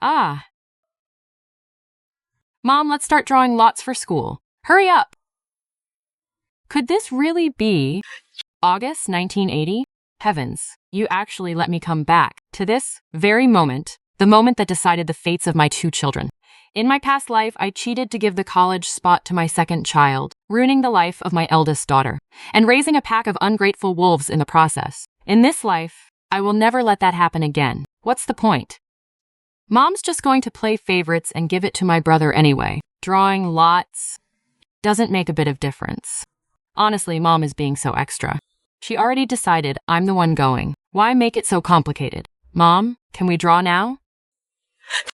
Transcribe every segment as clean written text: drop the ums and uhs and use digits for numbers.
Ah. Mom, let's start drawing lots for school. Hurry up. Could this really be August 1980? Heavens, you actually let me come back to this very moment, the moment that decided the fates of my 2 children. In my past life, I cheated to give the college spot to my second child, ruining the life of my eldest daughter, and raising a pack of ungrateful wolves in the process. In this life, I will never let that happen again. What's the point? Mom's just going to play favorites and give it to my brother anyway. Drawing lots doesn't make a bit of difference. Honestly, Mom is being so extra. She already decided I'm the one going. Why make it so complicated? Mom, can we draw now?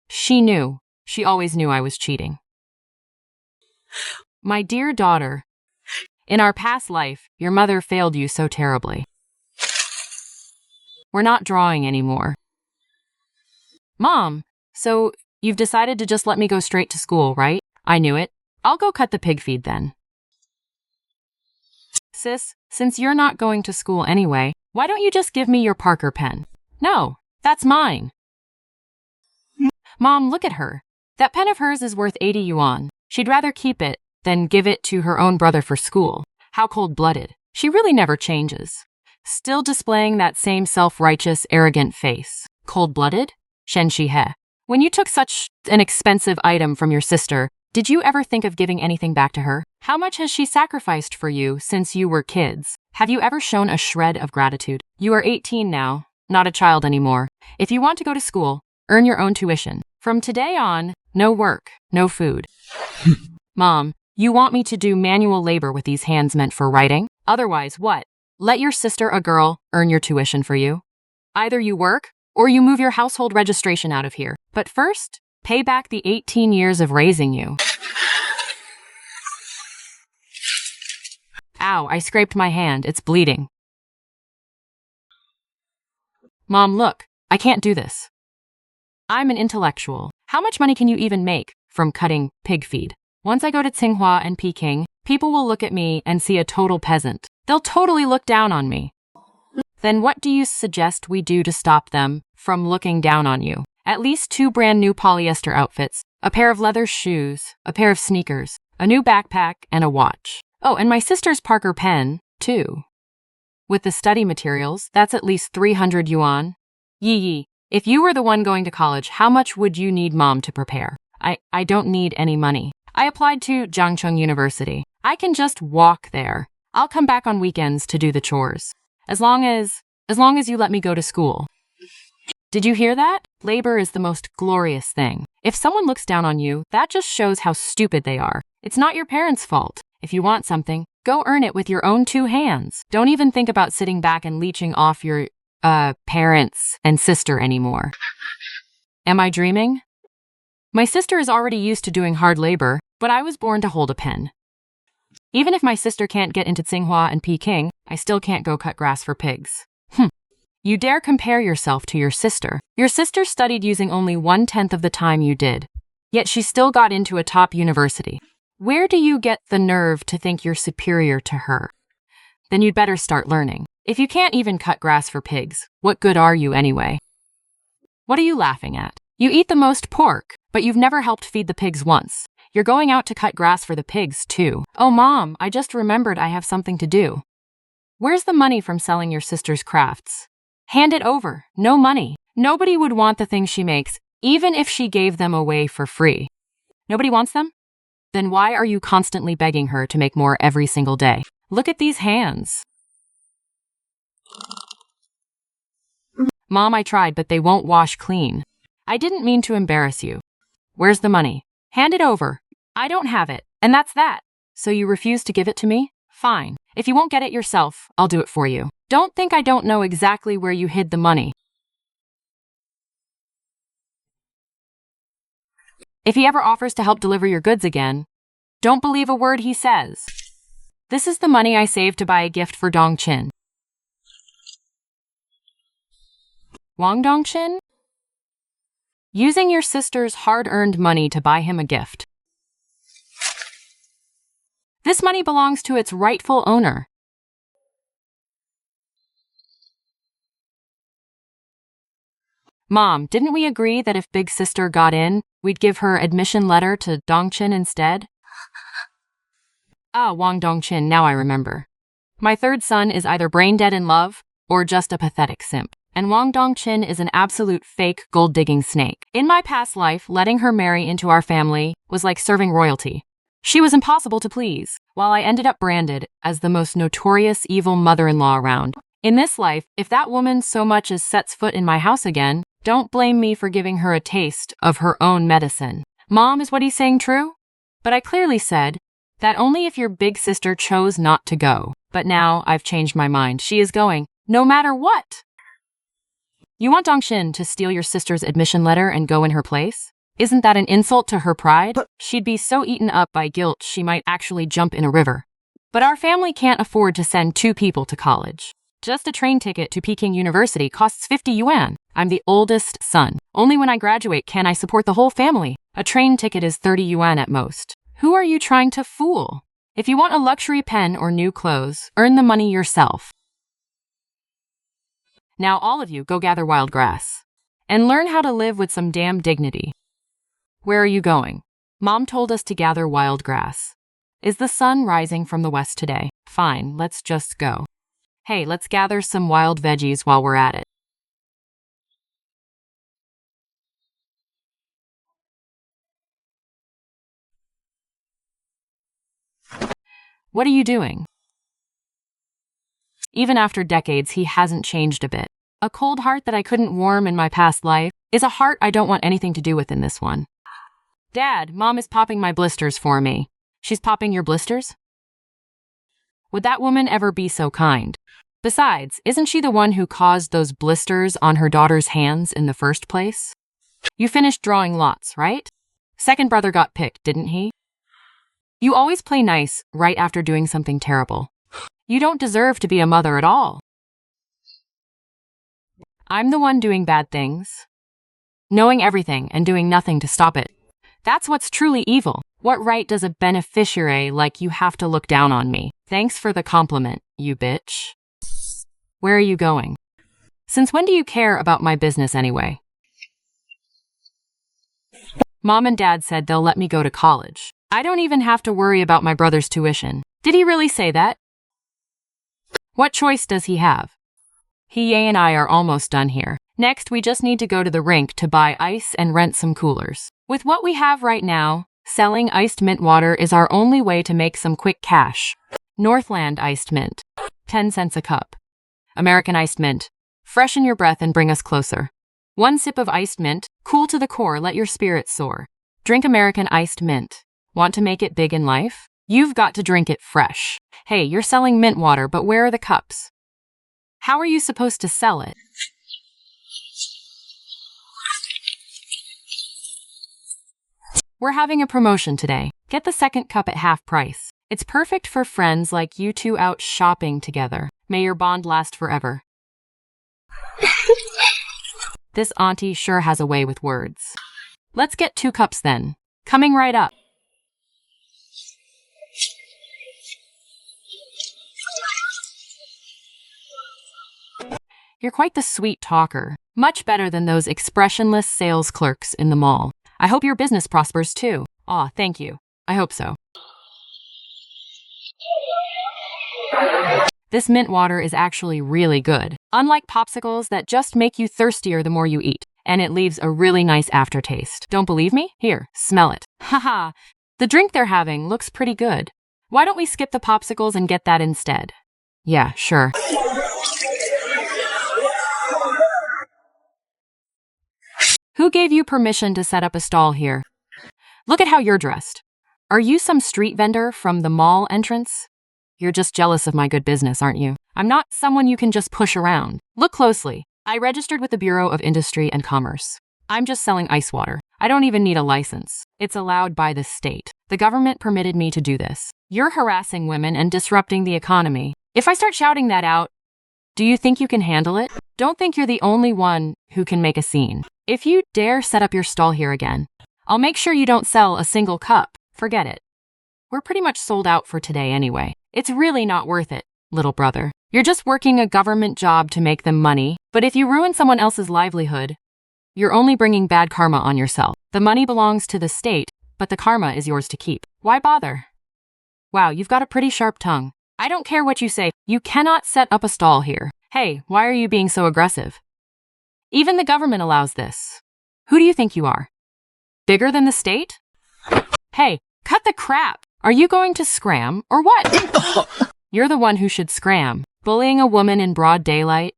She knew. She always knew I was cheating. My dear daughter, in our past life, your mother failed you so terribly. We're not drawing anymore. Mom, so you've decided to just let me go straight to school, right? I knew it. I'll go cut the pig feed then. Sis, since you're not going to school anyway, why don't you just give me your Parker pen? No, that's mine. Mom, look at her. That pen of hers is worth 80 yuan. She'd rather keep it than give it to her own brother for school. How cold-blooded. She really never changes. Still displaying that same self-righteous, arrogant face. Cold-blooded? Shen-shi-he. When you took such an expensive item from your sister, did you ever think of giving anything back to her? How much has she sacrificed for you since you were kids? Have you ever shown a shred of gratitude? You are 18 now, not a child anymore. If you want to go to school, earn your own tuition. From today on, no work, no food. Mom, you want me to do manual labor with these hands meant for writing? Otherwise, what? Let your sister, a girl, earn your tuition for you? Either you work, or you move your household registration out of here. But first, pay back the 18 years of raising you. Ow, I scraped my hand. It's bleeding. Mom, look, I can't do this. I'm an intellectual. How much money can you even make from cutting pig feed? Once I go to Tsinghua and Peking, people will look at me and see a total peasant. They'll totally look down on me. Then what do you suggest we do to stop them from looking down on you? At least 2 brand new polyester outfits, a pair of leather shoes, a pair of sneakers, a new backpack, and a watch. Oh, and my sister's Parker pen, too. With the study materials, that's at least 300 yuan. Yee. If you were the one going to college, how much would you need Mom to prepare? I don't need any money. I applied to Jiangcheng University. I can just walk there. I'll come back on weekends to do the chores. As long as you let me go to school. Did you hear that? Labor is the most glorious thing. If someone looks down on you, that just shows how stupid they are. It's not your parents' fault. If you want something, go earn it with your own 2 hands. Don't even think about sitting back and leeching off your parents and sister anymore. Am I dreaming? My sister is already used to doing hard labor, but I was born to hold a pen. Even if my sister can't get into Tsinghua and Peking, I still can't go cut grass for pigs. You dare compare yourself to your sister. Your sister studied using only 1/10 of the time you did, yet she still got into a top university. Where do you get the nerve to think you're superior to her? Then you'd better start learning. If you can't even cut grass for pigs, what good are you anyway? What are you laughing at? You eat the most pork, but you've never helped feed the pigs once. You're going out to cut grass for the pigs, too. Oh, Mom, I just remembered I have something to do. Where's the money from selling your sister's crafts? Hand it over. No money. Nobody would want the things she makes, even if she gave them away for free. Nobody wants them? Then why are you constantly begging her to make more every single day? Look at these hands. Mom, I tried, but they won't wash clean. I didn't mean to embarrass you. Where's the money? Hand it over. I don't have it, and that's that. So you refuse to give it to me? Fine. If you won't get it yourself, I'll do it for you. Don't think I don't know exactly where you hid the money. If he ever offers to help deliver your goods again, don't believe a word he says. This is the money I saved to buy a gift for Dongqin. Wang Dongqin? Using your sister's hard-earned money to buy him a gift. This money belongs to its rightful owner. Mom, didn't we agree that if big sister got in, we'd give her admission letter to Dongqin instead? Ah, Wang Dongqin, now I remember. My third son is either brain dead in love or just a pathetic simp. And Wang Dongqin is an absolute fake gold-digging snake. In my past life, letting her marry into our family was like serving royalty. She was impossible to please, while I ended up branded as the most notorious evil mother-in-law around. In this life, if that woman so much as sets foot in my house again, don't blame me for giving her a taste of her own medicine. Mom, is what he's saying true? But I clearly said that only if your big sister chose not to go. But now I've changed my mind. She is going, no matter what. You want Dongqin to steal your sister's admission letter and go in her place? Isn't that an insult to her pride? She'd be so eaten up by guilt she might actually jump in a river. But our family can't afford to send 2 people to college. Just a train ticket to Peking University costs 50 yuan. I'm the oldest son. Only when I graduate can I support the whole family. A train ticket is 30 yuan at most. Who are you trying to fool? If you want a luxury pen or new clothes, earn the money yourself. Now all of you go gather wild grass and learn how to live with some damn dignity. Where are you going? Mom told us to gather wild grass. Is the sun rising from the west today? Fine, let's just go. Hey, let's gather some wild veggies while we're at it. What are you doing? Even after decades, he hasn't changed a bit. A cold heart that I couldn't warm in my past life is a heart I don't want anything to do with in this one. Dad, Mom is popping my blisters for me. She's popping your blisters? Would that woman ever be so kind? Besides, isn't she the one who caused those blisters on her daughter's hands in the first place? You finished drawing lots, right? Second brother got picked, didn't he? You always play nice right after doing something terrible. You don't deserve to be a mother at all. I'm the one doing bad things. Knowing everything and doing nothing to stop it. That's what's truly evil. What right does a beneficiary like you have to look down on me? Thanks for the compliment, you bitch. Where are you going? Since when do you care about my business anyway? Mom and Dad said they'll let me go to college. I don't even have to worry about my brother's tuition. Did he really say that? What choice does he have? He and I are almost done here. Next, we just need to go to the rink to buy ice and rent some coolers. With what we have right now, selling iced mint water is our only way to make some quick cash. Northland iced mint, 10 cents a cup. American iced mint, freshen your breath and bring us closer. 1 sip of iced mint, cool to the core, let your spirits soar. Drink American iced mint. Want to make it big in life? You've got to drink it fresh. Hey, you're selling mint water, but where are the cups? How are you supposed to sell it? We're having a promotion today. Get the second cup at half price. It's perfect for friends like you two out shopping together. May your bond last forever. This auntie sure has a way with words. Let's get 2 cups then. Coming right up. You're quite the sweet talker. Much better than those expressionless sales clerks in the mall. I hope your business prospers too. Aw, thank you. I hope so. This mint water is actually really good. Unlike popsicles that just make you thirstier the more you eat, and it leaves a really nice aftertaste. Don't believe me? Here, smell it. Haha, the drink they're having looks pretty good. Why don't we skip the popsicles and get that instead? Yeah, sure. Who gave you permission to set up a stall here? Look at how you're dressed. Are you some street vendor from the mall entrance? You're just jealous of my good business, aren't you? I'm not someone you can just push around. Look closely. I registered with the Bureau of Industry and Commerce. I'm just selling ice water. I don't even need a license. It's allowed by the state. The government permitted me to do this. You're harassing women and disrupting the economy. If I start shouting that out, do you think you can handle it? Don't think you're the only one who can make a scene. If you dare set up your stall here again, I'll make sure you don't sell a single cup. Forget it. We're pretty much sold out for today anyway. It's really not worth it, little brother. You're just working a government job to make them money, but if you ruin someone else's livelihood, You're only bringing bad karma on yourself. The money belongs to the state, but the karma is yours to keep. Why bother? Wow, you've got a pretty sharp tongue. I don't care what you say. You cannot set up a stall here. Hey, why are you being so aggressive? Even the government allows this. Who do you think you are? Bigger than the state? Hey, cut the crap. Are you going to scram or what? You're the one who should scram. Bullying a woman in broad daylight?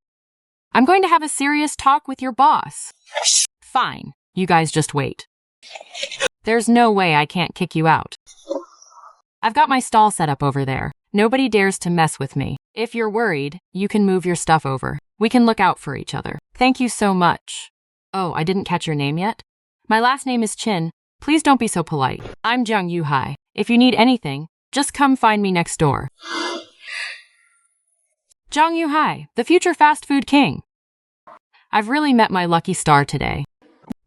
I'm going to have a serious talk with your boss. Fine, you guys just wait. There's no way I can't kick you out. I've got my stall set up over there. Nobody dares to mess with me. If you're worried, you can move your stuff over. We can look out for each other. Thank you so much. Oh, I didn't catch your name yet? My last name is Qin. Please don't be so polite. I'm Jung Yu-hai. If you need anything, just come find me next door. Jung Yu-hai, the future fast food king. I've really met my lucky star today.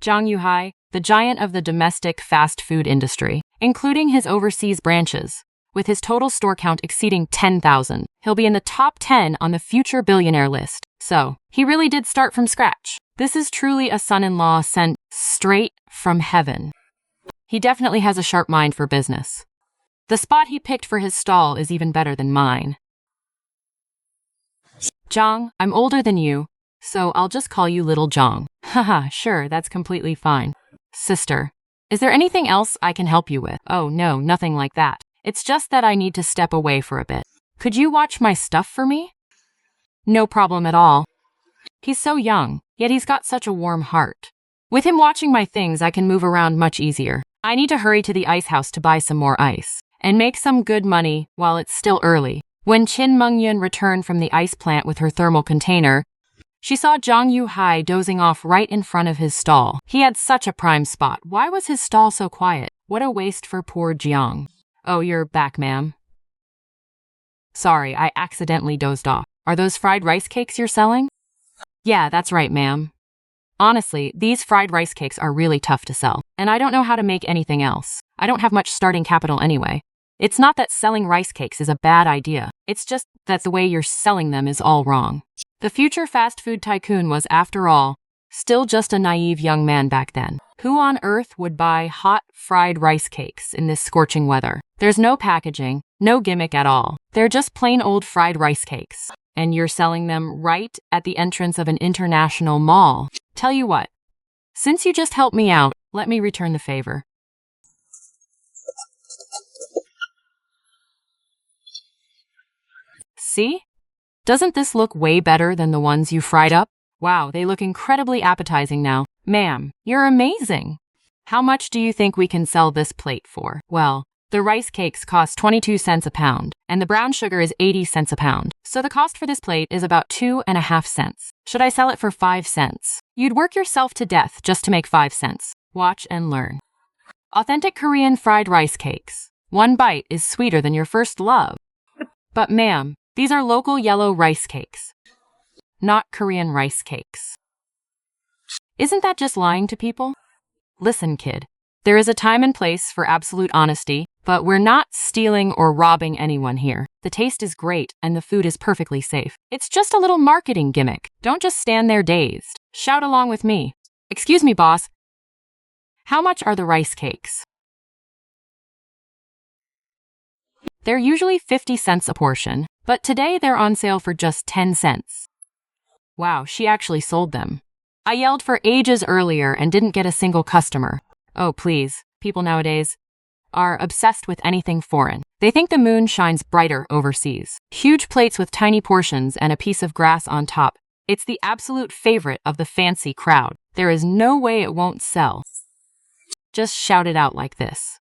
Jung Yu-hai, the giant of the domestic fast food industry, including his overseas branches. With his total store count exceeding 10,000, he'll be in the top 10 on the future billionaire list. So, he really did start from scratch. This is truly a son-in-law sent straight from heaven. He definitely has a sharp mind for business. The spot he picked for his stall is even better than mine. Zhang, I'm older than you, so I'll just call you Little Zhang. Haha, sure, that's completely fine. Sister, is there anything else I can help you with? Oh no, nothing like that. It's just that I need to step away for a bit. Could you watch my stuff for me? No problem at all. He's so young, yet he's got such a warm heart. With him watching my things, I can move around much easier. I need to hurry to the ice house to buy some more ice and make some good money while it's still early. When Qin Mengyun returned from the ice plant with her thermal container, she saw Jung Yu-hai dozing off right in front of his stall. He had such a prime spot. Why was his stall so quiet? What a waste for poor Jiang. Oh, you're back, ma'am. Sorry, I accidentally dozed off. Are those fried rice cakes you're selling? Yeah, that's right, ma'am. Honestly, these fried rice cakes are really tough to sell, and I don't know how to make anything else. I don't have much starting capital anyway. It's not that selling rice cakes is a bad idea. It's just that the way you're selling them is all wrong. The future fast food tycoon was, after all, still just a naive young man back then. Who on earth would buy hot fried rice cakes in this scorching weather? There's no packaging, no gimmick at all. They're just plain old fried rice cakes. And you're selling them right at the entrance of an international mall. Tell you what, since you just helped me out, let me return the favor. See? Doesn't this look way better than the ones you fried up? Wow, they look incredibly appetizing now. Ma'am, you're amazing. How much do you think we can sell this plate for? Well, the rice cakes cost 22 cents a pound, and the brown sugar is 80 cents a pound. So the cost for this plate is about 2.5 cents. Should I sell it for 5 cents? You'd work yourself to death just to make 5 cents. Watch and learn. Authentic Korean fried rice cakes. One bite is sweeter than your first love. But ma'am, these are local yellow rice cakes, not Korean rice cakes. Isn't that just lying to people? Listen, kid, there is a time and place for absolute honesty, but we're not stealing or robbing anyone here. The taste is great and the food is perfectly safe. It's just a little marketing gimmick. Don't just stand there dazed. Shout along with me. Excuse me, boss. How much are the rice cakes? They're usually 50 cents a portion, but today they're on sale for just 10 cents. Wow, she actually sold them. I yelled for ages earlier and didn't get a single customer. Oh, please. People nowadays are obsessed with anything foreign. They think the moon shines brighter overseas. Huge plates with tiny portions and a piece of grass on top. It's the absolute favorite of the fancy crowd. There is no way it won't sell. Just shout it out like this.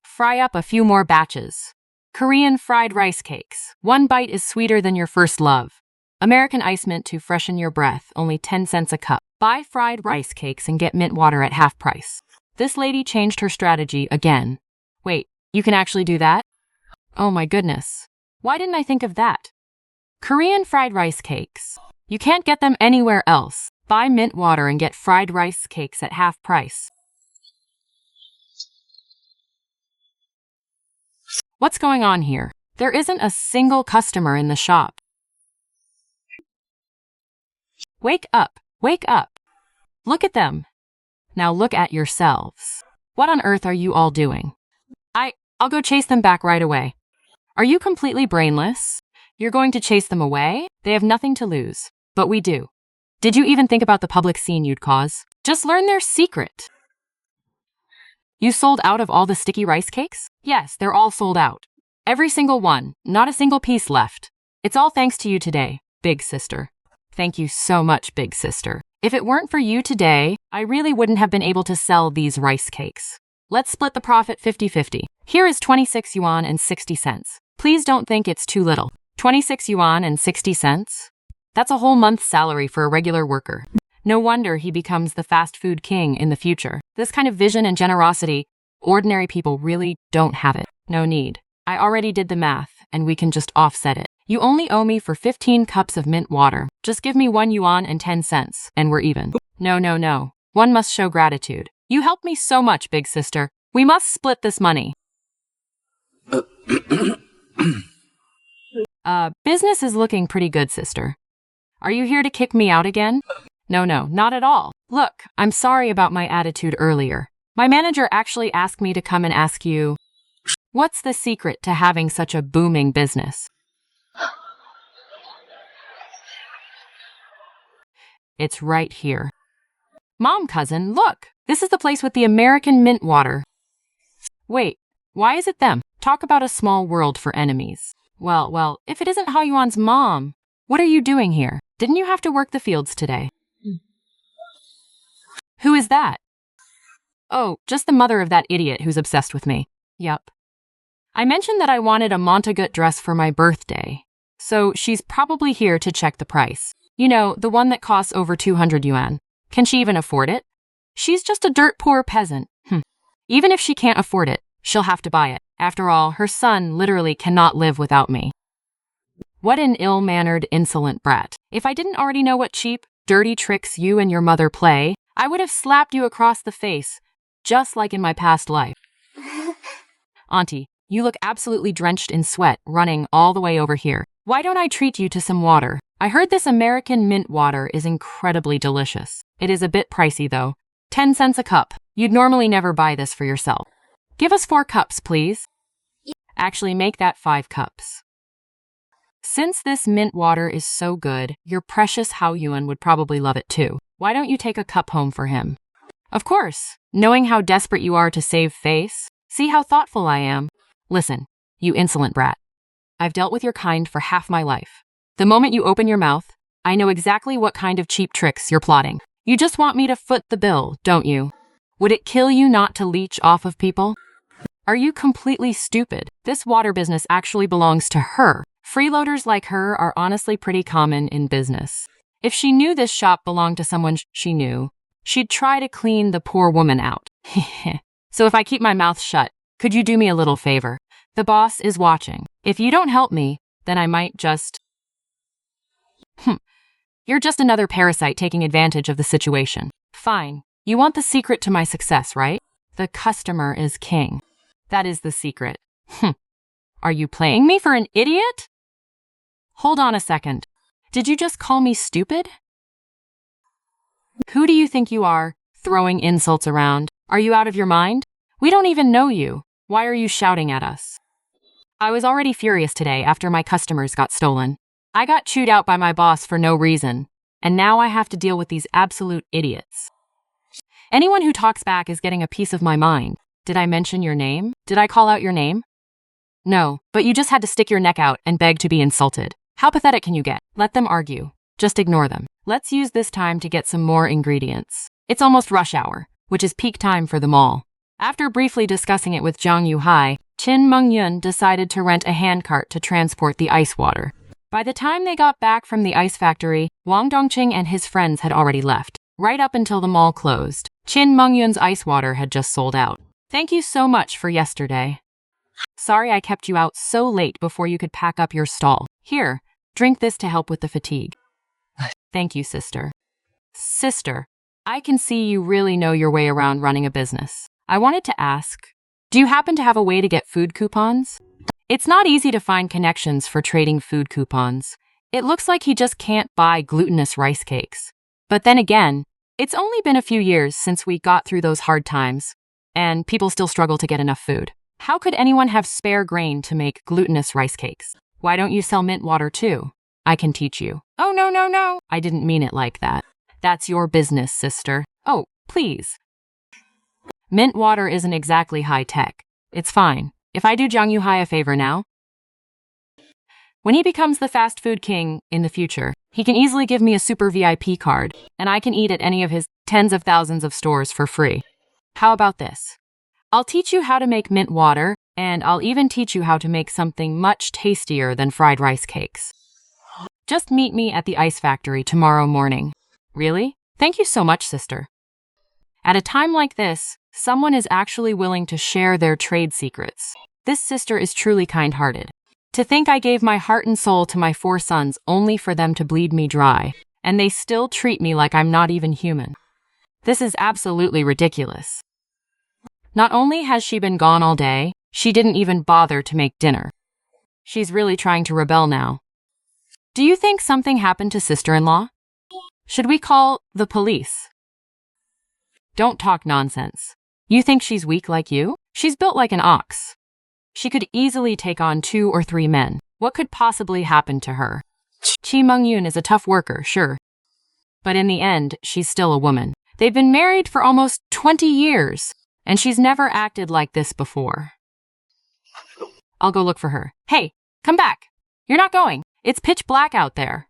Fry up a few more batches. Korean fried rice cakes. One bite is sweeter than your first love. American ice mint to freshen your breath, only 10 cents a cup. Buy fried rice cakes and get mint water at half price. This lady changed her strategy again. Wait, you can actually do that? Oh my goodness. Why didn't I think of that? Korean fried rice cakes. You can't get them anywhere else. Buy mint water and get fried rice cakes at half price. What's going on here? There isn't a single customer in the shop. Wake up! Wake up! Look at them. Now look at yourselves. What on earth are you all doing? I'll go chase them back right away. Are you completely brainless? You're going to chase them away? They have nothing to lose. But we do. Did you even think about the public scene you'd cause? Just learn their secret. You sold out of all the sticky rice cakes? Yes, they're all sold out. Every single one, not a single piece left. It's all thanks to you today, big sister. Thank you so much, big sister. If it weren't for you today, I really wouldn't have been able to sell these rice cakes. Let's split the profit 50-50. Here is 26 yuan and 60 cents. Please don't think it's too little. 26 yuan and 60 cents? That's a whole month's salary for a regular worker. No wonder he becomes the fast food king in the future. This kind of vision and generosity, ordinary people really don't have it. No need. I already did the math, and we can just offset it. You only owe me for 15 cups of mint water. Just give me 1 yuan and 10 cents, and we're even. No. One must show gratitude. You helped me so much, big sister. We must split this money. Business is looking pretty good, sister. Are you here to kick me out again? No, not at all. Look, I'm sorry about my attitude earlier. My manager actually asked me to come and ask you, what's the secret to having such a booming business? It's right here. Mom, cousin, look! This is the place with the American mint water. Wait, why is it them? Talk about a small world for enemies. Well, if it isn't Haoyuan's mom, what are you doing here? Didn't you have to work the fields today? Who is that? Oh, just the mother of that idiot who's obsessed with me. Yup. I mentioned that I wanted a Montagut dress for my birthday, so she's probably here to check the price. You know, the one that costs over 200 yuan. Can she even afford it? She's just a dirt poor peasant. Even if she can't afford it, she'll have to buy it. After all, her son literally cannot live without me. What an ill-mannered, insolent brat. If I didn't already know what cheap, dirty tricks you and your mother play, I would have slapped you across the face, just like in my past life. Auntie, you look absolutely drenched in sweat, running all the way over here. Why don't I treat you to some water? I heard this American mint water is incredibly delicious. It is a bit pricey though. 10 cents a cup. You'd normally never buy this for yourself. Give us 4 cups, please. Actually, make that 5 cups. Since this mint water is so good, your precious Haoyuan would probably love it too. Why don't you take a cup home for him? Of course, knowing how desperate you are to save face. See how thoughtful I am. Listen, you insolent brat. I've dealt with your kind for half my life. The moment you open your mouth, I know exactly what kind of cheap tricks you're plotting. You just want me to foot the bill, don't you? Would it kill you not to leech off of people? Are you completely stupid? This water business actually belongs to her. Freeloaders like her are honestly pretty common in business. If she knew this shop belonged to someone she knew, she'd try to clean the poor woman out. So if I keep my mouth shut, could you do me a little favor? The boss is watching. If you don't help me, then I might just... You're just another parasite taking advantage of the situation. Fine. You want the secret to my success, right? The customer is king. That is the secret. Are you playing me for an idiot? Hold on a second. Did you just call me stupid? Who do you think you are, throwing insults around? Are you out of your mind? We don't even know you. Why are you shouting at us? I was already furious today after my customers got stolen. I got chewed out by my boss for no reason, and now I have to deal with these absolute idiots. Anyone who talks back is getting a piece of my mind. Did I mention your name? Did I call out your name? No, but you just had to stick your neck out and beg to be insulted. How pathetic can you get? Let them argue. Just ignore them. Let's use this time to get some more ingredients. It's almost rush hour, which is peak time for them all. After briefly discussing it with Zhang Yuhai, Qin Mengyun decided to rent a handcart to transport the ice water. By the time they got back from the ice factory, Wang Dongqing and his friends had already left. Right up until the mall closed, Qin Mengyun's ice water had just sold out. Thank you so much for yesterday. Sorry I kept you out so late before you could pack up your stall. Here, drink this to help with the fatigue. Thank you, sister. Sister, I can see you really know your way around running a business. I wanted to ask, do you happen to have a way to get food coupons? It's not easy to find connections for trading food coupons. It looks like he just can't buy glutinous rice cakes. But then again, It's only been a few years since we got through those hard times, and people still struggle to get enough food. How could anyone have spare grain to make glutinous rice cakes? Why don't you sell mint water too? I can teach you. Oh, no, no, no. I didn't mean it like that. That's your business, sister. Oh, please. Mint water isn't exactly high tech. It's fine. If I do Jiang Yuhai a favor now, when he becomes the fast food king in the future, he can easily give me a super VIP card, and I can eat at any of his tens of thousands of stores for free. How about this? I'll teach you how to make mint water, and I'll even teach you how to make something much tastier than fried rice cakes. Just meet me at the ice factory tomorrow morning. Really? Thank you so much, sister. At a time like this, someone is actually willing to share their trade secrets. This sister is truly kind-hearted. To think I gave my heart and soul to my 4 sons only for them to bleed me dry, and they still treat me like I'm not even human. This is absolutely ridiculous. Not only has she been gone all day, she didn't even bother to make dinner. She's really trying to rebel now. Do you think something happened to sister-in-law? Should we call the police? Don't talk nonsense. You think she's weak like you? She's built like an ox. She could easily take on 2 or 3 men. What could possibly happen to her? Qin Mengyun is a tough worker, sure. But in the end, she's still a woman. They've been married for almost 20 years, and she's never acted like this before. I'll go look for her. Hey, come back. You're not going. It's pitch black out there.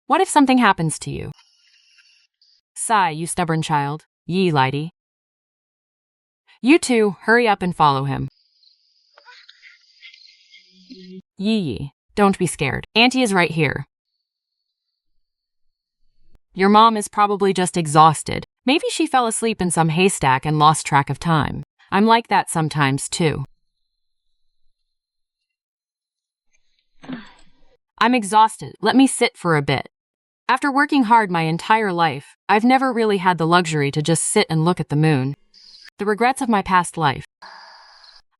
What if something happens to you? Sigh, you stubborn child. Yi Lighty. You two, hurry up and follow him. Yi, don't be scared. Auntie is right here. Your mom is probably just exhausted. Maybe she fell asleep in some haystack and lost track of time. I'm like that sometimes, too. I'm exhausted. Let me sit for a bit. After working hard my entire life, I've never really had the luxury to just sit and look at the moon. The regrets of my past life.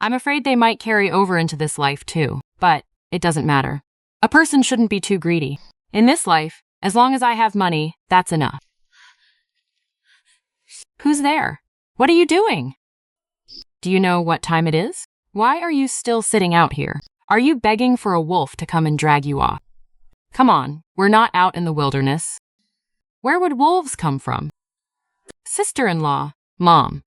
I'm afraid they might carry over into this life too, but it doesn't matter. A person shouldn't be too greedy. In this life, as long as I have money, that's enough. Who's there? What are you doing? Do you know what time it is? Why are you still sitting out here? Are you begging for a wolf to come and drag you off? Come on, we're not out in the wilderness. Where would wolves come from? Sister-in-law, Mom.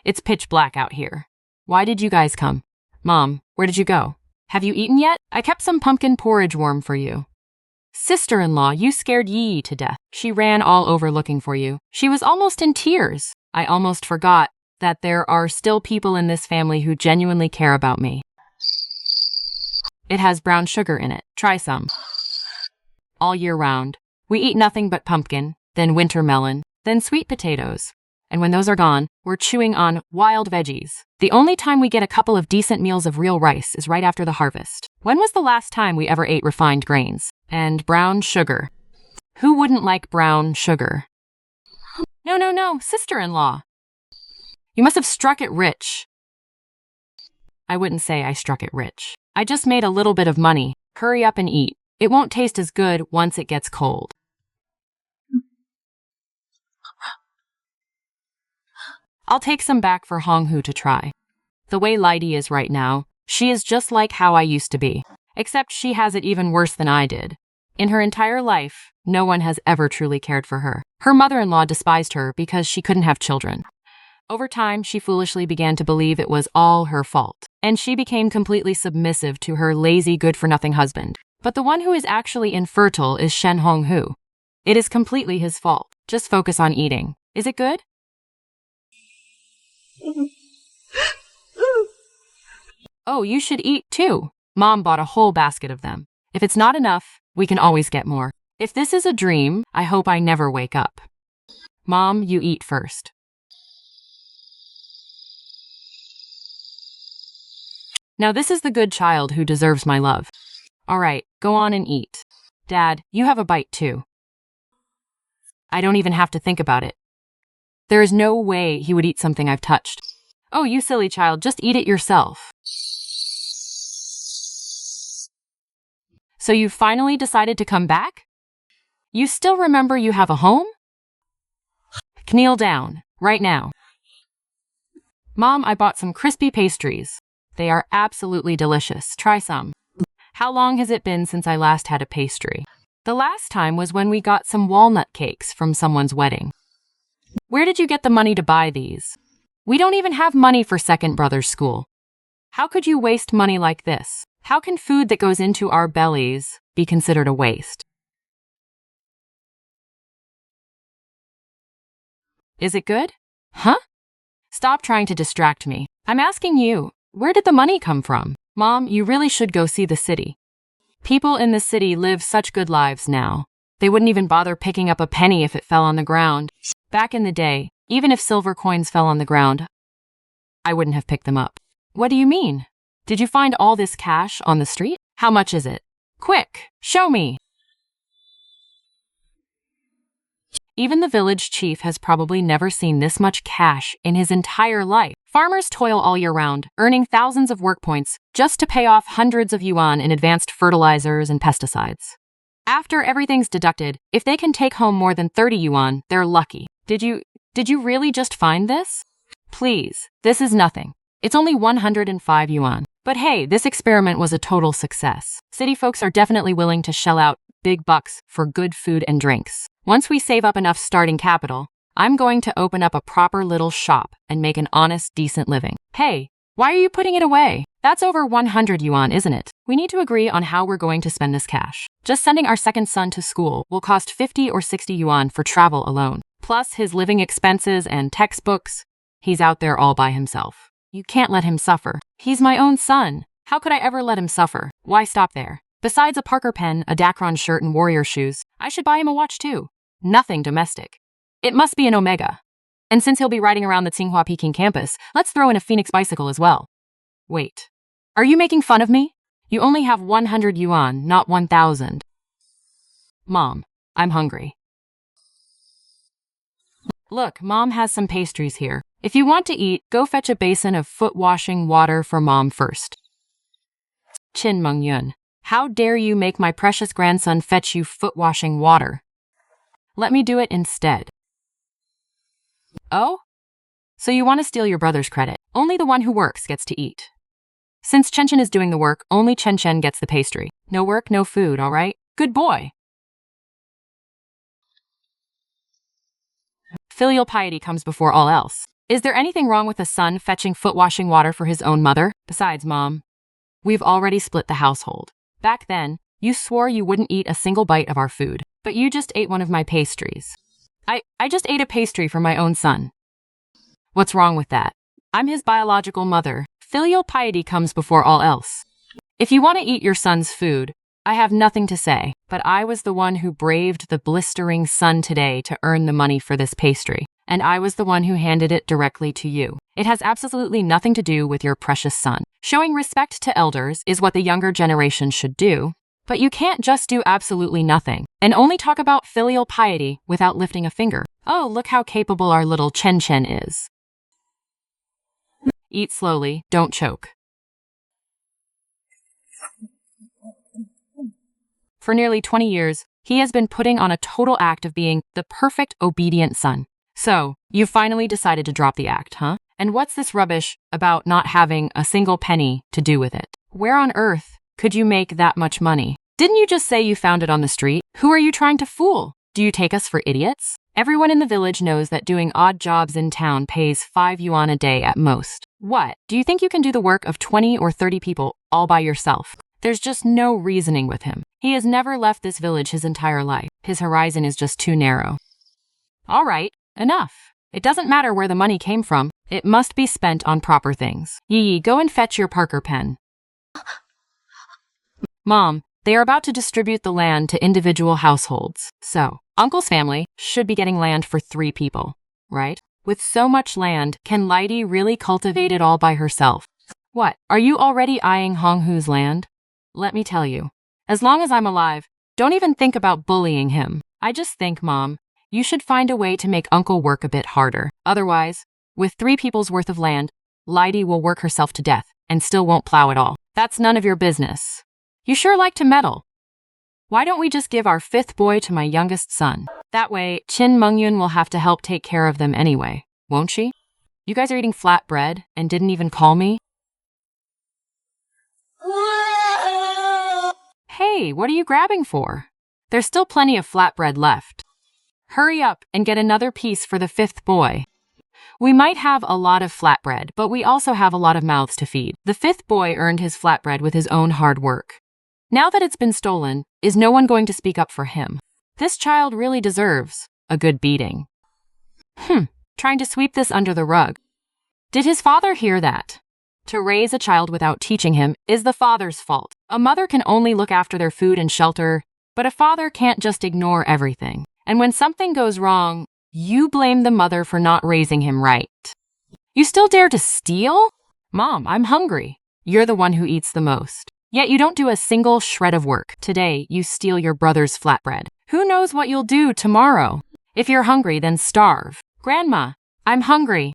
It's pitch black out here. Why did you guys come? Mom, where did you go? Have you eaten yet? I kept some pumpkin porridge warm for you. Sister-in-law, you scared Yi to death. She ran all over looking for you. She was almost in tears. I almost forgot that there are still people in this family who genuinely care about me. It has brown sugar in it. Try some. All year round, we eat nothing but pumpkin, then winter melon, then sweet potatoes. And when those are gone, we're chewing on wild veggies. The only time we get a couple of decent meals of real rice is right after the harvest. When was the last time we ever ate refined grains? And brown sugar. Who wouldn't like brown sugar? No, no, no, sister-in-law. You must have struck it rich. I wouldn't say I struck it rich. I just made a little bit of money. Hurry up and eat. It won't taste as good once it gets cold. I'll take some back for Honghu to try. The way Lighty is right now, she is just like how I used to be, except she has it even worse than I did. In her entire life, no one has ever truly cared for her. Her mother-in-law despised her because she couldn't have children. Over time, she foolishly began to believe it was all her fault, and she became completely submissive to her lazy, good-for-nothing husband. But the one who is actually infertile is Shen Honghu. It is completely his fault. Just focus on eating. Is it good? Oh, you should eat too. Mom bought a whole basket of them. If it's not enough, we can always get more. If this is a dream, I hope I never wake up. Mom, you eat first. Now this is the good child who deserves my love. All right, go on and eat. Dad, you have a bite too. I don't even have to think about it. There is no way he would eat something I've touched. Oh, you silly child, just eat it yourself. So you finally decided to come back? You still remember you have a home? Kneel down, right now. Mom, I bought some crispy pastries. They are absolutely delicious. Try some. How long has it been since I last had a pastry? The last time was when we got some walnut cakes from someone's wedding. Where did you get the money to buy these? We don't even have money for second brother's school. How could you waste money like this? How can food that goes into our bellies be considered a waste? Is it good? Huh? Stop trying to distract me. I'm asking you, where did the money come from? Mom, you really should go see the city. People in the city live such good lives now. They wouldn't even bother picking up a penny if it fell on the ground. Back in the day, even if silver coins fell on the ground, I wouldn't have picked them up. What do you mean? Did you find all this cash on the street? How much is it? Quick, show me. Even the village chief has probably never seen this much cash in his entire life. Farmers toil all year round, earning thousands of work points just to pay off hundreds of yuan in advanced fertilizers and pesticides. After everything's deducted, if they can take home more than 30 yuan, they're lucky. Did you really just find this? Please, this is nothing. It's only 105 yuan. But hey, this experiment was a total success. City folks are definitely willing to shell out big bucks for good food and drinks. Once we save up enough starting capital, I'm going to open up a proper little shop and make an honest, decent living. Hey, why are you putting it away? That's over 100 yuan, isn't it? We need to agree on how we're going to spend this cash. Just sending our second son to school will cost 50 or 60 yuan for travel alone. Plus his living expenses and textbooks. He's out there all by himself. You can't let him suffer. He's my own son. How could I ever let him suffer? Why stop there? Besides a Parker pen, a Dacron shirt, and warrior shoes, I should buy him a watch too. Nothing domestic. It must be an Omega. And since he'll be riding around the Tsinghua Peking campus, let's throw in a Phoenix bicycle as well. Wait. Are you making fun of me? You only have 100 yuan, not 1,000. Mom, I'm hungry. Look, Mom has some pastries here. If you want to eat, go fetch a basin of foot-washing water for Mom first. Qin Mengyun, how dare you make my precious grandson fetch you foot-washing water? Let me do it instead. Oh? So you want to steal your brother's credit? Only the one who works gets to eat. Since Chen Chen is doing the work, only Chen Chen gets the pastry. No work, no food, all right? Good boy. Filial piety comes before all else. Is there anything wrong with a son fetching foot-washing water for his own mother? Besides, Mom, we've already split the household. Back then, you swore you wouldn't eat a single bite of our food, but you just ate one of my pastries. I just ate a pastry for my own son. What's wrong with that? I'm his biological mother. Filial piety comes before all else. If you want to eat your son's food, I have nothing to say, but I was the one who braved the blistering sun today to earn the money for this pastry, and I was the one who handed it directly to you. It has absolutely nothing to do with your precious son. Showing respect to elders is what the younger generation should do, but you can't just do absolutely nothing and only talk about filial piety without lifting a finger. Oh, look how capable our little Chen Chen is. Eat slowly, don't choke. For nearly 20 years, he has been putting on a total act of being the perfect obedient son. So, you finally decided to drop the act, huh? And what's this rubbish about not having a single penny to do with it? Where on earth could you make that much money? Didn't you just say you found it on the street? Who are you trying to fool? Do you take us for idiots? Everyone in the village knows that doing odd jobs in town pays 5 yuan a day at most. What? Do you think you can do the work of 20 or 30 people all by yourself? There's just no reasoning with him. He has never left this village his entire life. His horizon is just too narrow. All right, enough. It doesn't matter where the money came from. It must be spent on proper things. Yi, go and fetch your Parker pen. Mom, they are about to distribute the land to individual households. So, Uncle's family should be getting land for 3 people, right? With so much land, can Lydie really cultivate it all by herself? What, are you already eyeing Honghu's land? Let me tell you, as long as I'm alive, don't even think about bullying him. I just think, Mom, you should find a way to make Uncle work a bit harder. Otherwise, with 3 people's worth of land, Lydie will work herself to death and still won't plow at all. That's none of your business. You sure like to meddle. Why don't we just give our 5th boy to my youngest son? That way, Qin Mengyun will have to help take care of them anyway, won't she? You guys are eating flatbread and didn't even call me? Hey, what are you grabbing for? There's still plenty of flatbread left. Hurry up and get another piece for the 5th boy. We might have a lot of flatbread, but we also have a lot of mouths to feed. The 5th boy earned his flatbread with his own hard work. Now that it's been stolen, is no one going to speak up for him? This child really deserves a good beating. Trying to sweep this under the rug. Did his father hear that? To raise a child without teaching him is the father's fault. A mother can only look after their food and shelter, but a father can't just ignore everything. And when something goes wrong, you blame the mother for not raising him right. You still dare to steal? Mom, I'm hungry. You're the one who eats the most. Yet you don't do a single shred of work. Today, you steal your brother's flatbread. Who knows what you'll do tomorrow? If you're hungry, then starve. Grandma, I'm hungry.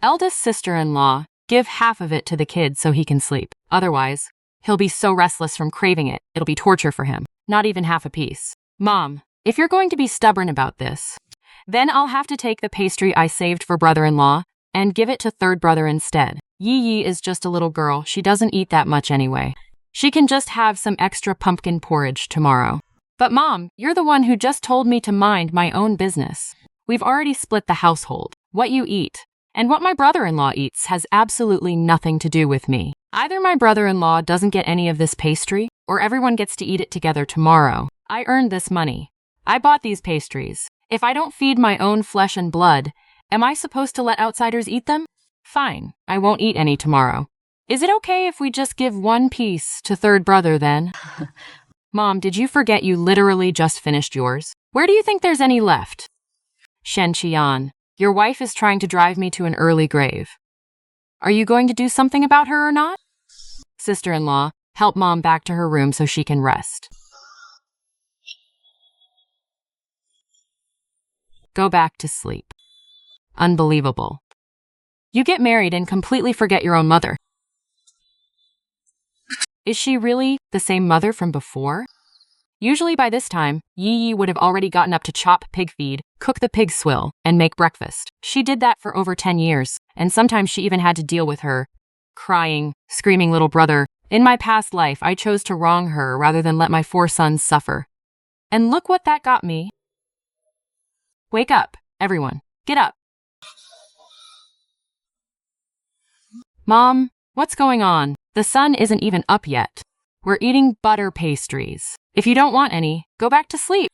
Eldest sister-in-law, give half of it to the kid so he can sleep. Otherwise, he'll be so restless from craving it, it'll be torture for him. Not even half a piece. Mom, if you're going to be stubborn about this, then I'll have to take the pastry I saved for brother-in-law and give it to 3rd brother instead. Yi is just a little girl. She doesn't eat that much anyway. She can just have some extra pumpkin porridge tomorrow. But Mom, you're the one who just told me to mind my own business. We've already split the household. What you eat and what my brother-in-law eats has absolutely nothing to do with me. Either my brother-in-law doesn't get any of this pastry, or everyone gets to eat it together tomorrow. I earned this money. I bought these pastries. If I don't feed my own flesh and blood, am I supposed to let outsiders eat them? Fine, I won't eat any tomorrow. Is it okay if we just give 1 piece to 3rd brother then? Mom, did you forget you literally just finished yours? Where do you think there's any left? Shen Qian, your wife is trying to drive me to an early grave. Are you going to do something about her or not? Sister-in-law, help Mom back to her room so she can rest. Go back to sleep. Unbelievable. You get married and completely forget your own mother. Is she really the same mother from before? Usually by this time, Yi would have already gotten up to chop pig feed, cook the pig swill, and make breakfast. She did that for over 10 years, and sometimes she even had to deal with her crying, screaming little brother. In my past life, I chose to wrong her rather than let my 4 sons suffer. And look what that got me. Wake up, everyone. Get up. Mom, what's going on? The sun isn't even up yet. We're eating butter pastries. If you don't want any, go back to sleep.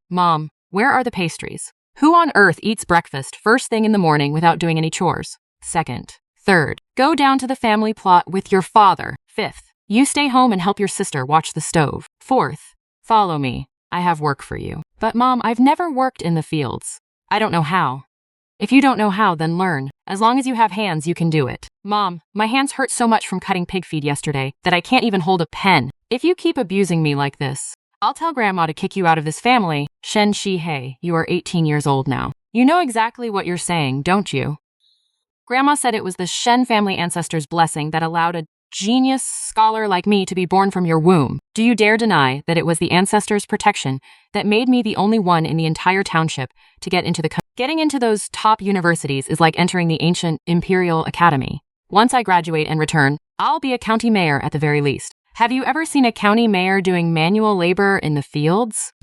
Mom, where are the pastries? Who on earth eats breakfast first thing in the morning without doing any chores? 2nd. 3rd, go down to the family plot with your father. 5th, you stay home and help your sister watch the stove. 4th, follow me. I have work for you. But Mom, I've never worked in the fields. I don't know how. If you don't know how, then learn. As long as you have hands, you can do it. Mom, my hands hurt so much from cutting pig feed yesterday that I can't even hold a pen. If you keep abusing me like this, I'll tell Grandma to kick you out of this family. Shen Shihei, you are 18 years old now. You know exactly what you're saying, don't you? Grandma said it was the Shen family ancestors' blessing that allowed a genius scholar like me to be born from your womb. Do you dare deny that it was the ancestors' protection that made me the only one in the entire township to get into the country? Getting into those top universities is like entering the ancient Imperial Academy. Once I graduate and return, I'll be a county mayor at the very least. Have you ever seen a county mayor doing manual labor in the fields?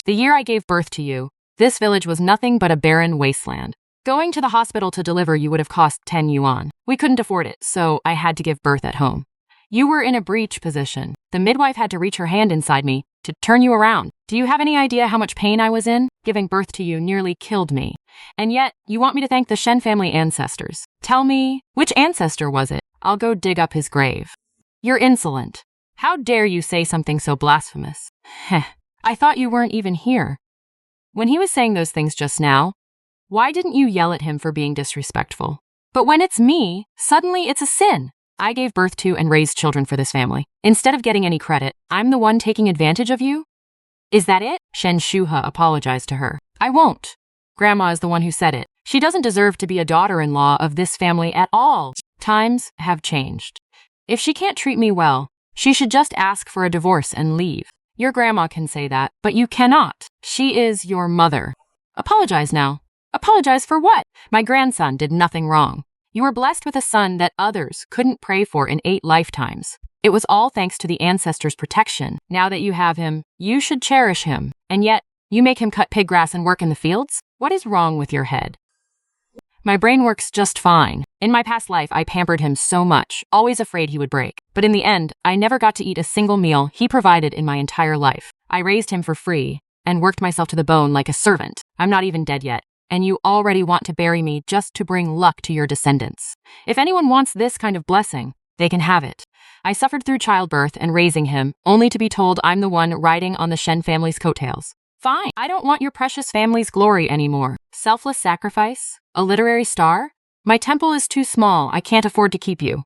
The year I gave birth to you, this village was nothing but a barren wasteland. Going to the hospital to deliver you would have cost 10 yuan. We couldn't afford it, so I had to give birth at home. You were in a breech position. The midwife had to reach her hand inside me to turn you around. Do you have any idea how much pain I was in? Giving birth to you nearly killed me. And yet, you want me to thank the Shen family ancestors. Tell me, which ancestor was it? I'll go dig up his grave. You're insolent. How dare you say something so blasphemous? Heh, I thought you weren't even here. When he was saying those things just now, why didn't you yell at him for being disrespectful? But when it's me, suddenly it's a sin. I gave birth to and raised children for this family. Instead of getting any credit, I'm the one taking advantage of you? Is that it? Shen Shuhe apologized to her. I won't. Grandma is the one who said it. She doesn't deserve to be a daughter-in-law of this family at all. Times have changed. If she can't treat me well, she should just ask for a divorce and leave. Your grandma can say that, but you cannot. She is your mother. Apologize now. Apologize for what? My grandson did nothing wrong. You were blessed with a son that others couldn't pray for in 8 lifetimes. It was all thanks to the ancestors' protection. Now that you have him, you should cherish him. And yet, you make him cut pig grass and work in the fields? What is wrong with your head? My brain works just fine. In my past life, I pampered him so much, always afraid he would break. But in the end, I never got to eat a single meal he provided in my entire life. I raised him for free and worked myself to the bone like a servant. I'm not even dead yet, and you already want to bury me just to bring luck to your descendants. If anyone wants this kind of blessing, they can have it. I suffered through childbirth and raising him, only to be told I'm the one riding on the Shen family's coattails. Fine, I don't want your precious family's glory anymore. Selfless sacrifice? A literary star? My temple is too small, I can't afford to keep you.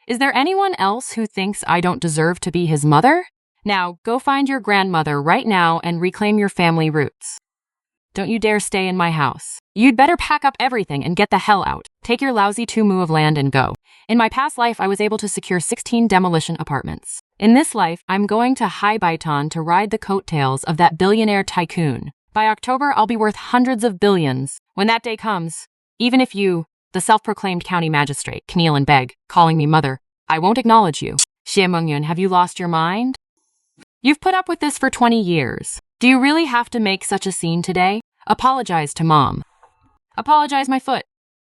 Is there anyone else who thinks I don't deserve to be his mother? Now, go find your grandmother right now and reclaim your family roots. Don't you dare stay in my house. You'd better pack up everything and get the hell out. Take your lousy 2 mu of land and go. In my past life, I was able to secure 16 demolition apartments. In this life, I'm going to Haibaitan to ride the coattails of that billionaire tycoon. By October, I'll be worth hundreds of billions. When that day comes, even if you, the self-proclaimed county magistrate, kneel and beg, calling me mother, I won't acknowledge you. Qin Mengyun, have you lost your mind? You've put up with this for 20 years. Do you really have to make such a scene today? Apologize to Mom. Apologize my foot.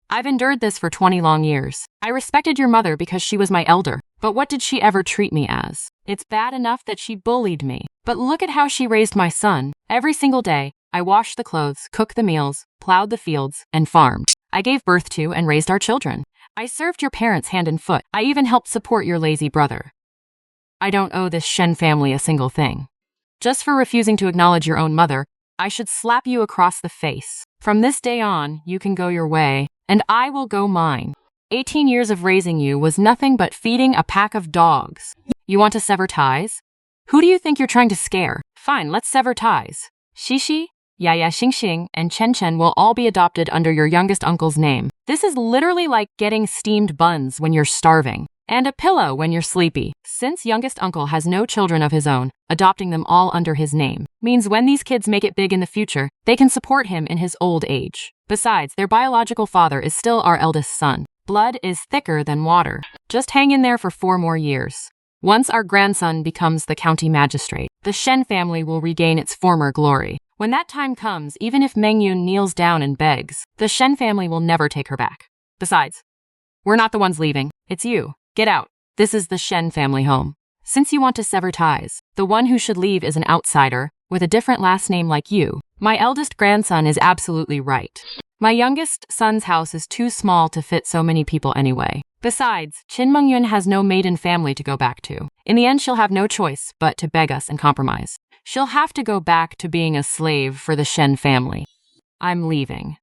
I've endured this for 20 long years. I respected your mother because she was my elder, but what did she ever treat me as? It's bad enough that she bullied me, but look at how she raised my son. Every single day, I washed the clothes, cooked the meals, plowed the fields, and farmed. I gave birth to and raised our children. I served your parents hand and foot. I even helped support your lazy brother. I don't owe this Shen family a single thing. Just for refusing to acknowledge your own mother, I should slap you across the face. From this day on, you can go your way, and I will go mine. 18 years of raising you was nothing but feeding a pack of dogs. You want to sever ties? Who do you think you're trying to scare? Fine, let's sever ties. Shishi, Yaya Xingxing, and Chen Chen will all be adopted under your youngest uncle's name. This is literally like getting steamed buns when you're starving, and a pillow when you're sleepy. Since youngest uncle has no children of his own, adopting them all under his name means when these kids make it big in the future, they can support him in his old age. Besides, their biological father is still our eldest son. Blood is thicker than water. Just hang in there for 4 more years. Once our grandson becomes the county magistrate, the Shen family will regain its former glory. When that time comes, even if Mengyun kneels down and begs, the Shen family will never take her back. Besides, we're not the ones leaving. It's you. Get out. This is the Shen family home. Since you want to sever ties, the one who should leave is an outsider, with a different last name like you. My eldest grandson is absolutely right. My youngest son's house is too small to fit so many people anyway. Besides, Qin Mengyun has no maiden family to go back to. In the end, she'll have no choice but to beg us and compromise. She'll have to go back to being a slave for the Shen family. I'm leaving.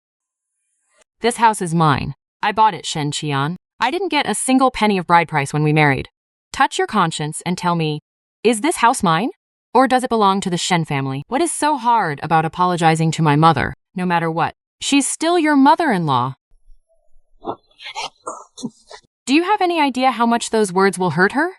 This house is mine. I bought it, Shen Qian. I didn't get a single penny of bride price when we married. Touch your conscience and tell me, is this house mine? Or does it belong to the Shen family? What is so hard about apologizing to my mother, no matter what? She's still your mother-in-law. Do you have any idea how much those words will hurt her?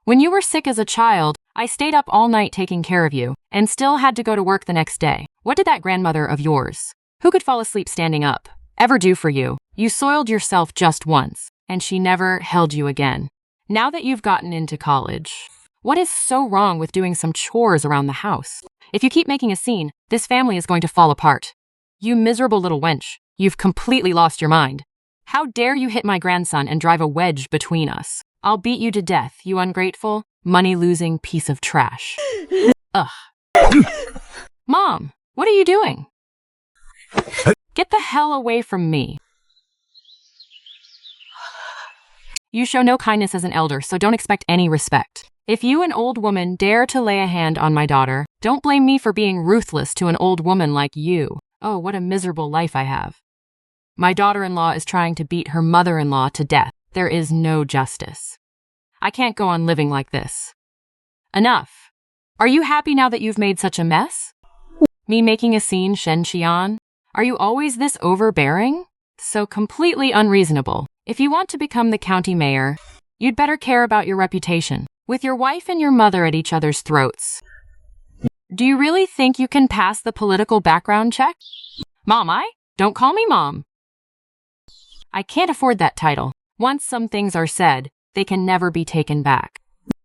When you were sick as a child, I stayed up all night taking care of you, and still had to go to work the next day. What did that grandmother of yours, who could fall asleep standing up, ever do for you? You soiled yourself just once, and she never held you again. Now that you've gotten into college, what is so wrong with doing some chores around the house? If you keep making a scene, this family is going to fall apart. You miserable little wench, you've completely lost your mind. How dare you hit my grandson and drive a wedge between us? I'll beat you to death, you ungrateful, money-losing piece of trash. Ugh. Mom, what are you doing? Get the hell away from me. You show no kindness as an elder, so don't expect any respect. If you, an old woman, dare to lay a hand on my daughter, don't blame me for being ruthless to an old woman like you. Oh, what a miserable life I have. My daughter-in-law is trying to beat her mother-in-law to death. There is no justice. I can't go on living like this. Enough. Are you happy now that you've made such a mess? Me making a scene, Shen Qian? Are you always this overbearing? So completely unreasonable. If you want to become the county mayor, you'd better care about your reputation. With your wife and your mother at each other's throats, Do you really think you can pass the political background check? Mom, don't call me Mom. I can't afford that title. Once some things are said, they can never be taken back.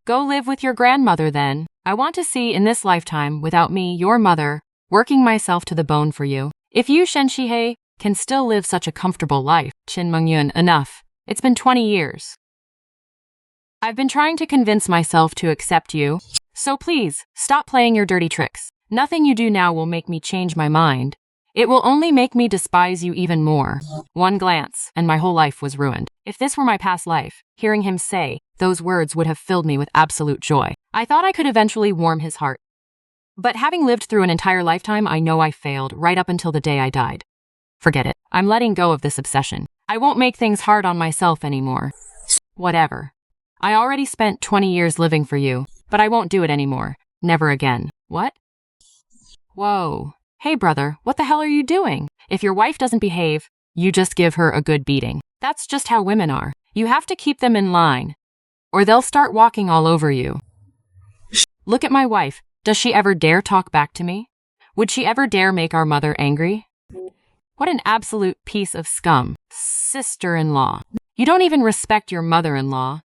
Go live with your grandmother then. I want to see in this lifetime, without me, your mother, working myself to the bone for you. If you, Shen Shihei, can still live such a comfortable life, Qin Mengyun, enough. It's been 20 years. I've been trying to convince myself to accept you, so please, stop playing your dirty tricks. Nothing you do now will make me change my mind. It will only make me despise you even more. One glance, and my whole life was ruined. If this were my past life, hearing him say those words would have filled me with absolute joy. I thought I could eventually warm his heart. But having lived through an entire lifetime, I know I failed right up until the day I died. Forget it. I'm letting go of this obsession. I won't make things hard on myself anymore. Whatever. I already spent 20 years living for you, but I won't do it anymore. Never again. What? Whoa. Hey brother, what the hell are you doing? If your wife doesn't behave, you just give her a good beating. That's just how women are. You have to keep them in line, or they'll start walking all over you. Look at my wife. Does she ever dare talk back to me? Would she ever dare make our mother angry? What an absolute piece of scum. Sister-in-law. You don't even respect your mother-in-law.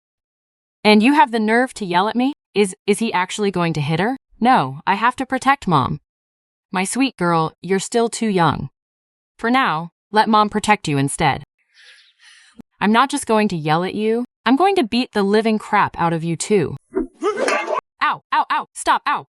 And you have the nerve to yell at me? Is he actually going to hit her? No, I have to protect Mom. My sweet girl, you're still too young. For now, let Mom protect you instead. I'm not just going to yell at you, I'm going to beat the living crap out of you too. Ow, ow, ow, stop, ow.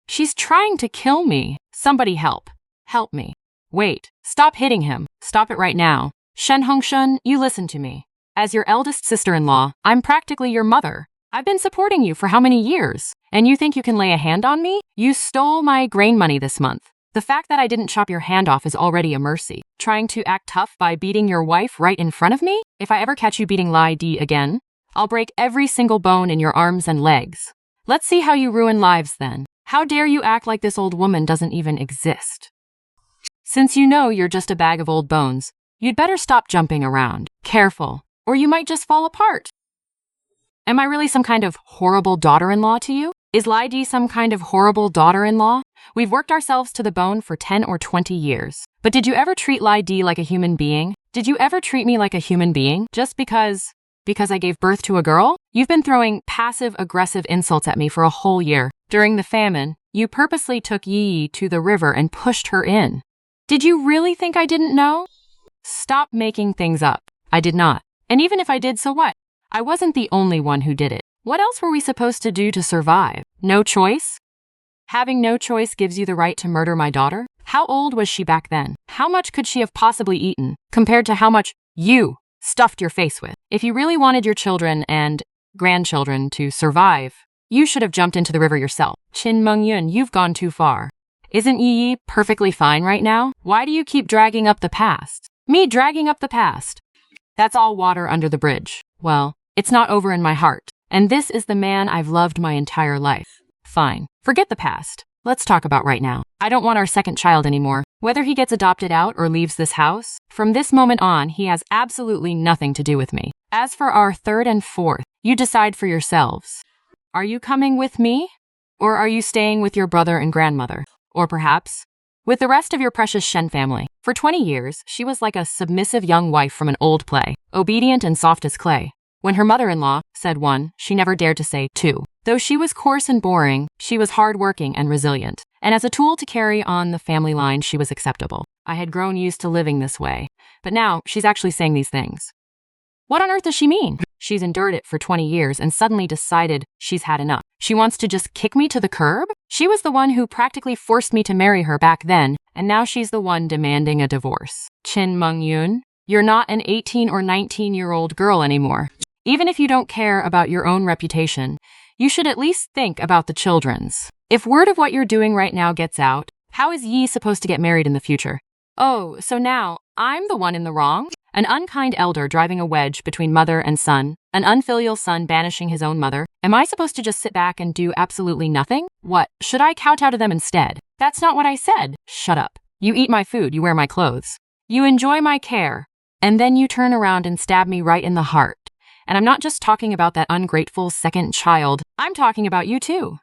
She's trying to kill me. Somebody help. Help me. Wait, stop hitting him. Stop it right now. Shen Hongshun, you listen to me. As your eldest sister-in-law, I'm practically your mother. I've been supporting you for how many years? And you think you can lay a hand on me? You stole my grain money this month. The fact that I didn't chop your hand off is already a mercy. Trying to act tough by beating your wife right in front of me? If I ever catch you beating Lai Di again, I'll break every single bone in your arms and legs. Let's see how you ruin lives then. How dare you act like this old woman doesn't even exist? Since you know you're just a bag of old bones, you'd better stop jumping around. Careful, or you might just fall apart. Am I really some kind of horrible daughter-in-law to you? Is Lai Di some kind of horrible daughter-in-law? We've worked ourselves to the bone for 10 or 20 years. But did you ever treat Lai Di like a human being? Did you ever treat me like a human being? Just because I gave birth to a girl? You've been throwing passive-aggressive insults at me for a whole year. During the famine, you purposely took Yi to the river and pushed her in. Did you really think I didn't know? Stop making things up. I did not. And even if I did, so what? I wasn't the only one who did it. What else were we supposed to do to survive? No choice? Having no choice gives you the right to murder my daughter? How old was she back then? How much could she have possibly eaten compared to how much you stuffed your face with? If you really wanted your children and grandchildren to survive, you should have jumped into the river yourself. Qin Mengyun, you've gone too far. Isn't Yi perfectly fine right now? Why do you keep dragging up the past? Me dragging up the past? That's all water under the bridge. Well, it's not over in my heart. And this is the man I've loved my entire life. Fine. Forget the past. Let's talk about right now. I don't want our second child anymore. Whether he gets adopted out or leaves this house, from this moment on, he has absolutely nothing to do with me. As for our third and fourth, you decide for yourselves. Are you coming with me? Or are you staying with your brother and grandmother? Or perhaps with the rest of your precious Shen family? For 20 years, she was like a submissive young wife from an old play, obedient and soft as clay. When her mother-in-law said one, she never dared to say two. Though she was coarse and boring, she was hardworking and resilient. And as a tool to carry on the family line, she was acceptable. I had grown used to living this way. But now, she's actually saying these things. What on earth does she mean? She's endured it for 20 years and suddenly decided she's had enough. She wants to just kick me to the curb? She was the one who practically forced me to marry her back then, and now she's the one demanding a divorce. Qin Mengyun, you're not an 18 or 19-year-old girl anymore. Even if you don't care about your own reputation, you should at least think about the children's. If word of what you're doing right now gets out, how is Yi supposed to get married in the future? Oh, so now I'm the one in the wrong? An unkind elder driving a wedge between mother and son, an unfilial son banishing his own mother. Am I supposed to just sit back and do absolutely nothing? What, should I kowtow to them instead? That's not what I said. Shut up. You eat my food, you wear my clothes. You enjoy my care. And then you turn around and stab me right in the heart. And I'm not just talking about that ungrateful second child. I'm talking about you too.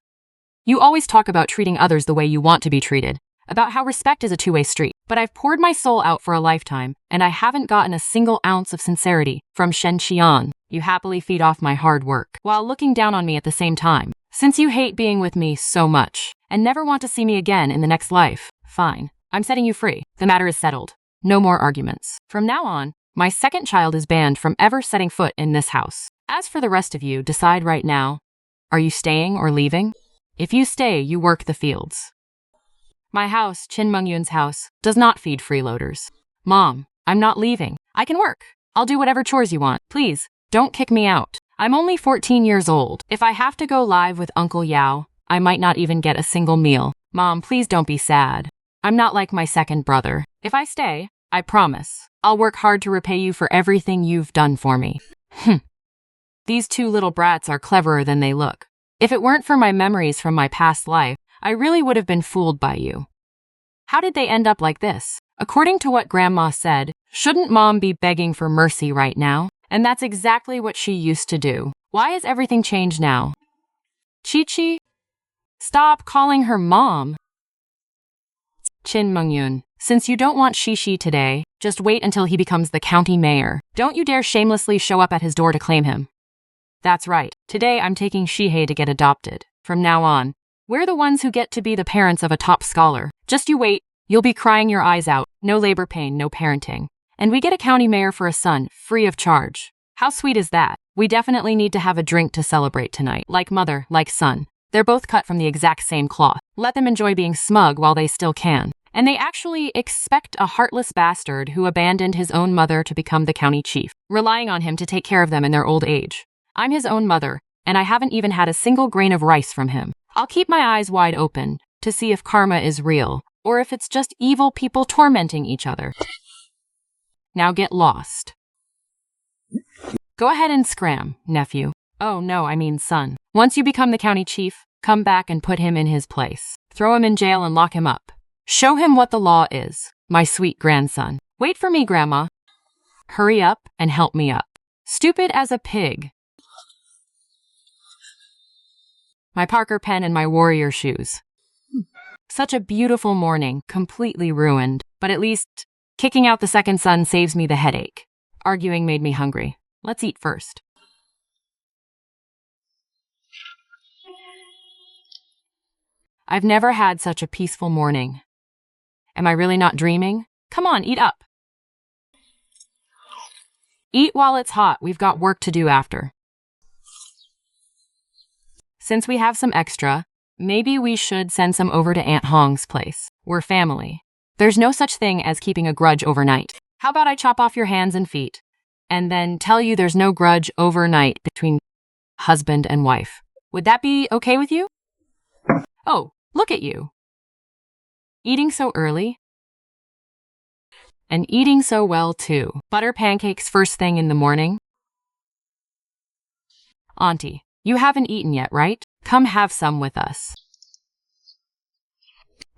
You always talk about treating others the way you want to be treated, about how respect is a two-way street. But I've poured my soul out for a lifetime, and I haven't gotten a single ounce of sincerity from Shen Qian. You happily feed off my hard work, while looking down on me at the same time. Since you hate being with me so much, and never want to see me again in the next life, fine. I'm setting you free. The matter is settled. No more arguments. From now on, my second child is banned from ever setting foot in this house. As for the rest of you, decide right now. Are you staying or leaving? If you stay, you work the fields. My house, Qin Mengyun's house, does not feed freeloaders. Mom, I'm not leaving. I can work. I'll do whatever chores you want. Please, don't kick me out. I'm only 14 years old. If I have to go live with Uncle Yao, I might not even get a single meal. Mom, please don't be sad. I'm not like my second brother. If I stay, I promise, I'll work hard to repay you for everything you've done for me. These two little brats are cleverer than they look. If it weren't for my memories from my past life, I really would have been fooled by you. How did they end up like this? According to what Grandma said, shouldn't Mom be begging for mercy right now? And that's exactly what she used to do. Why has everything changed now? Chi-Chi? Stop calling her Mom. Qin Mengyun, since you don't want Shishi today, just wait until he becomes the county mayor. Don't you dare shamelessly show up at his door to claim him. That's right. Today I'm taking Shihei to get adopted. From now on, we're the ones who get to be the parents of a top scholar. Just you wait. You'll be crying your eyes out. No labor pain, no parenting. And we get a county mayor for a son, free of charge. How sweet is that? We definitely need to have a drink to celebrate tonight. Like mother, like son. They're both cut from the exact same cloth. Let them enjoy being smug while they still can. And they actually expect a heartless bastard who abandoned his own mother to become the county chief, relying on him to take care of them in their old age. I'm his own mother, and I haven't even had a single grain of rice from him. I'll keep my eyes wide open to see if karma is real, or if it's just evil people tormenting each other. Now get lost. Go ahead and scram, nephew. Oh no, I mean son. Once you become the county chief, come back and put him in his place. Throw him in jail and lock him up. Show him what the law is, my sweet grandson. Wait for me, Grandma. Hurry up and help me up. Stupid as a pig. My Parker pen and my warrior shoes. Such a beautiful morning, completely ruined. But at least, kicking out the second son saves me the headache. Arguing made me hungry. Let's eat first. I've never had such a peaceful morning. Am I really not dreaming? Come on, eat up. Eat while it's hot. We've got work to do after. Since we have some extra, maybe we should send some over to Aunt Hong's place. We're family. There's no such thing as keeping a grudge overnight. How about I chop off your hands and feet, and then tell you there's no grudge overnight between husband and wife? Would that be okay with you? Oh, look at you. Eating so early? And eating so well, too. Butter pancakes first thing in the morning? Auntie, you haven't eaten yet, right? Come have some with us.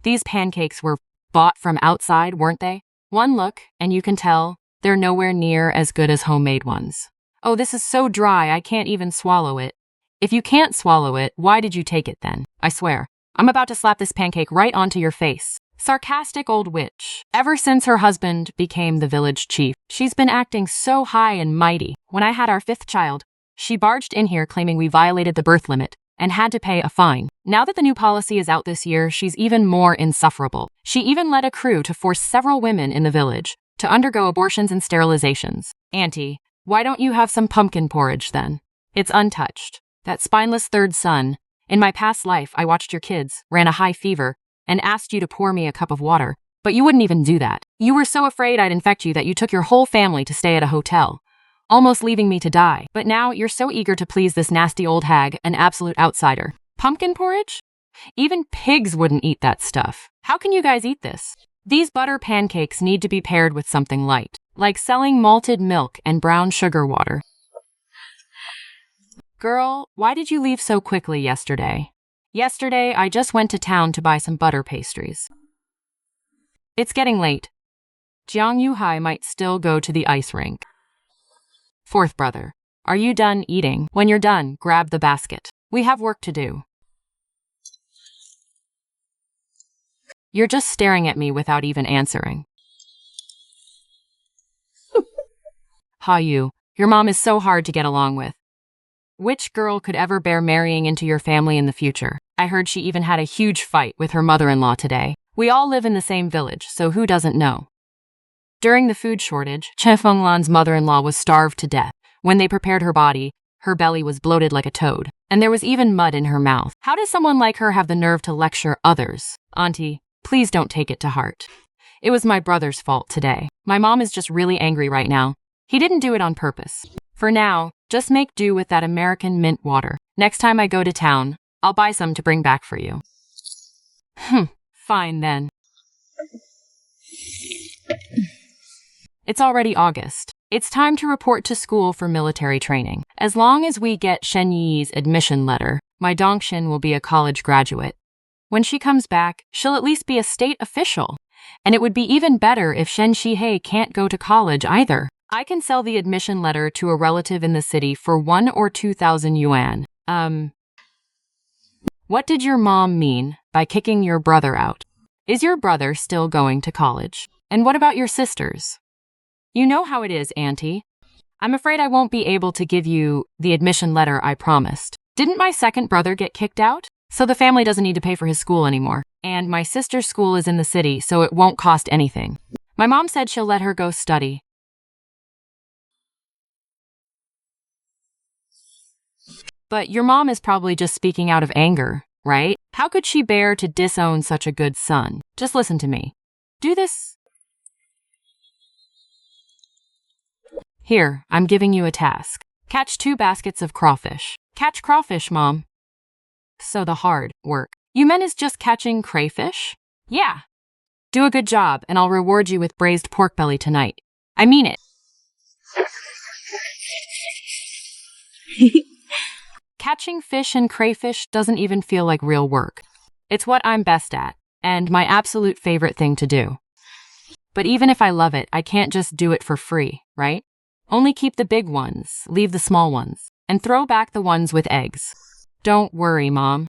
These pancakes were bought from outside, weren't they? One look, and you can tell they're nowhere near as good as homemade ones. Oh, this is so dry, I can't even swallow it. If you can't swallow it, why did you take it then? I swear, I'm about to slap this pancake right onto your face. Sarcastic old witch. Ever since her husband became the village chief, she's been acting so high and mighty. When I had our fifth child, she barged in here claiming we violated the birth limit and had to pay a fine. Now that the new policy is out this year, she's even more insufferable. She even led a crew to force several women in the village to undergo abortions and sterilizations. Auntie, why don't you have some pumpkin porridge then? It's untouched. That spineless third son. In my past life, I watched your kids, ran a high fever, and asked you to pour me a cup of water. But you wouldn't even do that. You were so afraid I'd infect you that you took your whole family to stay at a hotel, almost leaving me to die. But now you're so eager to please this nasty old hag, an absolute outsider. Pumpkin porridge? Even pigs wouldn't eat that stuff. How can you guys eat this? These butter pancakes need to be paired with something light, like selling malted milk and brown sugar water. Girl, why did you leave so quickly yesterday? Yesterday, I just went to town to buy some butter pastries. It's getting late. Jiang Yuhai might still go to the ice rink. Fourth brother, are you done eating? When you're done, grab the basket. We have work to do. You're just staring at me without even answering. Ha you, your mom is so hard to get along with. Which girl could ever bear marrying into your family in the future? I heard she even had a huge fight with her mother-in-law today. We all live in the same village, so who doesn't know? During the food shortage, Che Fenglan's mother-in-law was starved to death. When they prepared her body, her belly was bloated like a toad, and there was even mud in her mouth. How does someone like her have the nerve to lecture others? Auntie, please don't take it to heart. It was my brother's fault today. My mom is just really angry right now. He didn't do it on purpose. For now, just make do with that American mint water. Next time I go to town, I'll buy some to bring back for you. Fine then. It's already August. It's time to report to school for military training. As long as we get Shen Yi's admission letter, my Dongxin will be a college graduate. When she comes back, she'll at least be a state official. And it would be even better if Shen Shihei can't go to college either. I can sell the admission letter to a relative in the city for 1 or 2,000 yuan. What did your mom mean by kicking your brother out? Is your brother still going to college? And what about your sisters? You know how it is, Auntie. I'm afraid I won't be able to give you the admission letter I promised. Didn't my second brother get kicked out? So the family doesn't need to pay for his school anymore. And my sister's school is in the city, so it won't cost anything. My mom said she'll let her go study. But your mom is probably just speaking out of anger, right? How could she bear to disown such a good son? Just listen to me. Do this. Here, I'm giving you a task. Catch 2 baskets of crawfish. Catch crawfish, Mom. So the hard work. You meant is just catching crayfish? Yeah. Do a good job, and I'll reward you with braised pork belly tonight. I mean it. Catching fish and crayfish doesn't even feel like real work. It's what I'm best at, and my absolute favorite thing to do. But even if I love it, I can't just do it for free, right? Only keep the big ones, leave the small ones, and throw back the ones with eggs. Don't worry, Mom.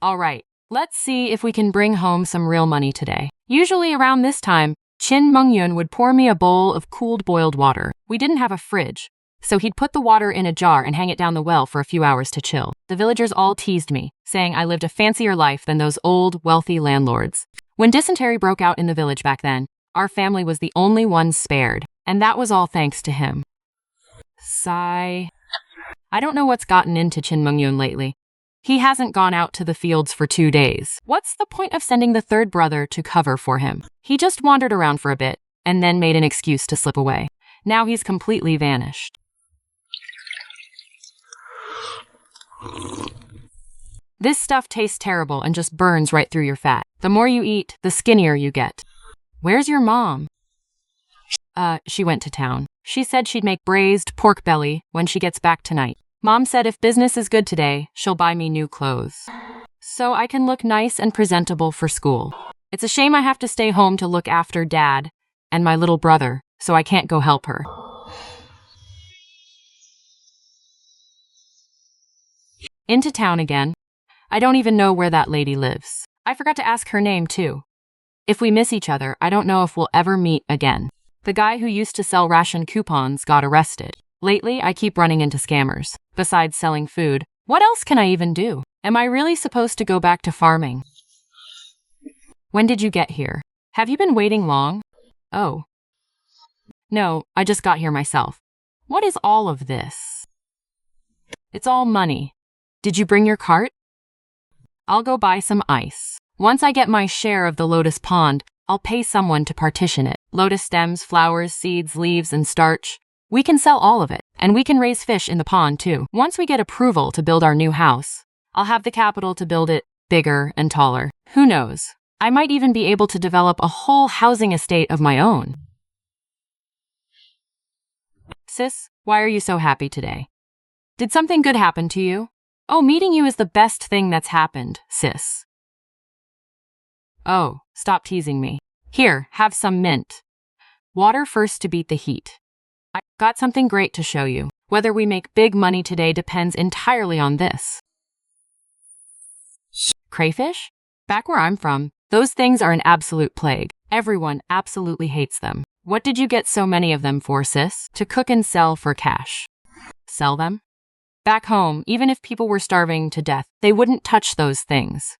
All right, let's see if we can bring home some real money today. Usually around this time, Qin Mengyun would pour me a bowl of cooled boiled water. We didn't have a fridge, so he'd put the water in a jar and hang it down the well for a few hours to chill. The villagers all teased me, saying I lived a fancier life than those old, wealthy landlords. When dysentery broke out in the village back then, our family was the only one spared, and that was all thanks to him. Sigh. I don't know what's gotten into Qin Mengyun lately. He hasn't gone out to the fields for 2 days. What's the point of sending the third brother to cover for him? He just wandered around for a bit, and then made an excuse to slip away. Now he's completely vanished. This stuff tastes terrible and just burns right through your fat. The more you eat, the skinnier you get. Where's your mom? She went to town. She said she'd make braised pork belly when she gets back tonight. Mom said if business is good today, she'll buy me new clothes. So I can look nice and presentable for school. It's a shame I have to stay home to look after Dad and my little brother, so I can't go help her. Into town again. I don't even know where that lady lives. I forgot to ask her name, too. If we miss each other, I don't know if we'll ever meet again. The guy who used to sell ration coupons got arrested. Lately, I keep running into scammers. Besides selling food, what else can I even do? Am I really supposed to go back to farming? When did you get here? Have you been waiting long? Oh. No, I just got here myself. What is all of this? It's all money. Did you bring your cart? I'll go buy some ice. Once I get my share of the lotus pond, I'll pay someone to partition it. Lotus stems, flowers, seeds, leaves, and starch. We can sell all of it, and we can raise fish in the pond too. Once we get approval to build our new house, I'll have the capital to build it bigger and taller. Who knows? I might even be able to develop a whole housing estate of my own. Sis, why are you so happy today? Did something good happen to you? Oh, meeting you is the best thing that's happened, sis. Oh, stop teasing me. Here, have some mint. Water first to beat the heat. I got something great to show you. Whether we make big money today depends entirely on this. Crayfish? Back where I'm from, those things are an absolute plague. Everyone absolutely hates them. What did you get so many of them for, sis? To cook and sell for cash. Sell them? Back home, even if people were starving to death, they wouldn't touch those things.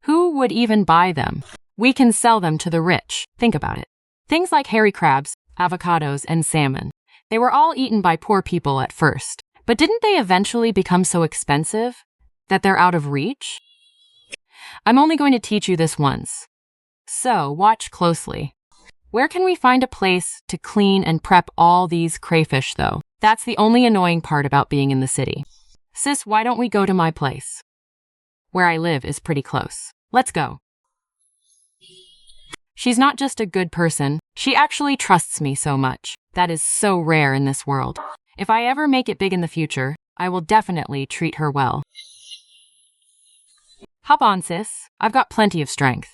Who would even buy them? We can sell them to the rich. Think about it. Things like hairy crabs, avocados, and salmon. They were all eaten by poor people at first. But didn't they eventually become so expensive that they're out of reach? I'm only going to teach you this once. So, watch closely. Where can we find a place to clean and prep all these crayfish, though? That's the only annoying part about being in the city. Sis, why don't we go to my place? Where I live is pretty close. Let's go. She's not just a good person, she actually trusts me so much. That is so rare in this world. If I ever make it big in the future, I will definitely treat her well. Hop on, sis. I've got plenty of strength.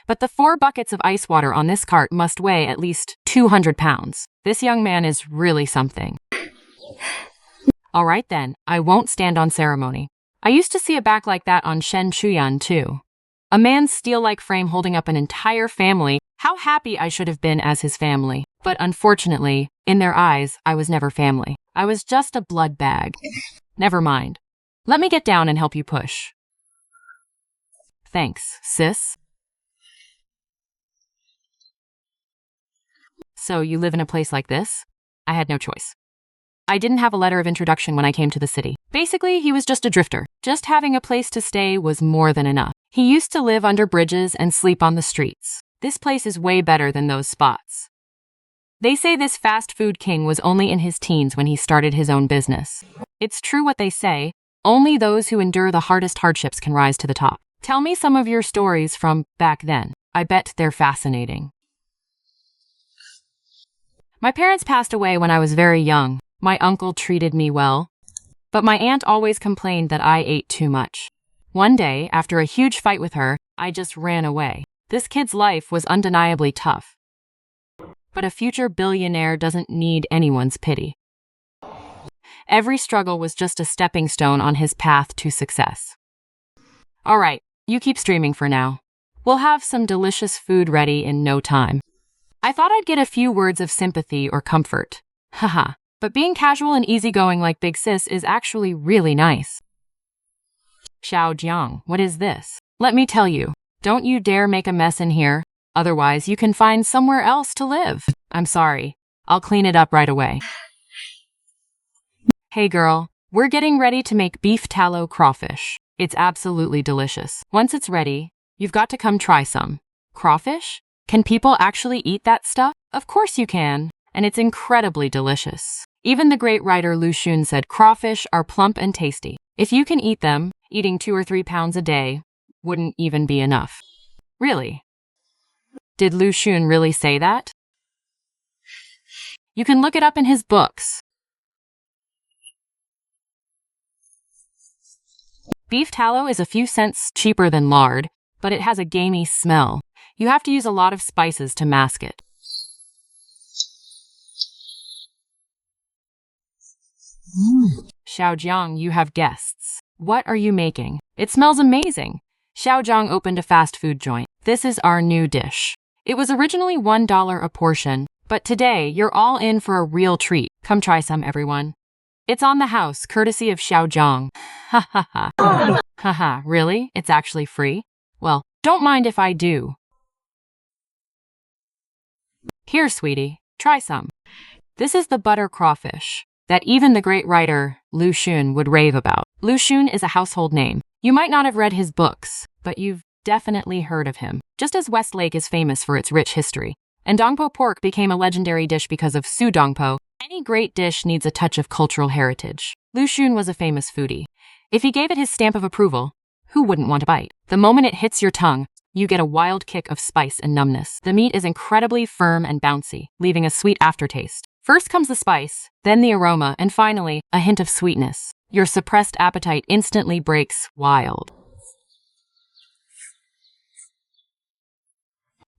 But the 4 buckets of ice water on this cart must weigh at least 200 pounds. This young man is really something. All right then, I won't stand on ceremony. I used to see a back like that on Shen Chuyan too. A man's steel-like frame holding up an entire family. How happy I should have been as his family. But unfortunately, in their eyes, I was never family. I was just a blood bag. Never mind. Let me get down and help you push. Thanks, sis. So you live in a place like this? I had no choice. I didn't have a letter of introduction when I came to the city. Basically, he was just a drifter. Just having a place to stay was more than enough. He used to live under bridges and sleep on the streets. This place is way better than those spots. They say this fast food king was only in his teens when he started his own business. It's true what they say, only those who endure the hardest hardships can rise to the top. Tell me some of your stories from back then. I bet they're fascinating. My parents passed away when I was very young. My uncle treated me well, but my aunt always complained that I ate too much. One day, after a huge fight with her, I just ran away. This kid's life was undeniably tough. But a future billionaire doesn't need anyone's pity. Every struggle was just a stepping stone on his path to success. All right, you keep streaming for now. We'll have some delicious food ready in no time. I thought I'd get a few words of sympathy or comfort. Haha, but being casual and easygoing like Big Sis is actually really nice. Xiao Jiang, what is this? Let me tell you, don't you dare make a mess in here, otherwise you can find somewhere else to live. I'm sorry, I'll clean it up right away. Hey girl, we're getting ready to make beef tallow crawfish. It's absolutely delicious. Once it's ready, you've got to come try some. Crawfish? Can people actually eat that stuff? Of course you can, and it's incredibly delicious. Even the great writer Lu Xun said crawfish are plump and tasty. If you can eat them, eating 2 or 3 pounds a day wouldn't even be enough. Really? Did Lu Xun really say that? You can look it up in his books. Beef tallow is a few cents cheaper than lard, but it has a gamey smell. You have to use a lot of spices to mask it. Xiaojiang, you have guests. What are you making? It smells amazing. Xiaojiang opened a fast food joint. This is our new dish. It was originally $1 a portion, but today you're all in for a real treat. Come try some, everyone. It's on the house, courtesy of Xiaojiang. Ha ha ha. Haha, really? It's actually free? Well, don't mind if I do. Here, sweetie, try some. This is the butter crawfish that even the great writer Lu Xun would rave about. Lu Xun is a household name. You might not have read his books, but you've definitely heard of him. Just as Westlake is famous for its rich history, and Dongpo pork became a legendary dish because of Su Dongpo, any great dish needs a touch of cultural heritage. Lu Xun was a famous foodie. If he gave it his stamp of approval, who wouldn't want a bite? The moment it hits your tongue, you get a wild kick of spice and numbness. The meat is incredibly firm and bouncy, leaving a sweet aftertaste. First comes the spice, then the aroma, and finally, a hint of sweetness. Your suppressed appetite instantly breaks wild.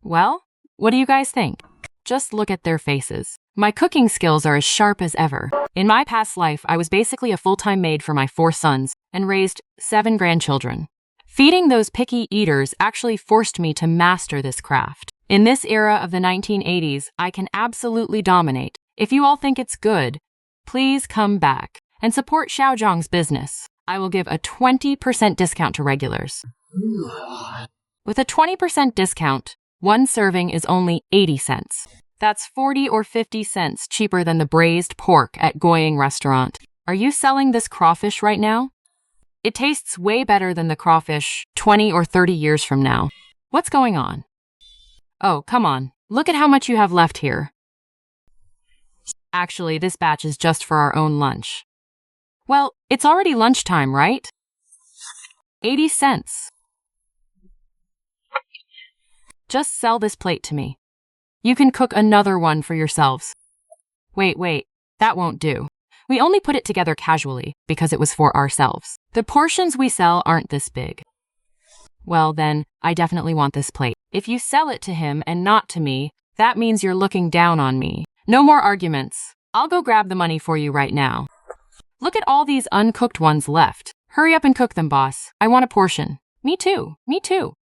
Well, what do you guys think? Just look at their faces. My cooking skills are as sharp as ever. In my past life, I was basically a full-time maid for my 4 sons and raised 7 grandchildren. Feeding those picky eaters actually forced me to master this craft. In this era of the 1980s, I can absolutely dominate. If you all think it's good, please come back and support Xiaozhong's business. I will give a 20% discount to regulars. With a 20% discount, one serving is only 80 cents. That's 40 or 50 cents cheaper than the braised pork at Goying restaurant. Are you selling this crawfish right now? It tastes way better than the crawfish 20 or 30 years from now. What's going on? Oh, come on. Look at how much you have left here. Actually, this batch is just for our own lunch. Well, it's already lunchtime, right? 80 cents. Just sell this plate to me. You can cook another one for yourselves. Wait, that won't do. We only put it together casually because it was for ourselves. The portions we sell aren't this big. Well then, I definitely want this plate. If you sell it to him and not to me, that means you're looking down on me. No more arguments. I'll go grab the money for you right now. Look at all these uncooked ones left. Hurry up and cook them, boss. I want a portion. Me too.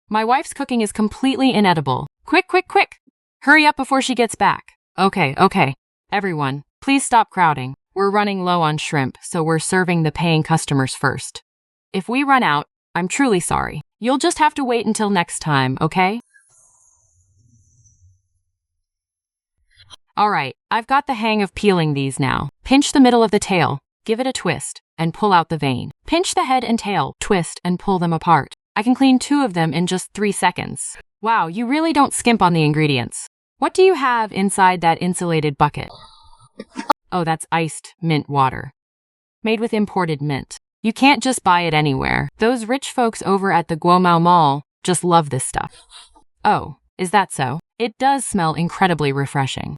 My wife's cooking is completely inedible. Quick. Hurry up before she gets back. Okay. Everyone, please stop crowding. We're running low on shrimp, so we're serving the paying customers first. If we run out, I'm truly sorry. You'll just have to wait until next time, okay? Alright, I've got the hang of peeling these now. Pinch the middle of the tail, give it a twist, and pull out the vein. Pinch the head and tail, twist, and pull them apart. I can clean 2 of them in just 3 seconds. Wow, you really don't skimp on the ingredients. What do you have inside that insulated bucket? Oh, that's iced mint water. Made with imported mint. You can't just buy it anywhere. Those rich folks over at the Guomao Mall just love this stuff. Oh, is that so? It does smell incredibly refreshing.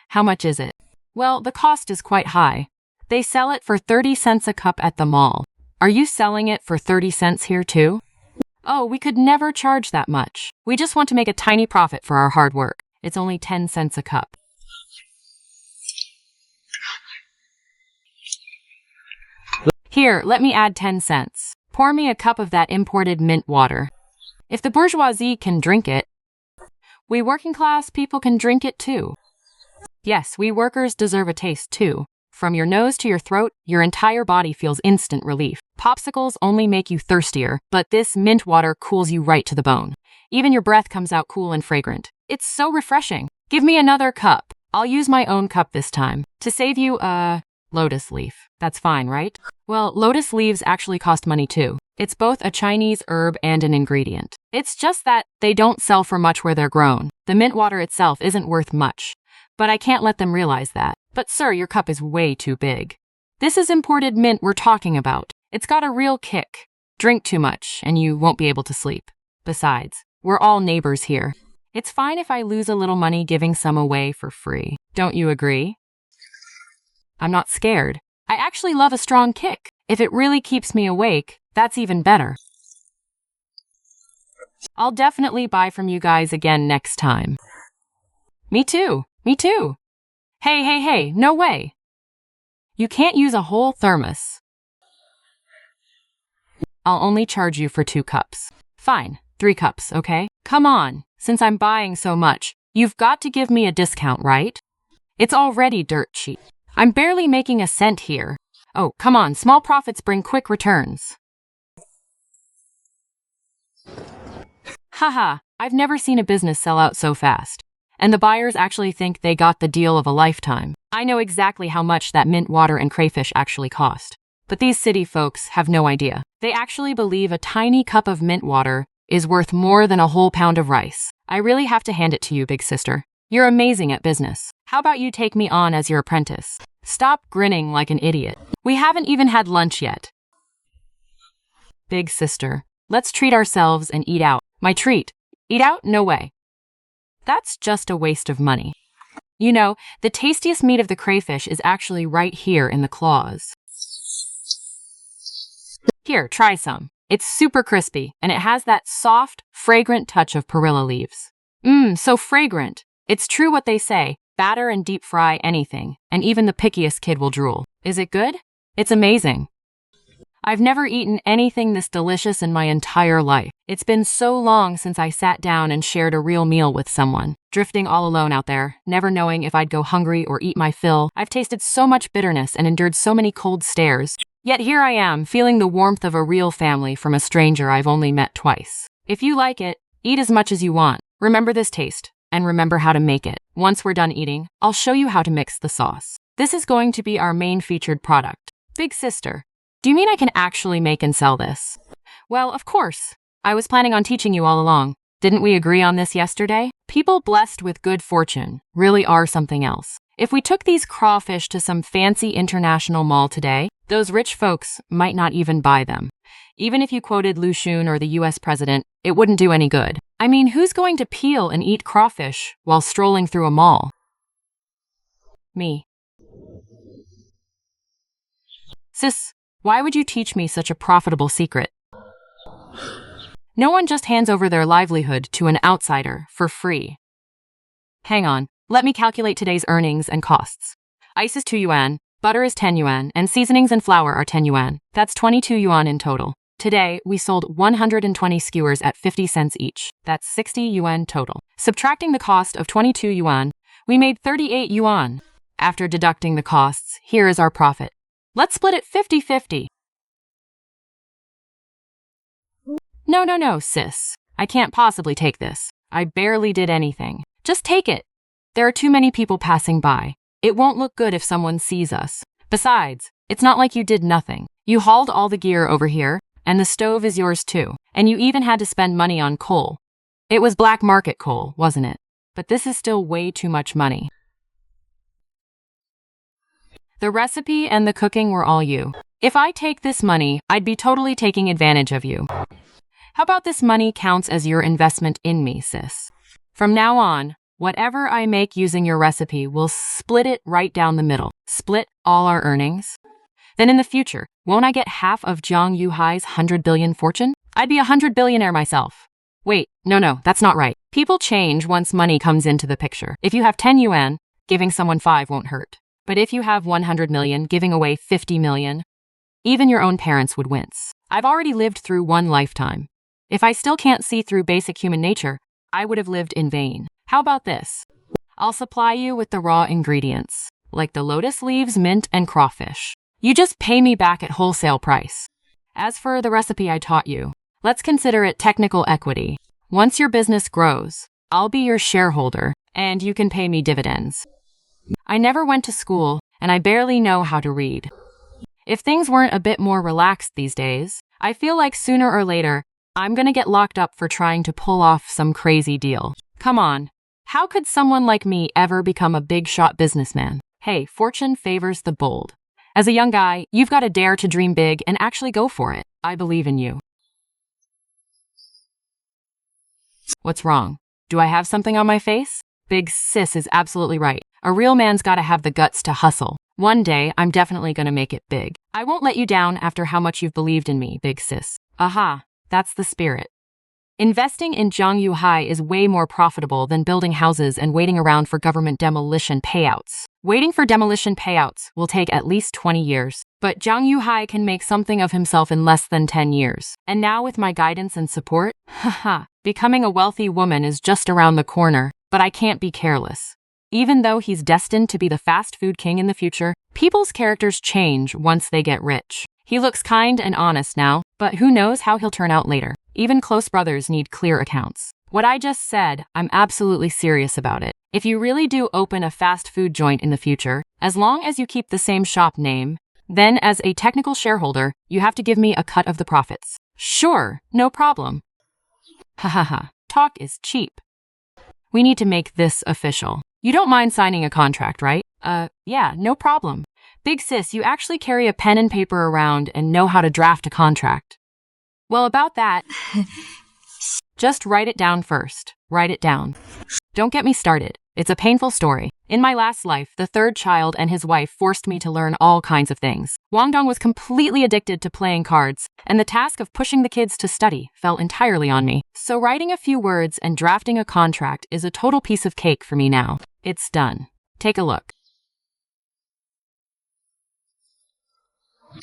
How much is it? Well, the cost is quite high. They sell it for 30 cents a cup at the mall. Are you selling it for 30 cents here too? Oh, we could never charge that much. We just want to make a tiny profit for our hard work. It's only 10 cents a cup. Here, let me add 10 cents. Pour me a cup of that imported mint water. If the bourgeoisie can drink it, we working class people can drink it too. Yes, we workers deserve a taste too. From your nose to your throat, your entire body feels instant relief. Popsicles only make you thirstier, but this mint water cools you right to the bone. Even your breath comes out cool and fragrant. It's so refreshing. Give me another cup. I'll use my own cup this time. To save you, lotus leaf. That's fine, right? Well, lotus leaves actually cost money too. It's both a Chinese herb and an ingredient. It's just that they don't sell for much where they're grown. The mint water itself isn't worth much. But I can't let them realize that. But sir, your cup is way too big. This is imported mint we're talking about. It's got a real kick. Drink too much and you won't be able to sleep. Besides, we're all neighbors here. It's fine if I lose a little money giving some away for free. Don't you agree? I'm not scared. I actually love a strong kick. If it really keeps me awake, that's even better. I'll definitely buy from you guys again next time. Me too. Hey, no way. You can't use a whole thermos. I'll only charge you for 2 cups. Fine, 3 cups, okay? Come on, since I'm buying so much, you've got to give me a discount, right? It's already dirt cheap. I'm barely making a cent here. Oh, come on, small profits bring quick returns. Haha, I've never seen a business sell out so fast. And the buyers actually think they got the deal of a lifetime. I know exactly how much that mint water and crayfish actually cost. But these city folks have no idea. They actually believe a tiny cup of mint water is worth more than a whole pound of rice. I really have to hand it to you, big sister. You're amazing at business. How about you take me on as your apprentice? Stop grinning like an idiot. We haven't even had lunch yet. Big sister, let's treat ourselves and eat out. My treat. Eat out? No way. That's just a waste of money. You know, the tastiest meat of the crayfish is actually right here in the claws. Here, try some. It's super crispy, and it has that soft, fragrant touch of perilla leaves. So fragrant. It's true what they say. Batter and deep fry anything, and even the pickiest kid will drool. Is it good? It's amazing. I've never eaten anything this delicious in my entire life. It's been so long since I sat down and shared a real meal with someone. Drifting all alone out there, never knowing if I'd go hungry or eat my fill. I've tasted so much bitterness and endured so many cold stares. Yet here I am, feeling the warmth of a real family from a stranger I've only met twice. If you like it, eat as much as you want. Remember this taste, and remember how to make it. Once we're done eating, I'll show you how to mix the sauce. This is going to be our main featured product. Big sister, do you mean I can actually make and sell this? Well, of course. I was planning on teaching you all along. Didn't we agree on this yesterday? People blessed with good fortune really are something else. If we took these crawfish to some fancy international mall today, those rich folks might not even buy them. Even if you quoted Lu Xun or the US president, it wouldn't do any good. I mean, who's going to peel and eat crawfish while strolling through a mall? Me. Sis, why would you teach me such a profitable secret? No one just hands over their livelihood to an outsider for free. Hang on, let me calculate today's earnings and costs. Ice is 2 yuan, butter is 10 yuan, and seasonings and flour are 10 yuan. That's 22 yuan in total. Today, we sold 120 skewers at 50 cents each. That's 60 yuan total. Subtracting the cost of 22 yuan, we made 38 yuan. After deducting the costs, here is our profit. Let's split it 50-50. No, sis. I can't possibly take this. I barely did anything. Just take it. There are too many people passing by. It won't look good if someone sees us. Besides, it's not like you did nothing. You hauled all the gear over here, and the stove is yours too. And you even had to spend money on coal. It was black market coal, wasn't it? But this is still way too much money. The recipe and the cooking were all you. If I take this money, I'd be totally taking advantage of you. How about this money counts as your investment in me, sis? From now on, whatever I make using your recipe, we'll split it right down the middle. Split all our earnings. Then in the future, won't I get half of Zhang Yuhai's 100 billion fortune? I'd be a 100 billionaire myself. Wait, no, that's not right. People change once money comes into the picture. If you have 10 yuan, giving someone 5 won't hurt. But if you have 100 million, giving away 50 million, even your own parents would wince. I've already lived through one lifetime. If I still can't see through basic human nature, I would have lived in vain. How about this? I'll supply you with the raw ingredients, like the lotus leaves, mint, and crawfish. You just pay me back at wholesale price. As for the recipe I taught you, let's consider it technical equity. Once your business grows, I'll be your shareholder, and you can pay me dividends. I never went to school, and I barely know how to read. If things weren't a bit more relaxed these days, I feel like sooner or later, I'm gonna get locked up for trying to pull off some crazy deal. Come on, how could someone like me ever become a big-shot businessman? Hey, fortune favors the bold. As a young guy, you've got to dare to dream big and actually go for it. I believe in you. What's wrong? Do I have something on my face? Big sis is absolutely right. A real man's gotta have the guts to hustle. One day, I'm definitely gonna make it big. I won't let you down after how much you've believed in me, big sis. Aha, that's the spirit. Investing in Zhang Yuhai is way more profitable than building houses and waiting around for government demolition payouts. Waiting for demolition payouts will take at least 20 years, but Zhang Yuhai can make something of himself in less than 10 years. And now with my guidance and support, becoming a wealthy woman is just around the corner, but I can't be careless. Even though he's destined to be the fast food king in the future, people's characters change once they get rich. He looks kind and honest now, but who knows how he'll turn out later. Even close brothers need clear accounts. What I just said, I'm absolutely serious about it. If you really do open a fast food joint in the future, as long as you keep the same shop name, then as a technical shareholder, you have to give me a cut of the profits. Sure, no problem. Talk is cheap. We need to make this official. You don't mind signing a contract, right? Yeah, no problem. Big sis, you actually carry a pen and paper around and know how to draft a contract. Well, about that, just write it down first. Write it down. Don't get me started. It's a painful story. In my last life, the third child and his wife forced me to learn all kinds of things. Wang Dong was completely addicted to playing cards, and the task of pushing the kids to study fell entirely on me. So writing a few words and drafting a contract is a total piece of cake for me now. It's done. Take a look.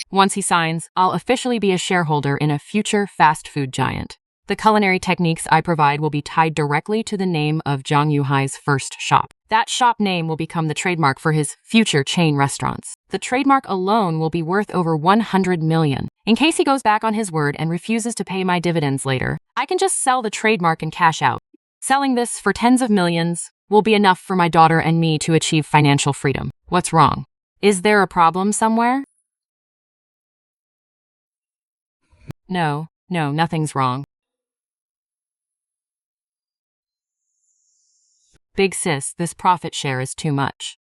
Once he signs, I'll officially be a shareholder in a future fast food giant. The culinary techniques I provide will be tied directly to the name of Jiang Yuhai's first shop. That shop name will become the trademark for his future chain restaurants. The trademark alone will be worth over 100 million. In case he goes back on his word and refuses to pay my dividends later, I can just sell the trademark and cash out. Selling this for tens of millions will be enough for my daughter and me to achieve financial freedom. What's wrong? Is there a problem somewhere? No, nothing's wrong. Big sis, this profit share is too much.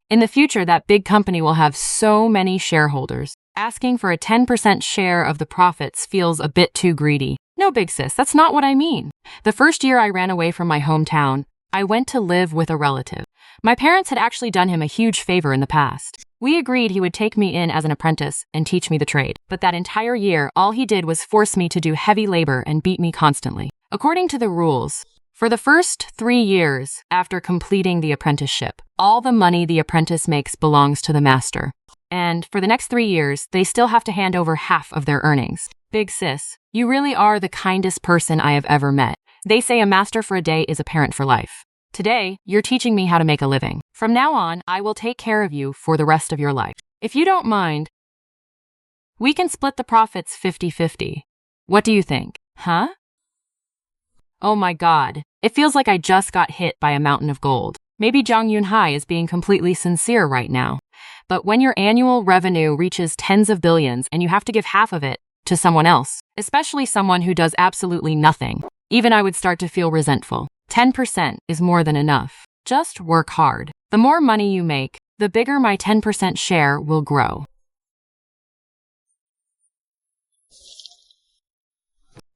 In the future, that big company will have so many shareholders. Asking for a 10% share of the profits feels a bit too greedy. No, big sis, that's not what I mean. The first year I ran away from my hometown, I went to live with a relative. My parents had actually done him a huge favor in the past. We agreed he would take me in as an apprentice and teach me the trade. But that entire year, all he did was force me to do heavy labor and beat me constantly. According to the rules, for the first 3 years after completing the apprenticeship, all the money the apprentice makes belongs to the master. And for the next 3 years, they still have to hand over half of their earnings. Big sis, you really are the kindest person I have ever met. They say a master for a day is a parent for life. Today, you're teaching me how to make a living. From now on, I will take care of you for the rest of your life. If you don't mind, we can split the profits 50-50. What do you think? Huh? Oh my God, it feels like I just got hit by a mountain of gold. Maybe Jiang Yunhai is being completely sincere right now. But when your annual revenue reaches tens of billions and you have to give half of it to someone else, especially someone who does absolutely nothing, even I would start to feel resentful. 10% is more than enough. Just work hard. The more money you make, the bigger my 10% share will grow.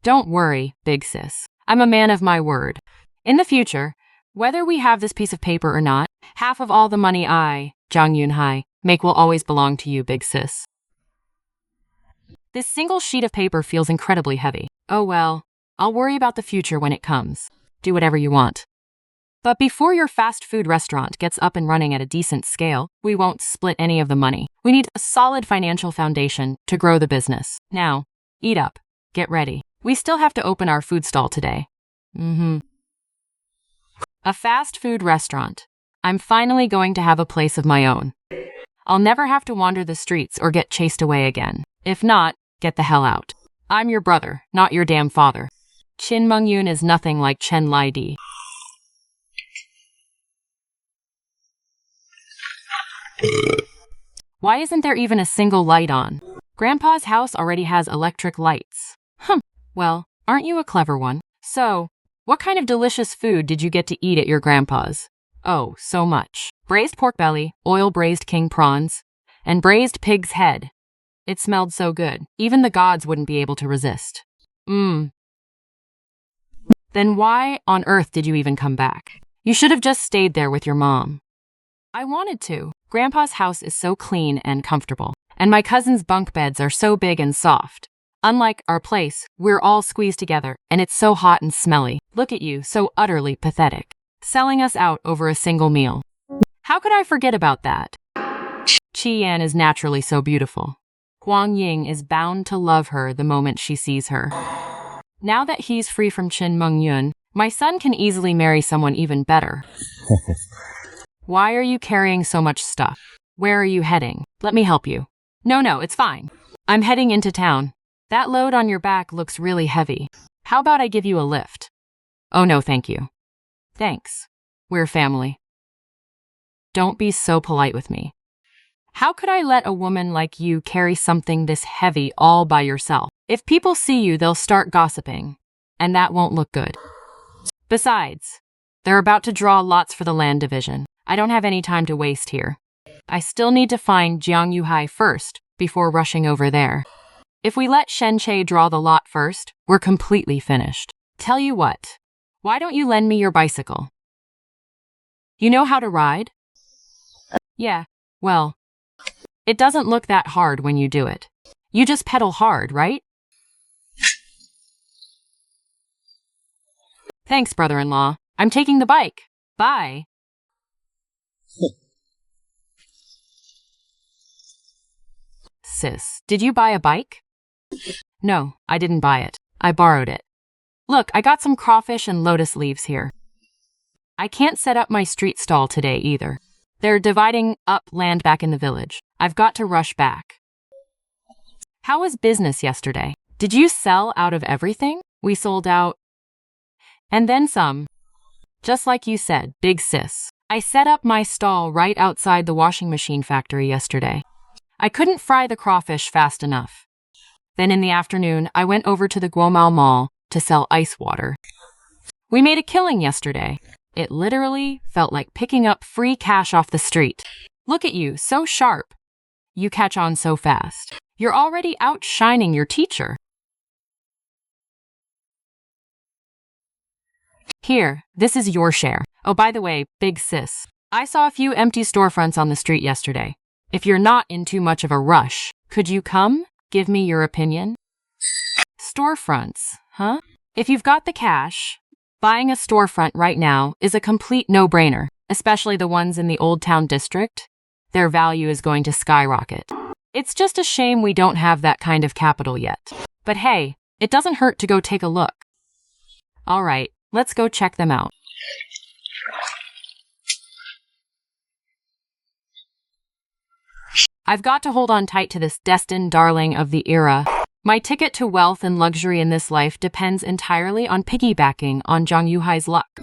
Don't worry, big sis. I'm a man of my word. In the future, whether we have this piece of paper or not, half of all the money I, Jiang Yunhai, make will always belong to you, big sis. This single sheet of paper feels incredibly heavy. Oh well, I'll worry about the future when it comes. Do whatever you want. But before your fast food restaurant gets up and running at a decent scale, we won't split any of the money. We need a solid financial foundation to grow the business. Now, eat up. Get ready. We still have to open our food stall today. A fast food restaurant. I'm finally going to have a place of my own. I'll never have to wander the streets or get chased away again. If not, get the hell out. I'm your brother, not your damn father. Qin Mengyun is nothing like Chen Li. Why isn't there even a single light on? Grandpa's house already has electric lights. Well, aren't you a clever one? So, what kind of delicious food did you get to eat at your grandpa's? Oh, so much. Braised pork belly, oil-braised king prawns, and braised pig's head. It smelled so good, even the gods wouldn't be able to resist. Then why on earth did you even come back? You should have just stayed there with your mom. I wanted to. Grandpa's house is so clean and comfortable, and my cousin's bunk beds are so big and soft. Unlike our place, we're all squeezed together, and it's so hot and smelly. Look at you, so utterly pathetic. Selling us out over a single meal. How could I forget about that? Qian is naturally so beautiful. Huang Ying is bound to love her the moment she sees her. Now that he's free from Qin Mengyun, my son can easily marry someone even better. Why are you carrying so much stuff? Where are you heading? Let me help you. No, it's fine. I'm heading into town. That load on your back looks really heavy. How about I give you a lift? Oh no, thank you. Thanks. We're family. Don't be so polite with me. How could I let a woman like you carry something this heavy all by yourself? If people see you, they'll start gossiping, and that won't look good. Besides, they're about to draw lots for the land division. I don't have any time to waste here. I still need to find Jiang Yuhai first before rushing over there. If we let Shen Che draw the lot first, we're completely finished. Tell you what, why don't you lend me your bicycle? You know how to ride? Yeah, well, it doesn't look that hard when you do it. You just pedal hard, right? Thanks, brother-in-law. I'm taking the bike. Bye. sis, did you buy a bike? No, I didn't buy it. I borrowed it. Look, I got some crawfish and lotus leaves here. I can't set up my street stall today either. They're dividing up land back in the village. I've got to rush back. How was business yesterday? Did you sell out of everything? We sold out. And then some. Just like you said, big sis. I set up my stall right outside the washing machine factory yesterday. I couldn't fry the crawfish fast enough. Then in the afternoon, I went over to the Guomao Mall to sell ice water. We made a killing yesterday. It literally felt like picking up free cash off the street. Look at you, so sharp. You catch on so fast. You're already outshining your teacher. Here, this is your share. Oh, by the way, big sis, I saw a few empty storefronts on the street yesterday. If you're not in too much of a rush, could you come give me your opinion? Storefronts, huh? If you've got the cash, buying a storefront right now is a complete no-brainer, especially the ones in the Old Town District. Their value is going to skyrocket. It's just a shame we don't have that kind of capital yet. But hey, it doesn't hurt to go take a look. All right, let's go check them out. I've got to hold on tight to this destined darling of the era. My ticket to wealth and luxury in this life depends entirely on piggybacking on Zhang Yuhai's luck.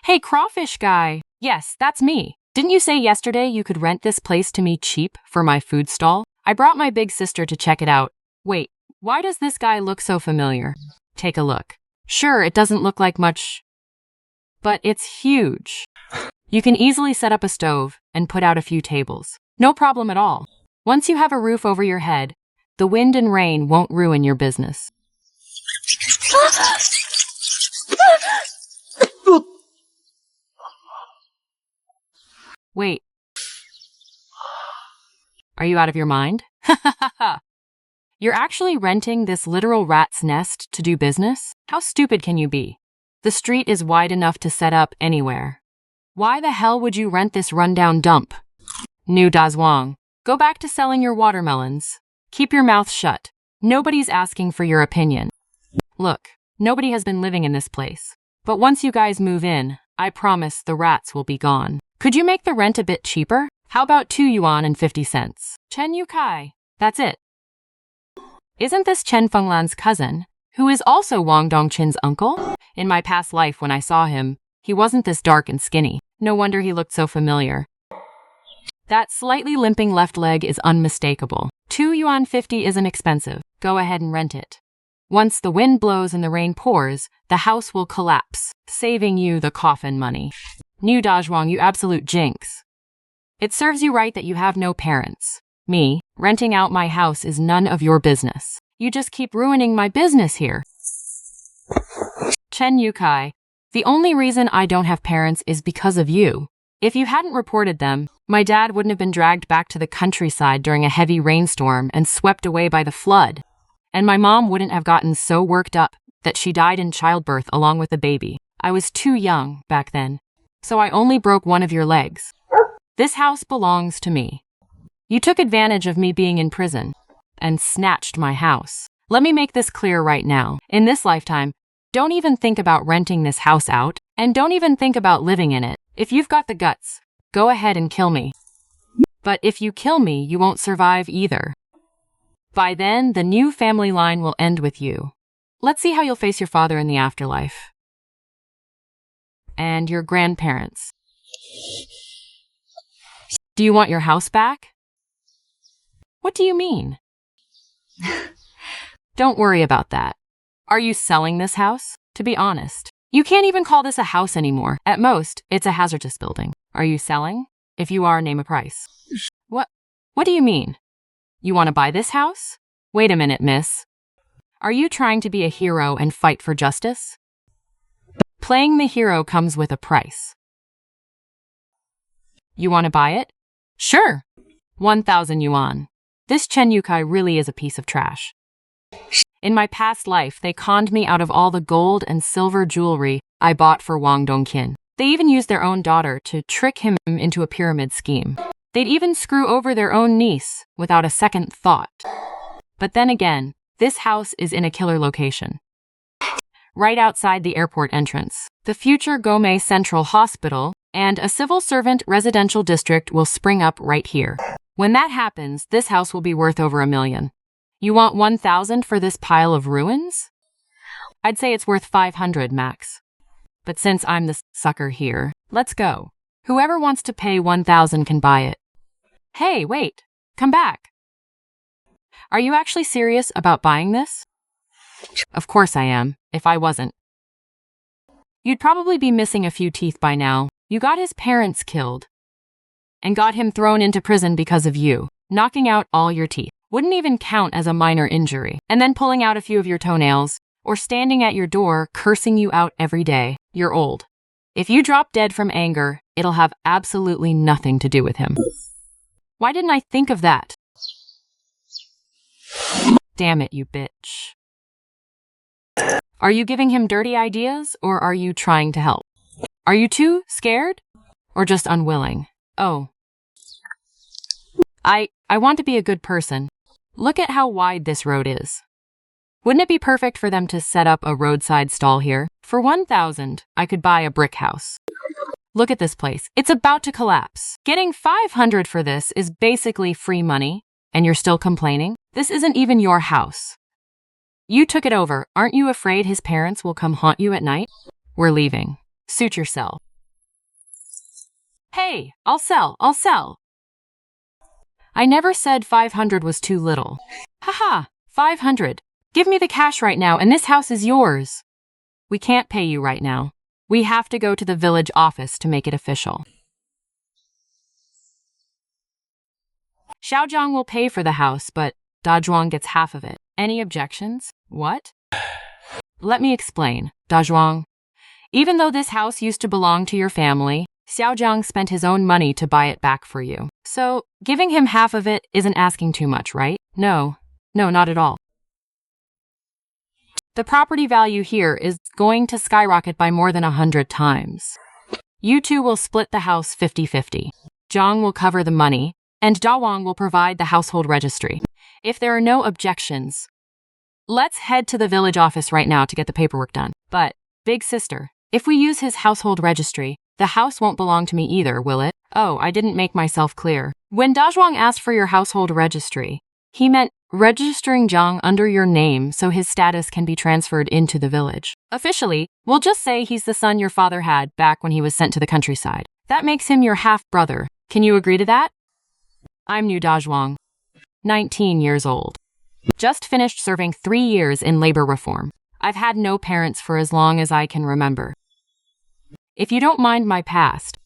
Hey, crawfish guy. Yes, that's me. Didn't you say yesterday you could rent this place to me cheap for my food stall? I brought my big sister to check it out. Wait, why does this guy look so familiar? Take a look. Sure, it doesn't look like much, but it's huge. You can easily set up a stove and put out a few tables. No problem at all. Once you have a roof over your head, the wind and rain won't ruin your business. Wait. Are you out of your mind? You're actually renting this literal rat's nest to do business? How stupid can you be? The street is wide enough to set up anywhere. Why the hell would you rent this rundown dump? Nu Dazwang, go back to selling your watermelons. Keep your mouth shut. Nobody's asking for your opinion. Look, nobody has been living in this place. But once you guys move in, I promise the rats will be gone. Could you make the rent a bit cheaper? How about 2 yuan and 50 cents? Chen Yukai. That's it. Isn't this Chen Fenglan's cousin, who is also Wang Dongqin's uncle? In my past life when I saw him, he wasn't this dark and skinny. No wonder he looked so familiar. That slightly limping left leg is unmistakable. 2 yuan 50 isn't expensive. Go ahead and rent it. Once the wind blows and the rain pours, the house will collapse, saving you the coffin money. Nu Dazhuang, you absolute jinx. It serves you right that you have no parents. Me, renting out my house is none of your business. You just keep ruining my business here. Chen Yukai, the only reason I don't have parents is because of you. If you hadn't reported them, my dad wouldn't have been dragged back to the countryside during a heavy rainstorm and swept away by the flood. And my mom wouldn't have gotten so worked up that she died in childbirth along with the baby. I was too young back then, so I only broke one of your legs. This house belongs to me. You took advantage of me being in prison and snatched my house. Let me make this clear right now. In this lifetime, don't even think about renting this house out, and don't even think about living in it. If you've got the guts, go ahead and kill me. But if you kill me, you won't survive either. By then, the new family line will end with you. Let's see how you'll face your father in the afterlife. And your grandparents. Do you want your house back? What do you mean? Don't worry about that. Are you selling this house? To be honest, you can't even call this a house anymore. At most, it's a hazardous building. Are you selling? If you are, name a price. What do you mean? You want to buy this house? Wait a minute, miss. Are you trying to be a hero and fight for justice? Playing the hero comes with a price. You want to buy it? Sure. 1,000 yuan. This Chen Yukai really is a piece of trash. In my past life, they conned me out of all the gold and silver jewelry I bought for Wang Dongqin. They even used their own daughter to trick him into a pyramid scheme. They'd even screw over their own niece without a second thought. But then again, this house is in a killer location. Right outside the airport entrance. The future Gome Central Hospital and a civil servant residential district will spring up right here. When that happens, this house will be worth over $1 million. You want 1,000 for this pile of ruins? I'd say it's worth 500 max. But since I'm the sucker here, let's go. Whoever wants to pay 1,000 can buy it. Hey, wait, come back. Are you actually serious about buying this? Of course I am, if I wasn't. You'd probably be missing a few teeth by now. You got his parents killed and got him thrown into prison because of you. Knocking out all your teeth wouldn't even count as a minor injury. And then pulling out a few of your toenails or standing at your door cursing you out every day. You're old. If you drop dead from anger, it'll have absolutely nothing to do with him. Why didn't I think of that? Damn it, you bitch. Are you giving him dirty ideas, or are you trying to help? Are you too scared? Or just unwilling? Oh. I want to be a good person. Look at how wide this road is. Wouldn't it be perfect for them to set up a roadside stall here? For 1,000, I could buy a brick house. Look at this place. It's about to collapse. Getting 500 for this is basically free money, and you're still complaining? This isn't even your house. You took it over. Aren't you afraid his parents will come haunt you at night? We're leaving. Suit yourself. Hey, I'll sell. I never said 500 was too little. Haha, 500. Give me the cash right now and this house is yours. We can't pay you right now. We have to go to the village office to make it official. Xiaozhang will pay for the house, but Dazhuang gets half of it. Any objections? What? Let me explain, Dazhuang. Even though this house used to belong to your family, Xiaozhang spent his own money to buy it back for you. So, giving him half of it isn't asking too much, right? No, not at all. The property value here is going to skyrocket by more than 100 times. You two will split the house 50-50. Zhang will cover the money, and Dawang will provide the household registry. If there are no objections, let's head to the village office right now to get the paperwork done. But, big sister, if we use his household registry, the house won't belong to me either, will it? Oh, I didn't make myself clear. When Dazhuang asked for your household registry, he meant registering Zhang under your name so his status can be transferred into the village. Officially, we'll just say he's the son your father had back when he was sent to the countryside. That makes him your half-brother. Can you agree to that? I'm New Dazhuang, 19 years old. Just finished serving 3 years in labor reform. I've had no parents for as long as I can remember. If you don't mind my past,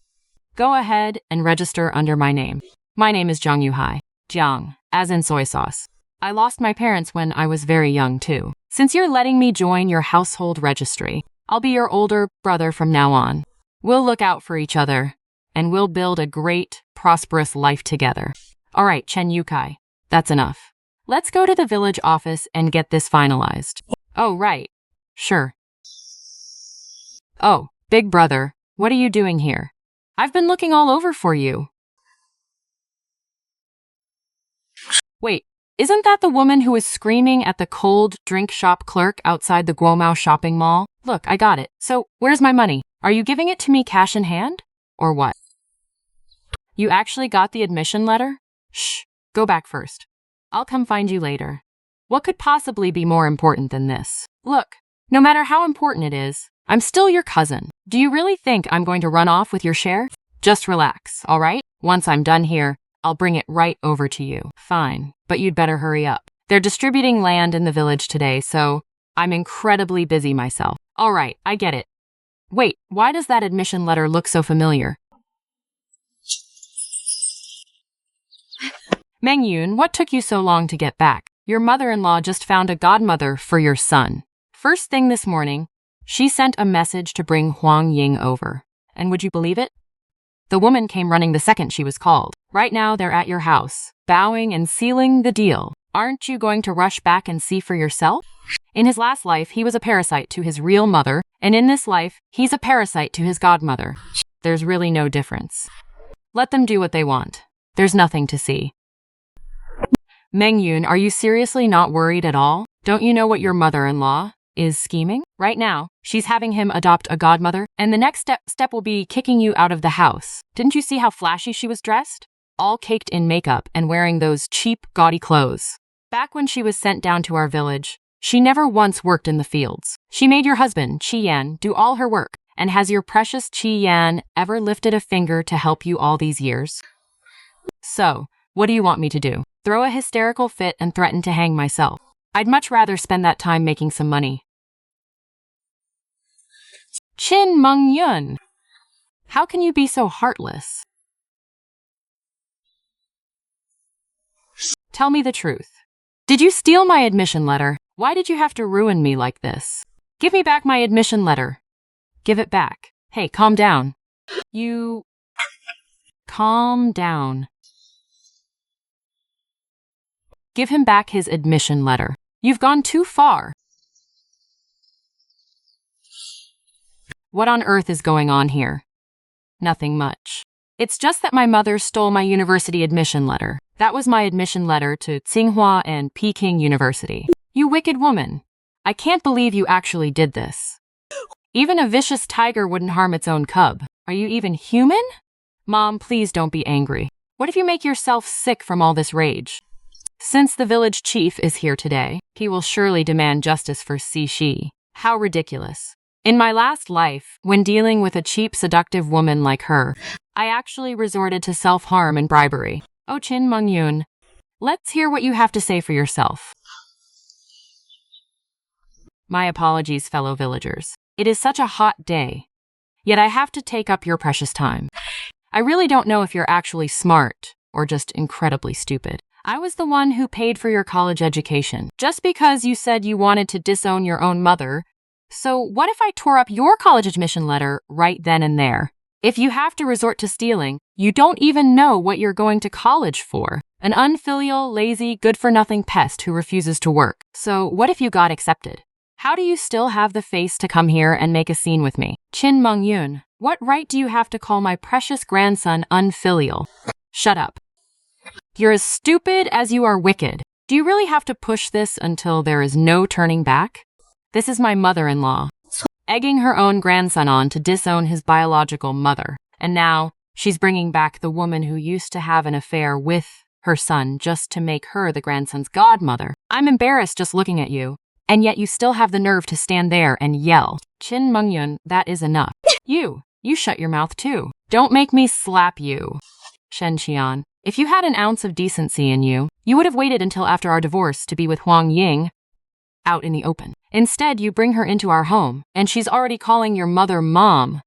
go ahead and register under my name. My name is Zhang Yuhai. Jiang, as in soy sauce. I lost my parents when I was very young too. Since you're letting me join your household registry, I'll be your older brother from now on. We'll look out for each other, and we'll build a great, prosperous life together. All right, Chen Yukai, that's enough. Let's go to the village office and get this finalized. Oh, right. Sure. Oh, big brother, what are you doing here? I've been looking all over for you. Wait, isn't that the woman who was screaming at the cold drink shop clerk outside the Guomao shopping mall? Look, I got it. So, where's my money? Are you giving it to me cash in hand? Or what? You actually got the admission letter? Shh, go back first. I'll come find you later. What could possibly be more important than this? Look, no matter how important it is, I'm still your cousin. Do you really think I'm going to run off with your share? Just relax, all right? Once I'm done here, I'll bring it right over to you. Fine, but you'd better hurry up. They're distributing land in the village today, so I'm incredibly busy myself. All right, I get it. Wait, why does that admission letter look so familiar? Mengyun, what took you so long to get back? Your mother-in-law just found a godmother for your son. First thing this morning, she sent a message to bring Huang Ying over. And would you believe it? The woman came running the second she was called. Right now, they're at your house, bowing and sealing the deal. Aren't you going to rush back and see for yourself? In his last life, he was a parasite to his real mother, and in this life, he's a parasite to his godmother. There's really no difference. Let them do what they want. There's nothing to see. Mengyun, are you seriously not worried at all? Don't you know what your mother-in-law is scheming? Right now, she's having him adopt a godmother, and the next step will be kicking you out of the house. Didn't you see how flashy she was dressed? All caked in makeup and wearing those cheap, gaudy clothes. Back when she was sent down to our village, she never once worked in the fields. She made your husband, Qi Yan, do all her work. And has your precious Qi Yan ever lifted a finger to help you all these years? So, what do you want me to do? Throw a hysterical fit and threaten to hang myself? I'd much rather spend that time making some money. Qin Mengyun, how can you be so heartless? Tell me the truth. Did you steal my admission letter? Why did you have to ruin me like this? Give me back my admission letter. Give it back. Hey, calm down. You... Calm down. Give him back his admission letter. You've gone too far. What on earth is going on here? Nothing much. It's just that my mother stole my university admission letter. That was my admission letter to Tsinghua and Peking University. You wicked woman. I can't believe you actually did this. Even a vicious tiger wouldn't harm its own cub. Are you even human? Mom, please don't be angry. What if you make yourself sick from all this rage? Since the village chief is here today, he will surely demand justice for Shi. How ridiculous. In my last life, when dealing with a cheap, seductive woman like her, I actually resorted to self-harm and bribery. Oh, Qin Mengyun, let's hear what you have to say for yourself. My apologies, fellow villagers. It is such a hot day. Yet I have to take up your precious time. I really don't know if you're actually smart or just incredibly stupid. I was the one who paid for your college education. Just because you said you wanted to disown your own mother. So what if I tore up your college admission letter right then and there? If you have to resort to stealing, you don't even know what you're going to college for. An unfilial, lazy, good-for-nothing pest who refuses to work. So what if you got accepted? How do you still have the face to come here and make a scene with me? Qin Mengyun, what right do you have to call my precious grandson unfilial? Shut up. You're as stupid as you are wicked. Do you really have to push this until there is no turning back? This is my mother-in-law, egging her own grandson on to disown his biological mother. And now, she's bringing back the woman who used to have an affair with her son just to make her the grandson's godmother. I'm embarrassed just looking at you. And yet you still have the nerve to stand there and yell. Qin Mengyun, that is enough. You shut your mouth too. Don't make me slap you. Shen Qian, if you had an ounce of decency in you, you would have waited until after our divorce to be with Huang Ying out in the open. Instead, you bring her into our home, and she's already calling your mother Mom.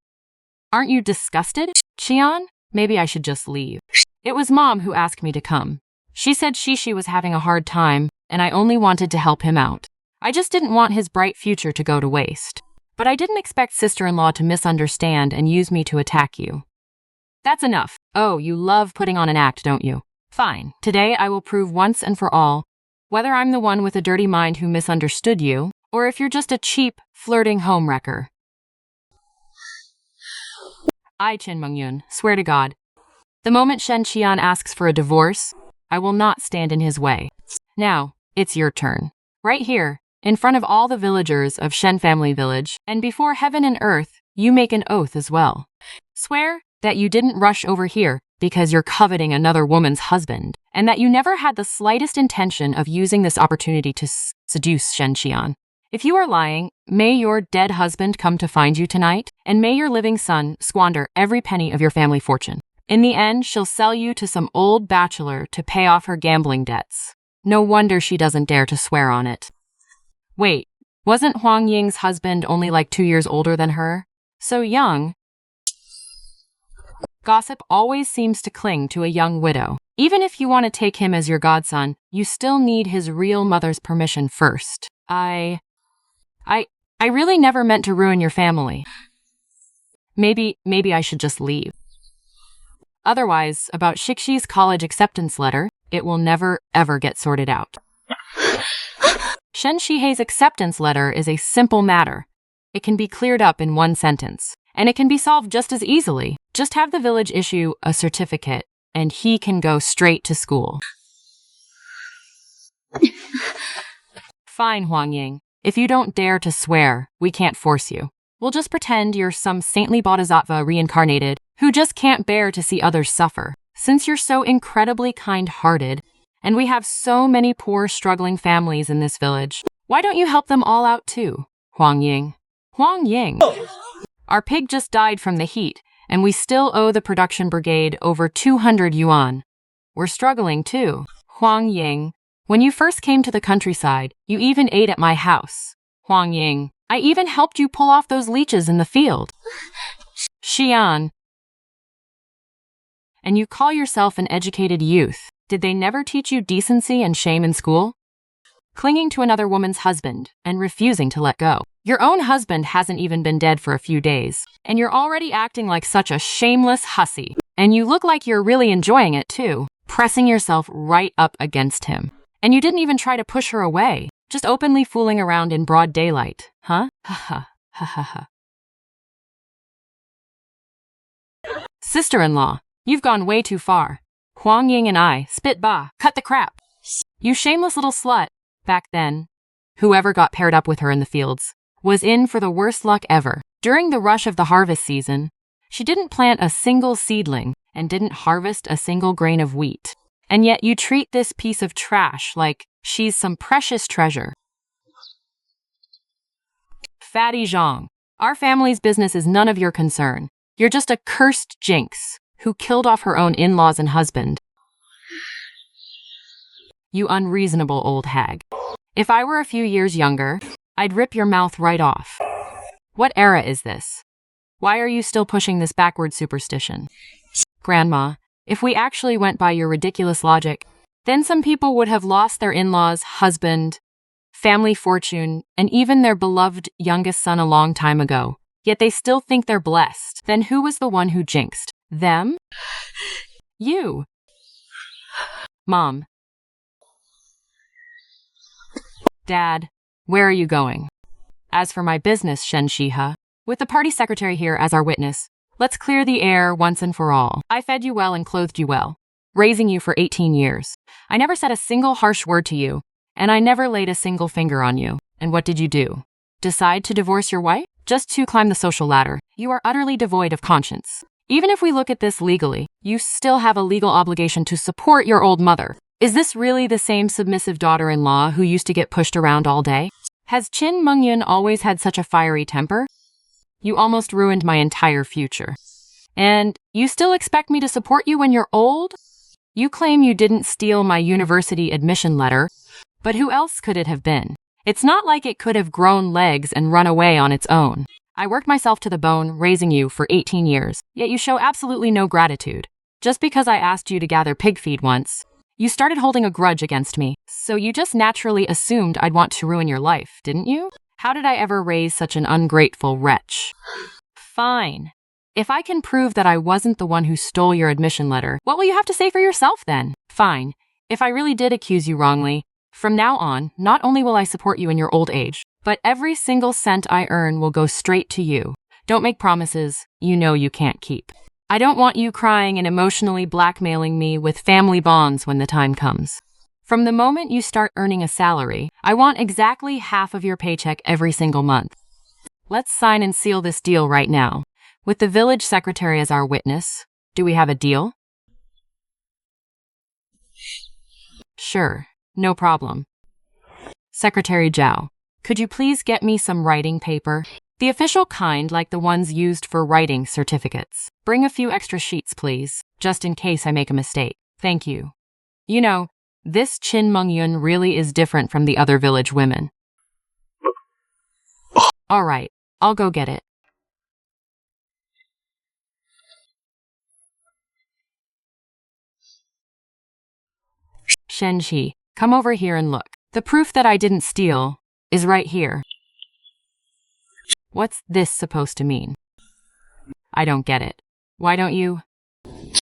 Aren't you disgusted? Qian, maybe I should just leave. It was Mom who asked me to come. She said Shi was having a hard time, and I only wanted to help him out. I just didn't want his bright future to go to waste. But I didn't expect sister-in-law to misunderstand and use me to attack you. That's enough. Oh, you love putting on an act, don't you? Fine. Today I will prove once and for all whether I'm the one with a dirty mind who misunderstood you, or if you're just a cheap, flirting homewrecker. I, Qin Mengyun, swear to God, the moment Shen Qian asks for a divorce, I will not stand in his way. Now, it's your turn. Right here, in front of all the villagers of Shen family village, and before heaven and earth, you make an oath as well. Swear that you didn't rush over here because you're coveting another woman's husband, and that you never had the slightest intention of using this opportunity to seduce Shen Qian. If you are lying, may your dead husband come to find you tonight, and may your living son squander every penny of your family fortune. In the end, she'll sell you to some old bachelor to pay off her gambling debts. No wonder she doesn't dare to swear on it. Wait, wasn't Huang Ying's husband only like 2 years older than her? So young. Gossip always seems to cling to a young widow. Even if you want to take him as your godson, you still need his real mother's permission first. I really never meant to ruin your family. Maybe I should just leave. Otherwise, about Shixi's college acceptance letter, it will never, ever get sorted out. Shen Shihei's acceptance letter is a simple matter. It can be cleared up in one sentence, and it can be solved just as easily. Just have the village issue a certificate, and he can go straight to school. Fine, Huang Ying. If you don't dare to swear, we can't force you. We'll just pretend you're some saintly bodhisattva reincarnated who just can't bear to see others suffer. Since you're so incredibly kind-hearted, and we have so many poor, struggling families in this village, why don't you help them all out too, Huang Ying? Huang Ying! Our pig just died from the heat, and we still owe the production brigade over 200 yuan. We're struggling too. Huang Ying, when you first came to the countryside, you even ate at my house. Huang Ying, I even helped you pull off those leeches in the field. Xian. And you call yourself an educated youth. Did they never teach you decency and shame in school? Clinging to another woman's husband and refusing to let go. Your own husband hasn't even been dead for a few days, and you're already acting like such a shameless hussy. And you look like you're really enjoying it too, pressing yourself right up against him. And you didn't even try to push her away, just openly fooling around in broad daylight, huh? Ha ha ha ha ha. Sister-in-law, you've gone way too far. Huang Ying and I, spit ba, cut the crap. You shameless little slut. Back then, whoever got paired up with her in the fields was in for the worst luck ever. During the rush of the harvest season, she didn't plant a single seedling and didn't harvest a single grain of wheat. And yet you treat this piece of trash like she's some precious treasure. Fatty Zhang, our family's business is none of your concern. You're just a cursed jinx who killed off her own in-laws and husband. You unreasonable old hag. If I were a few years younger, I'd rip your mouth right off. What era is this? Why are you still pushing this backward superstition? Grandma, if we actually went by your ridiculous logic, then some people would have lost their in-laws, husband, family fortune, and even their beloved youngest son a long time ago. Yet they still think they're blessed. Then who was the one who jinxed? Them? You. Mom. Dad, where are you going? As for my business, Shen Shiha, with the party secretary here as our witness, let's clear the air once and for all. I fed you well and clothed you well, raising you for 18 years. I never said a single harsh word to you, and I never laid a single finger on you. And what did you do? Decide to divorce your wife? Just to climb the social ladder. You are utterly devoid of conscience. Even if we look at this legally, you still have a legal obligation to support your old mother. Is this really the same submissive daughter-in-law who used to get pushed around all day? Has Qin Mengyun always had such a fiery temper? You almost ruined my entire future. And you still expect me to support you when you're old? You claim you didn't steal my university admission letter, but who else could it have been? It's not like it could have grown legs and run away on its own. I worked myself to the bone raising you for 18 years, yet you show absolutely no gratitude. Just because I asked you to gather pig feed once, you started holding a grudge against me, so you just naturally assumed I'd want to ruin your life, didn't you? How did I ever raise such an ungrateful wretch? Fine. If I can prove that I wasn't the one who stole your admission letter, what will you have to say for yourself then? Fine. If I really did accuse you wrongly, from now on, not only will I support you in your old age, but every single cent I earn will go straight to you. Don't make promises you know you can't keep. I don't want you crying and emotionally blackmailing me with family bonds when the time comes. From the moment you start earning a salary, I want exactly half of your paycheck every single month. Let's sign and seal this deal right now. With the village secretary as our witness, do we have a deal? Sure, no problem. Secretary Zhao, could you please get me some writing paper? The official kind, like the ones used for writing certificates. Bring a few extra sheets, please, just in case I make a mistake. Thank you. You know, this Qin Mengyun really is different from the other village women. All right, I'll go get it. Shenji, come over here and look. The proof that I didn't steal is right here. What's this supposed to mean? I don't get it. Why don't you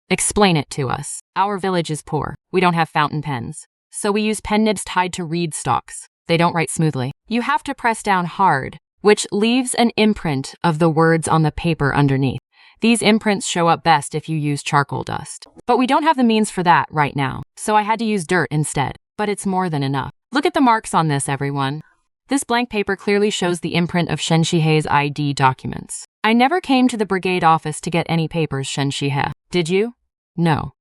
explain it to us? Our village is poor. We don't have fountain pens, so we use pen nibs tied to reed stalks. they don't write smoothly. You have to press down hard, which leaves an imprint of the words on the paper underneath. These imprints show up best if you use charcoal dust. But we don't have the means for that right now, so I had to use dirt instead. But it's more than enough. Look at the marks on this, everyone. This blank paper clearly shows the imprint of Shen Shihei's ID documents. I never came to the brigade office to get any papers, Shen Shihei. Did you? No.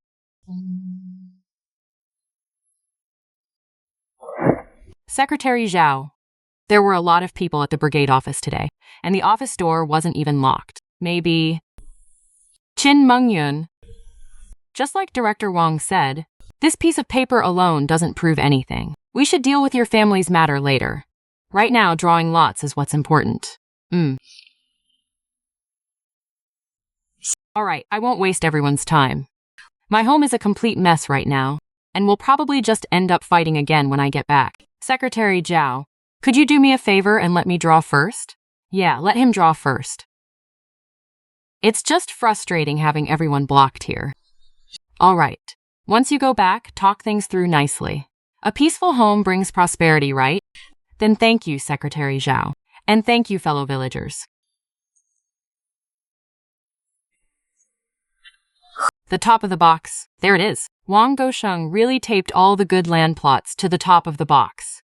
Secretary Zhao. There were a lot of people at the brigade office today, and the office door wasn't even locked. Maybe Qin Mengyun. Just like Director Wang said, this piece of paper alone doesn't prove anything. We should deal with your family's matter later. Right now, drawing lots is what's important. Alright, I won't waste everyone's time. My home is a complete mess right now, and we'll probably just end up fighting again when I get back. Secretary Zhao, could you do me a favor and let me draw first? Yeah, let him draw first. It's just frustrating having everyone blocked here. Alright, once you go back, talk things through nicely. A peaceful home brings prosperity, right? Then thank you, Secretary Zhao. And thank you, fellow villagers. The top of the box. There it is. Wang Gosheng really taped all the good land plots to the top of the box.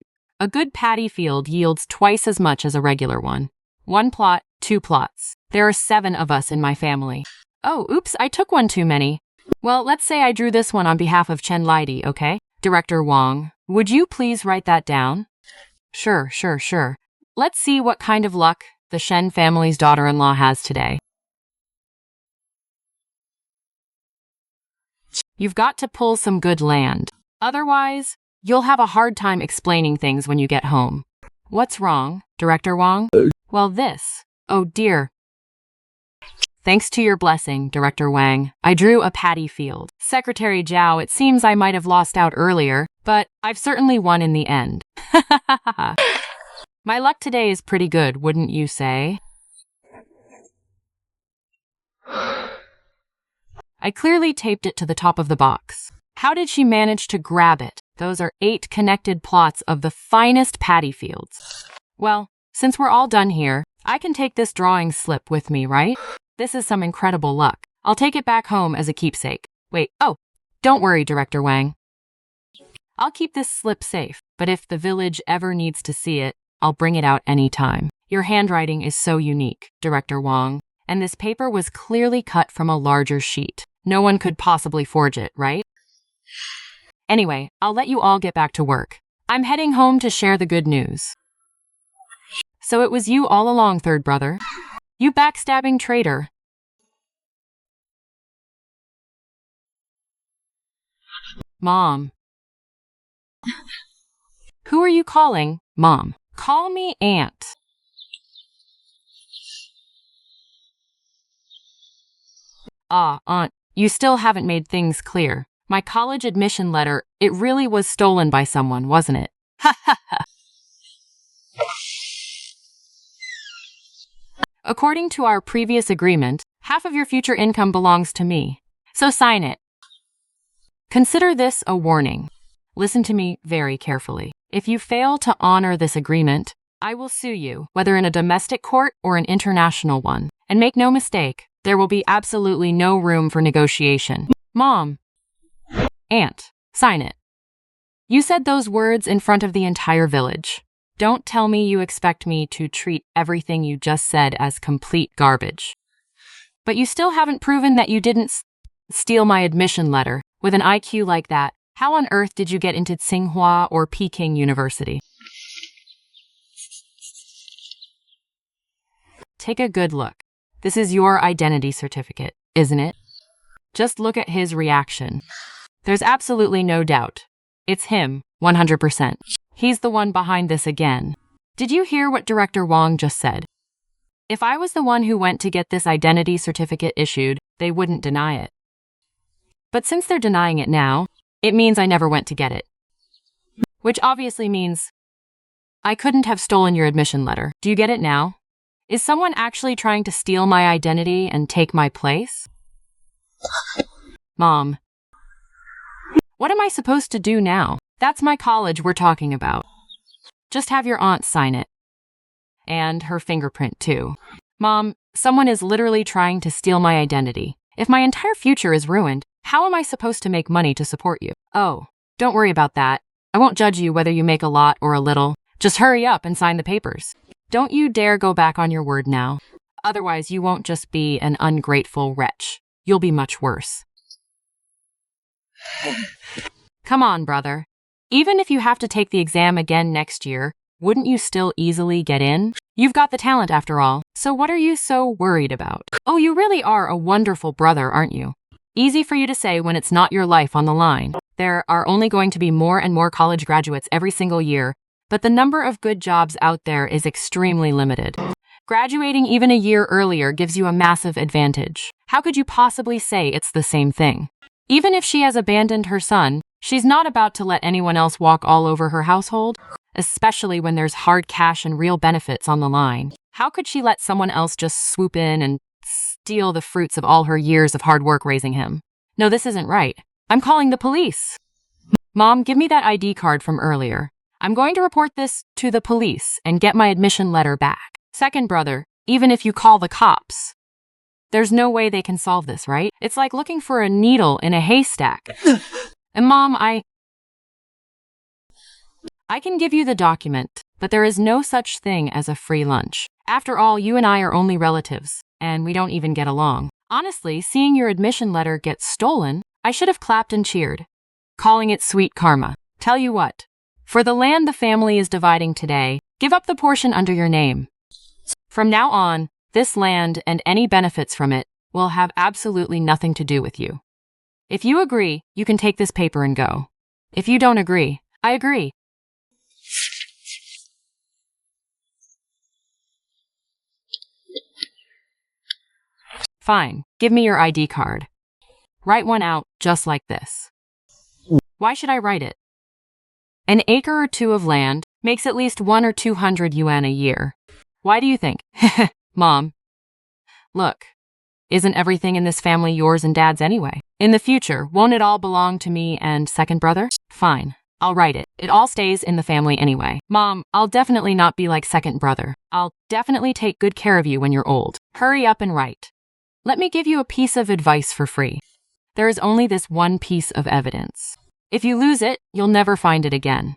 A good paddy field yields twice as much as a regular one. 1 plot, 2 plots. There are 7 of us in my family. Oh, oops, I took one too many. Well, let's say I drew this one on behalf of Chen Lidi, okay? Director Wang, would you please write that down? Sure. Let's see what kind of luck the Shen family's daughter-in-law has today. You've got to pull some good land. Otherwise, you'll have a hard time explaining things when you get home. What's wrong, Director Wang? Well, this. Oh dear. Thanks to your blessing, Director Wang, I drew a paddy field. Secretary Zhao, it seems I might have lost out earlier, but I've certainly won in the end. My luck today is pretty good, wouldn't you say? I clearly taped it to the top of the box. How did she manage to grab it? Those are 8 connected plots of the finest paddy fields. Well, since we're all done here, I can take this drawing slip with me, right? This is some incredible luck. I'll take it back home as a keepsake. Wait, don't worry, Director Wang. I'll keep this slip safe, but if the village ever needs to see it, I'll bring it out anytime. Your handwriting is so unique, Director Wang, and this paper was clearly cut from a larger sheet. No one could possibly forge it, right? Anyway, I'll let you all get back to work. I'm heading home to share the good news. So it was you all along, third brother? You backstabbing traitor. Mom. Who are you calling, Mom? Call me Aunt. Aunt, you still haven't made things clear. My college admission letter, it really was stolen by someone, wasn't it? Ha ha ha. According to our previous agreement, half of your future income belongs to me. So sign it. Consider this a warning. Listen to me very carefully. If you fail to honor this agreement, I will sue you, whether in a domestic court or an international one. And make no mistake, there will be absolutely no room for negotiation. Mom. Aunt, sign it. You said those words in front of the entire village. Don't tell me you expect me to treat everything you just said as complete garbage. But you still haven't proven that you didn't steal my admission letter. With an IQ like that, how on earth did you get into Tsinghua or Peking University? Take a good look. This is your identity certificate, isn't it? Just look at his reaction. There's absolutely no doubt. It's him, 100%. He's the one behind this again. Did you hear what Director Wang just said? If I was the one who went to get this identity certificate issued, they wouldn't deny it. But since they're denying it now, it means I never went to get it. Which obviously means I couldn't have stolen your admission letter. Do you get it now? Is someone actually trying to steal my identity and take my place? Mom. What am I supposed to do now? That's my college we're talking about. Just have your aunt sign it. And her fingerprint, too. Mom, someone is literally trying to steal my identity. If my entire future is ruined, how am I supposed to make money to support you? Oh, don't worry about that. I won't judge you whether you make a lot or a little. Just hurry up and sign the papers. Don't you dare go back on your word now. Otherwise, you won't just be an ungrateful wretch. You'll be much worse. Come on, brother. Even if you have to take the exam again next year, wouldn't you still easily get in? You've got the talent after all, so what are you so worried about? Oh, you really are a wonderful brother, aren't you? Easy for you to say when it's not your life on the line. There are only going to be more and more college graduates every single year, but the number of good jobs out there is extremely limited. Graduating even a year earlier gives you a massive advantage. How could you possibly say it's the same thing? Even if she has abandoned her son, she's not about to let anyone else walk all over her household, especially when there's hard cash and real benefits on the line. How could she let someone else just swoop in and steal the fruits of all her years of hard work raising him? No, this isn't right. I'm calling the police. Mom, give me that ID card from earlier. I'm going to report this to the police and get my admission letter back. Second brother, even if you call the cops, there's no way they can solve this, right? It's like looking for a needle in a haystack. And Mom, I can give you the document, but there is no such thing as a free lunch. After all, you and I are only relatives, and we don't even get along. Honestly, seeing your admission letter get stolen, I should have clapped and cheered, calling it sweet karma. Tell you what, for the land the family is dividing today, give up the portion under your name. From now on, this land and any benefits from it will have absolutely nothing to do with you. If you agree, you can take this paper and go. If you don't agree, I agree. Fine, give me your ID card. Write one out just like this. Why should I write it? An acre or two of land makes at least 100 or 200 yuan a year. Why do you think? Mom, look, isn't everything in this family yours and Dad's anyway? In the future, won't it all belong to me and second brother? Fine, I'll write it. It all stays in the family anyway. Mom, I'll definitely not be like second brother. I'll definitely take good care of you when you're old. Hurry up and write. Let me give you a piece of advice for free. There is only this one piece of evidence. If you lose it, you'll never find it again.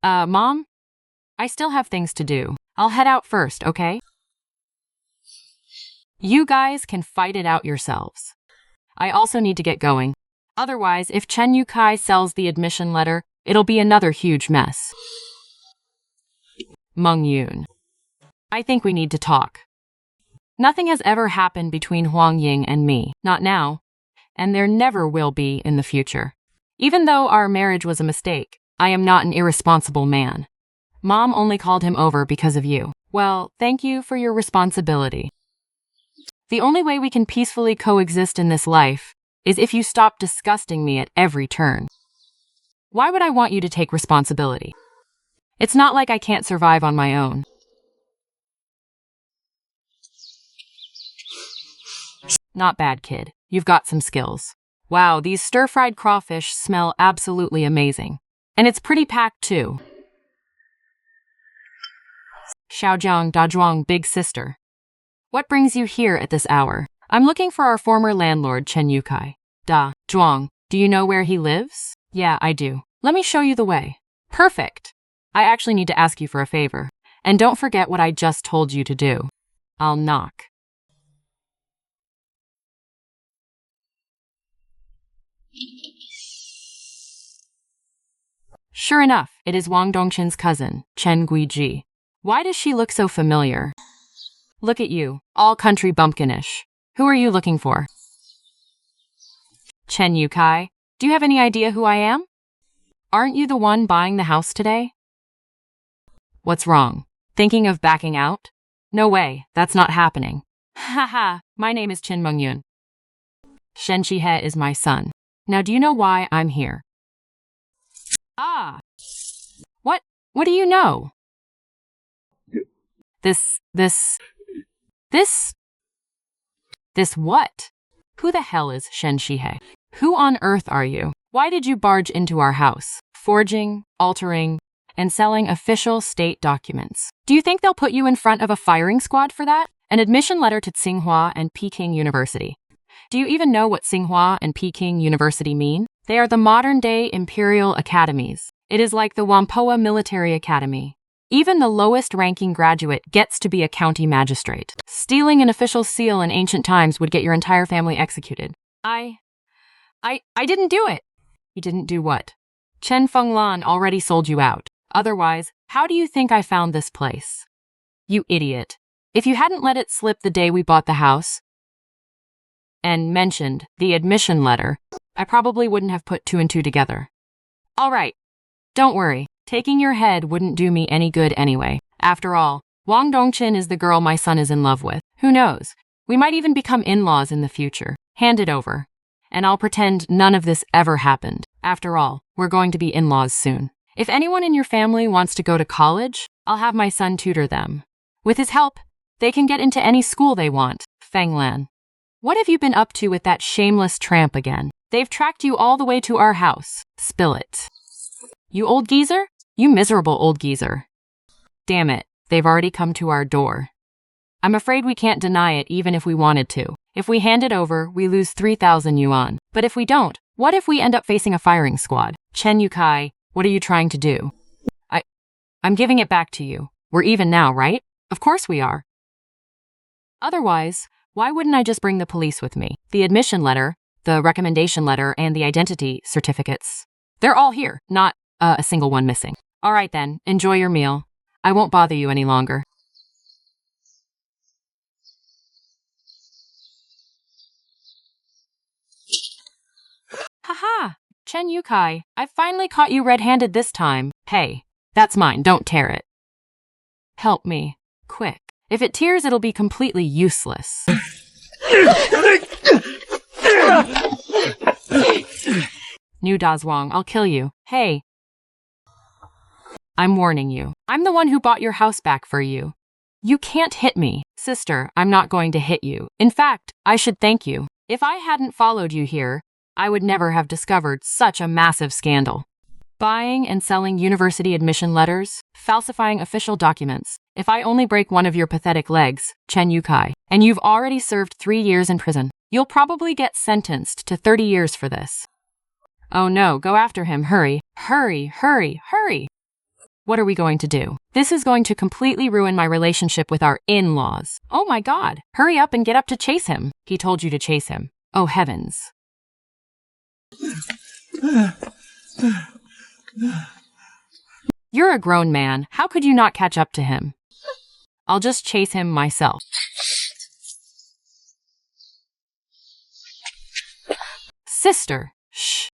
Mom? I still have things to do. I'll head out first, okay? You guys can fight it out yourselves. I also need to get going. Otherwise, if Chen Yukai sells the admission letter, it'll be another huge mess. Mengyun. I think we need to talk. Nothing has ever happened between Huang Ying and me, not now, and there never will be in the future. Even though our marriage was a mistake, I am not an irresponsible man. Mom only called him over because of you. Well, thank you for your responsibility. The only way we can peacefully coexist in this life is if you stop disgusting me at every turn. Why would I want you to take responsibility? It's not like I can't survive on my own. Not bad, kid. You've got some skills. Wow, these stir-fried crawfish smell absolutely amazing. And it's pretty packed, too. Xiaojiang Dazhuang, big sister. What brings you here at this hour? I'm looking for our former landlord, Chen Yukai. Da, Zhuang, do you know where he lives? Yeah, I do. Let me show you the way. Perfect. I actually need to ask you for a favor. And don't forget what I just told you to do. I'll knock. Sure enough, it is Wang Dongqin's cousin, Chen Guiji. Why does she look so familiar? Look at you, all country bumpkinish. Who are you looking for? Chen Yukai, do you have any idea who I am? Aren't you the one buying the house today? What's wrong? Thinking of backing out? No way, that's not happening. Haha, my name is Qin Mengyun. Shen Shihe is my son. Now do you know why I'm here? Ah! What do you know? This what? Who the hell is Shen Shihe? Who on earth are you? Why did you barge into our house, forging, altering, and selling official state documents? Do you think they'll put you in front of a firing squad for that? An admission letter to Tsinghua and Peking University. Do you even know what Tsinghua and Peking University mean? They are the modern-day imperial academies. It is like the Whampoa Military Academy. Even the lowest-ranking graduate gets to be a county magistrate. Stealing an official seal in ancient times would get your entire family executed. I didn't do it. You didn't do what? Chen Fenglan already sold you out. Otherwise, how do you think I found this place? You idiot. If you hadn't let it slip the day we bought the house and mentioned the admission letter, I probably wouldn't have put two and two together. All right. Don't worry. Taking your head wouldn't do me any good anyway. After all, Wang Dongqin is the girl my son is in love with. Who knows? We might even become in-laws in the future. Hand it over. And I'll pretend none of this ever happened. After all, we're going to be in-laws soon. If anyone in your family wants to go to college, I'll have my son tutor them. With his help, they can get into any school they want. Fenglan. What have you been up to with that shameless tramp again? They've tracked you all the way to our house. Spill it. You old geezer? You miserable old geezer. Damn it, they've already come to our door. I'm afraid we can't deny it even if we wanted to. If we hand it over, we lose 3,000 yuan. But if we don't, what if we end up facing a firing squad? Chen Yukai, what are you trying to do? I'm giving it back to you. We're even now, right? Of course we are. Otherwise, why wouldn't I just bring the police with me? The admission letter, the recommendation letter, and the identity certificates. They're all here, not a single one missing. All right then, enjoy your meal. I won't bother you any longer. Haha, Chen Yukai, I finally caught you red-handed this time. Hey, that's mine, don't tear it. Help me, quick. If it tears, it'll be completely useless. New Dazwang, I'll kill you. Hey. I'm warning you. I'm the one who bought your house back for you. You can't hit me. Sister, I'm not going to hit you. In fact, I should thank you. If I hadn't followed you here, I would never have discovered such a massive scandal. Buying and selling university admission letters, falsifying official documents. If I only break one of your pathetic legs, Chen Yukai, and you've already served 3 years in prison, you'll probably get sentenced to 30 years for this. Oh no, go after him, hurry, hurry, hurry, hurry. What are we going to do? This is going to completely ruin my relationship with our in-laws. Oh my god, hurry up and get up to chase him. He told you to chase him. Oh heavens. You're a grown man. How could you not catch up to him? I'll just chase him myself. Sister, shh.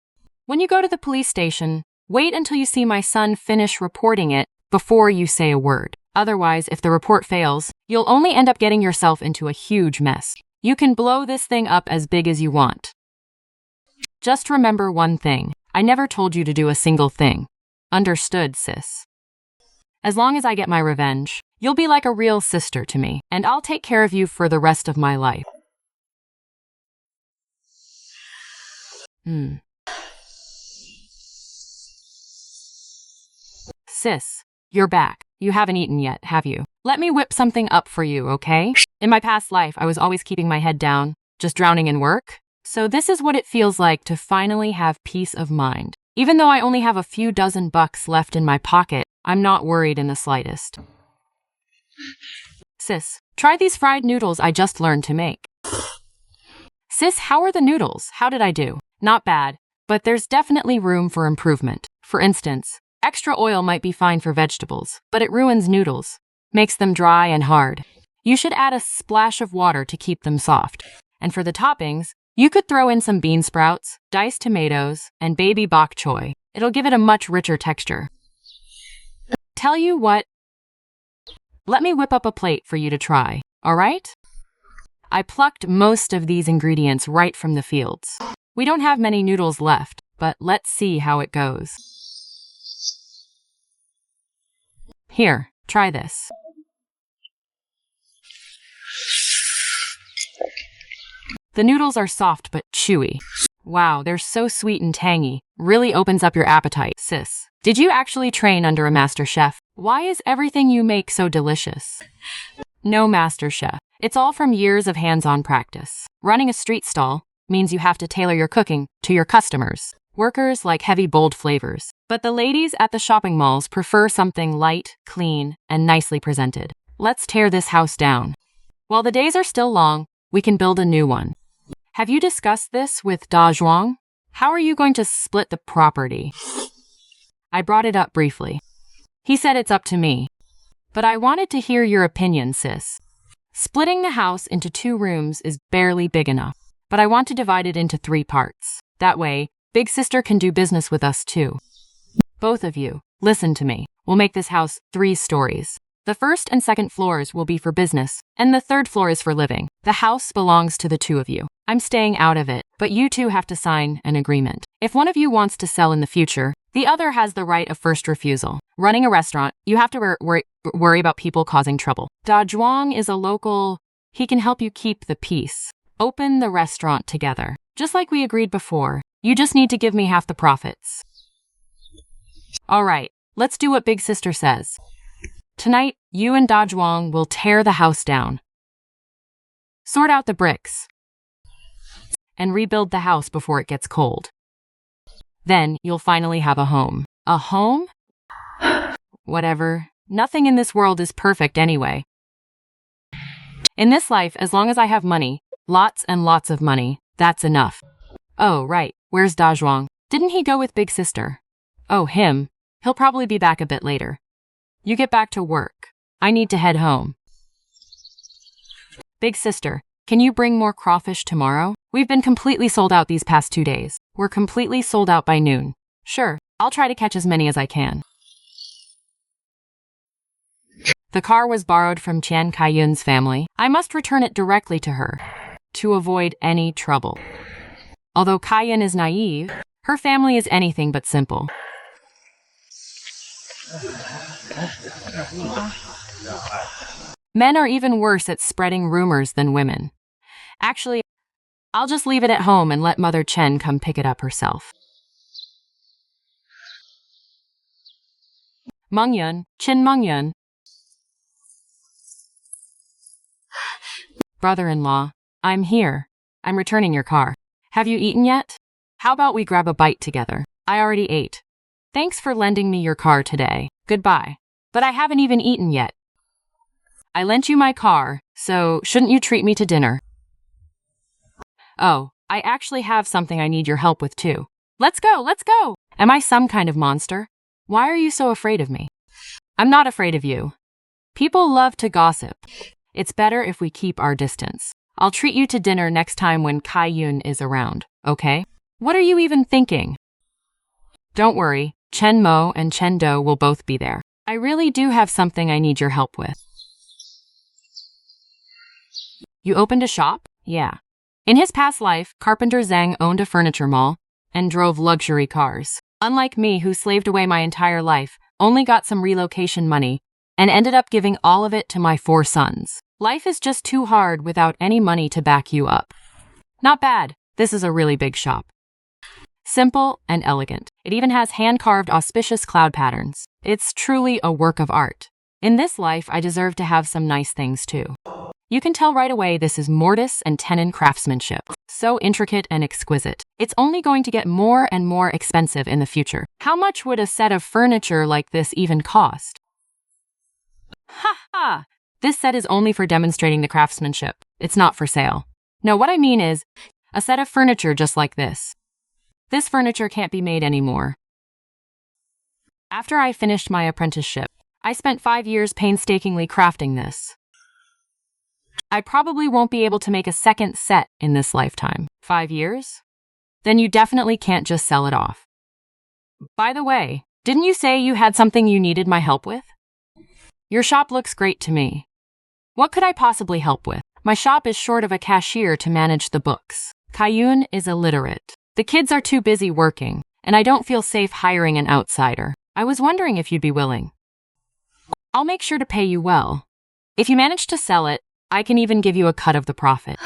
When you go to the police station, wait until you see my son finish reporting it before you say a word. Otherwise, if the report fails, you'll only end up getting yourself into a huge mess. You can blow this thing up as big as you want. Just remember one thing. I never told you to do a single thing. Understood, sis? As long as I get my revenge, you'll be like a real sister to me, and I'll take care of you for the rest of my life. Sis, you're back. You haven't eaten yet, have you? Let me whip something up for you, okay? In my past life, I was always keeping my head down, just drowning in work. So this is what it feels like to finally have peace of mind. Even though I only have a few dozen bucks left in my pocket, I'm not worried in the slightest. Sis, try these fried noodles I just learned to make. Sis, how are the noodles? How did I do? Not bad, but there's definitely room for improvement. For instance, extra oil might be fine for vegetables, but it ruins noodles, makes them dry and hard. You should add a splash of water to keep them soft. And for the toppings, you could throw in some bean sprouts, diced tomatoes, and baby bok choy. It'll give it a much richer texture. Tell you what, let me whip up a plate for you to try, all right? I plucked most of these ingredients right from the fields. We don't have many noodles left, but let's see how it goes. Here, try this. The noodles are soft but chewy. Wow, they're so sweet and tangy. really opens up your appetite, sis. Did you actually train under a master chef? Why is everything you make so delicious? No master chef. It's all from years of hands-on practice. Running a street stall means you have to tailor your cooking to your customers. Workers like heavy, bold flavors. But the ladies at the shopping malls prefer something light, clean, and nicely presented. Let's tear this house down. While the days are still long, we can build a new one. Have you discussed this with Da Zhuang? How are you going to split the property? I brought it up briefly. He said it's up to me. But I wanted to hear your opinion, sis. Splitting the house into 2 rooms is barely big enough, but I want to divide it into 3 parts. That way, Big Sister can do business with us too. Both of you, listen to me. We'll make this house 3 stories. The first and second floors will be for business, and the third floor is for living. The house belongs to the 2 of you. I'm staying out of it, but you 2 have to sign an agreement. If one of you wants to sell in the future, the other has the right of first refusal. Running a restaurant, you have to worry about people causing trouble. Da Zhuang is a local. He can help you keep the peace. Open the restaurant together. Just like we agreed before, you just need to give me half the profits. All right, let's do what Big Sister says. Tonight, you and Da Zhuang will tear the house down. Sort out the bricks. And rebuild the house before it gets cold. Then you'll finally have a home. A home? Whatever. Nothing in this world is perfect anyway. In this life, as long as I have money, lots and lots of money, that's enough. Oh, right. Where's Da Zhuang? Didn't he go with Big Sister? Oh, him. He'll probably be back a bit later. You get back to work. I need to head home. Big Sister, can you bring more crawfish tomorrow? We've been completely sold out these past 2 days. We're completely sold out by noon. Sure, I'll try to catch as many as I can. The car was borrowed from Qin Mengyun's family. I must return it directly to her to avoid any trouble. Although Mengyun is naive, her family is anything but simple. Men are even worse at spreading rumors than women. Actually, I'll just leave it at home and let Mother Chen come pick it up herself. Mengyun, Qin Mengyun. Brother-in-law, I'm here. I'm returning your car. Have you eaten yet? How about we grab a bite together? I already ate. Thanks for lending me your car today. Goodbye. But I haven't even eaten yet. I lent you my car, so shouldn't you treat me to dinner? Oh, I actually have something I need your help with too. Let's go, let's go! Am I some kind of monster? Why are you so afraid of me? I'm not afraid of you. People love to gossip. It's better if we keep our distance. I'll treat you to dinner next time when Mengyun is around, okay? What are you even thinking? Don't worry, Chen Mo and Chen Do will both be there. I really do have something I need your help with. You opened a shop? Yeah. In his past life, Carpenter Zhang owned a furniture mall and drove luxury cars. Unlike me, who slaved away my entire life, only got some relocation money, and ended up giving all of it to my 4 sons. Life is just too hard without any money to back you up. Not bad. This is a really big shop. Simple and elegant. It even has hand-carved auspicious cloud patterns. It's truly a work of art. In this life, I deserve to have some nice things too. You can tell right away this is mortise and tenon craftsmanship. So intricate and exquisite. It's only going to get more and more expensive in the future. How much would a set of furniture like this even cost? Ha ha! This set is only for demonstrating the craftsmanship. It's not for sale. No, what I mean is, a set of furniture just like this. This furniture can't be made anymore. After I finished my apprenticeship, I spent 5 years painstakingly crafting this. I probably won't be able to make a second set in this lifetime. 5 years? Then you definitely can't just sell it off. By the way, didn't you say you had something you needed my help with? Your shop looks great to me. What could I possibly help with? My shop is short of a cashier to manage the books. Mengyun is illiterate. The kids are too busy working, and I don't feel safe hiring an outsider. I was wondering if you'd be willing. I'll make sure to pay you well. If you manage to sell it, I can even give you a cut of the profit.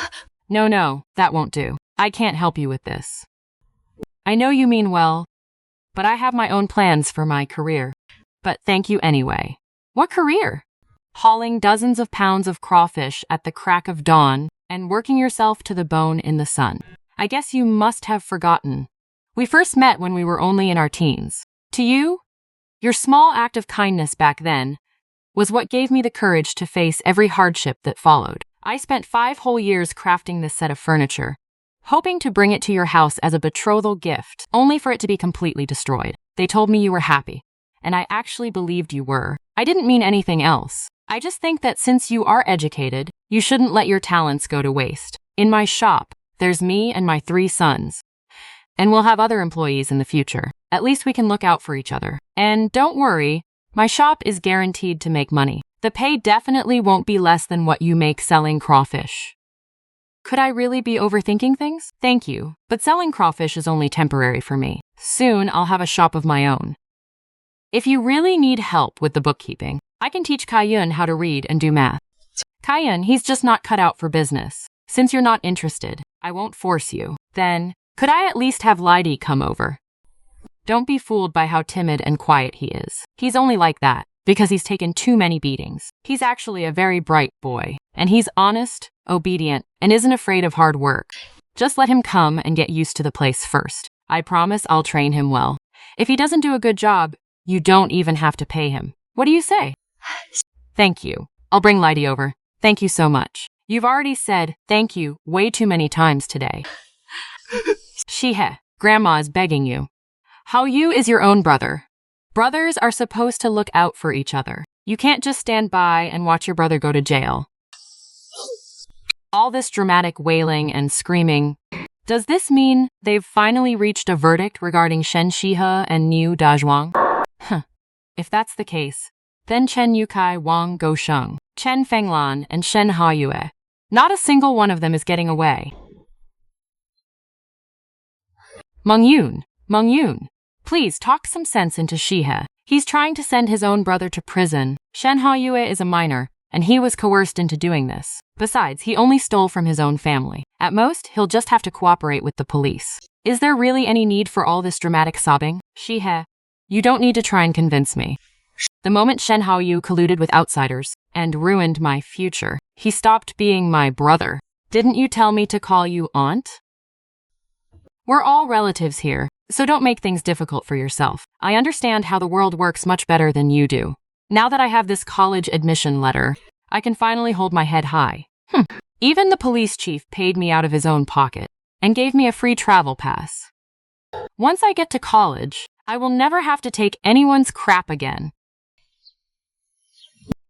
No, that won't do. I can't help you with this. I know you mean well, but I have my own plans for my career. But thank you anyway. What career? Hauling dozens of pounds of crawfish at the crack of dawn and working yourself to the bone in the sun. I guess you must have forgotten. We first met when we were only in our teens. To you, your small act of kindness back then was what gave me the courage to face every hardship that followed. I spent 5 whole years crafting this set of furniture, hoping to bring it to your house as a betrothal gift, only for it to be completely destroyed. They told me you were happy, and I actually believed you were. I didn't mean anything else. I just think that since you are educated, you shouldn't let your talents go to waste. In my shop, there's me and my 3 sons. And we'll have other employees in the future. At least we can look out for each other. And don't worry, my shop is guaranteed to make money. The pay definitely won't be less than what you make selling crawfish. Could I really be overthinking things? Thank you, but selling crawfish is only temporary for me. Soon I'll have a shop of my own. If you really need help with the bookkeeping, I can teach Mengyun how to read and do math. Mengyun, he's just not cut out for business. Since you're not interested, I won't force you. Then, could I at least have Lydie come over? Don't be fooled by how timid and quiet he is. He's only like that because he's taken too many beatings. He's actually a very bright boy, and he's honest, obedient, and isn't afraid of hard work. Just let him come and get used to the place first. I promise I'll train him well. If he doesn't do a good job, you don't even have to pay him. What do you say? Thank you. I'll bring Lydie over. Thank you so much. You've already said thank you way too many times today. Shihe, Grandma is begging you. How you is your own brother. Brothers are supposed to look out for each other. You can't just stand by and watch your brother go to jail. All this dramatic wailing and screaming. Does this mean they've finally reached a verdict regarding Shen Shihe and Niu Dazhuang? If that's the case, then Chen Yukai Wang Gosheng, Chen Fenglan, and Shen Haiyue. Not a single one of them is getting away. Mengyun, please talk some sense into Shihe. He's trying to send his own brother to prison. Shen Haiyue is a minor, and he was coerced into doing this. Besides, he only stole from his own family. At most, he'll just have to cooperate with the police. Is there really any need for all this dramatic sobbing? Shihe, you don't need to try and convince me. The moment Shen Haoyu colluded with outsiders and ruined my future, he stopped being my brother. Didn't you tell me to call you aunt? We're all relatives here, so don't make things difficult for yourself. I understand how the world works much better than you do. Now that I have this college admission letter, I can finally hold my head high. Even the police chief paid me out of his own pocket and gave me a free travel pass. Once I get to college, I will never have to take anyone's crap again.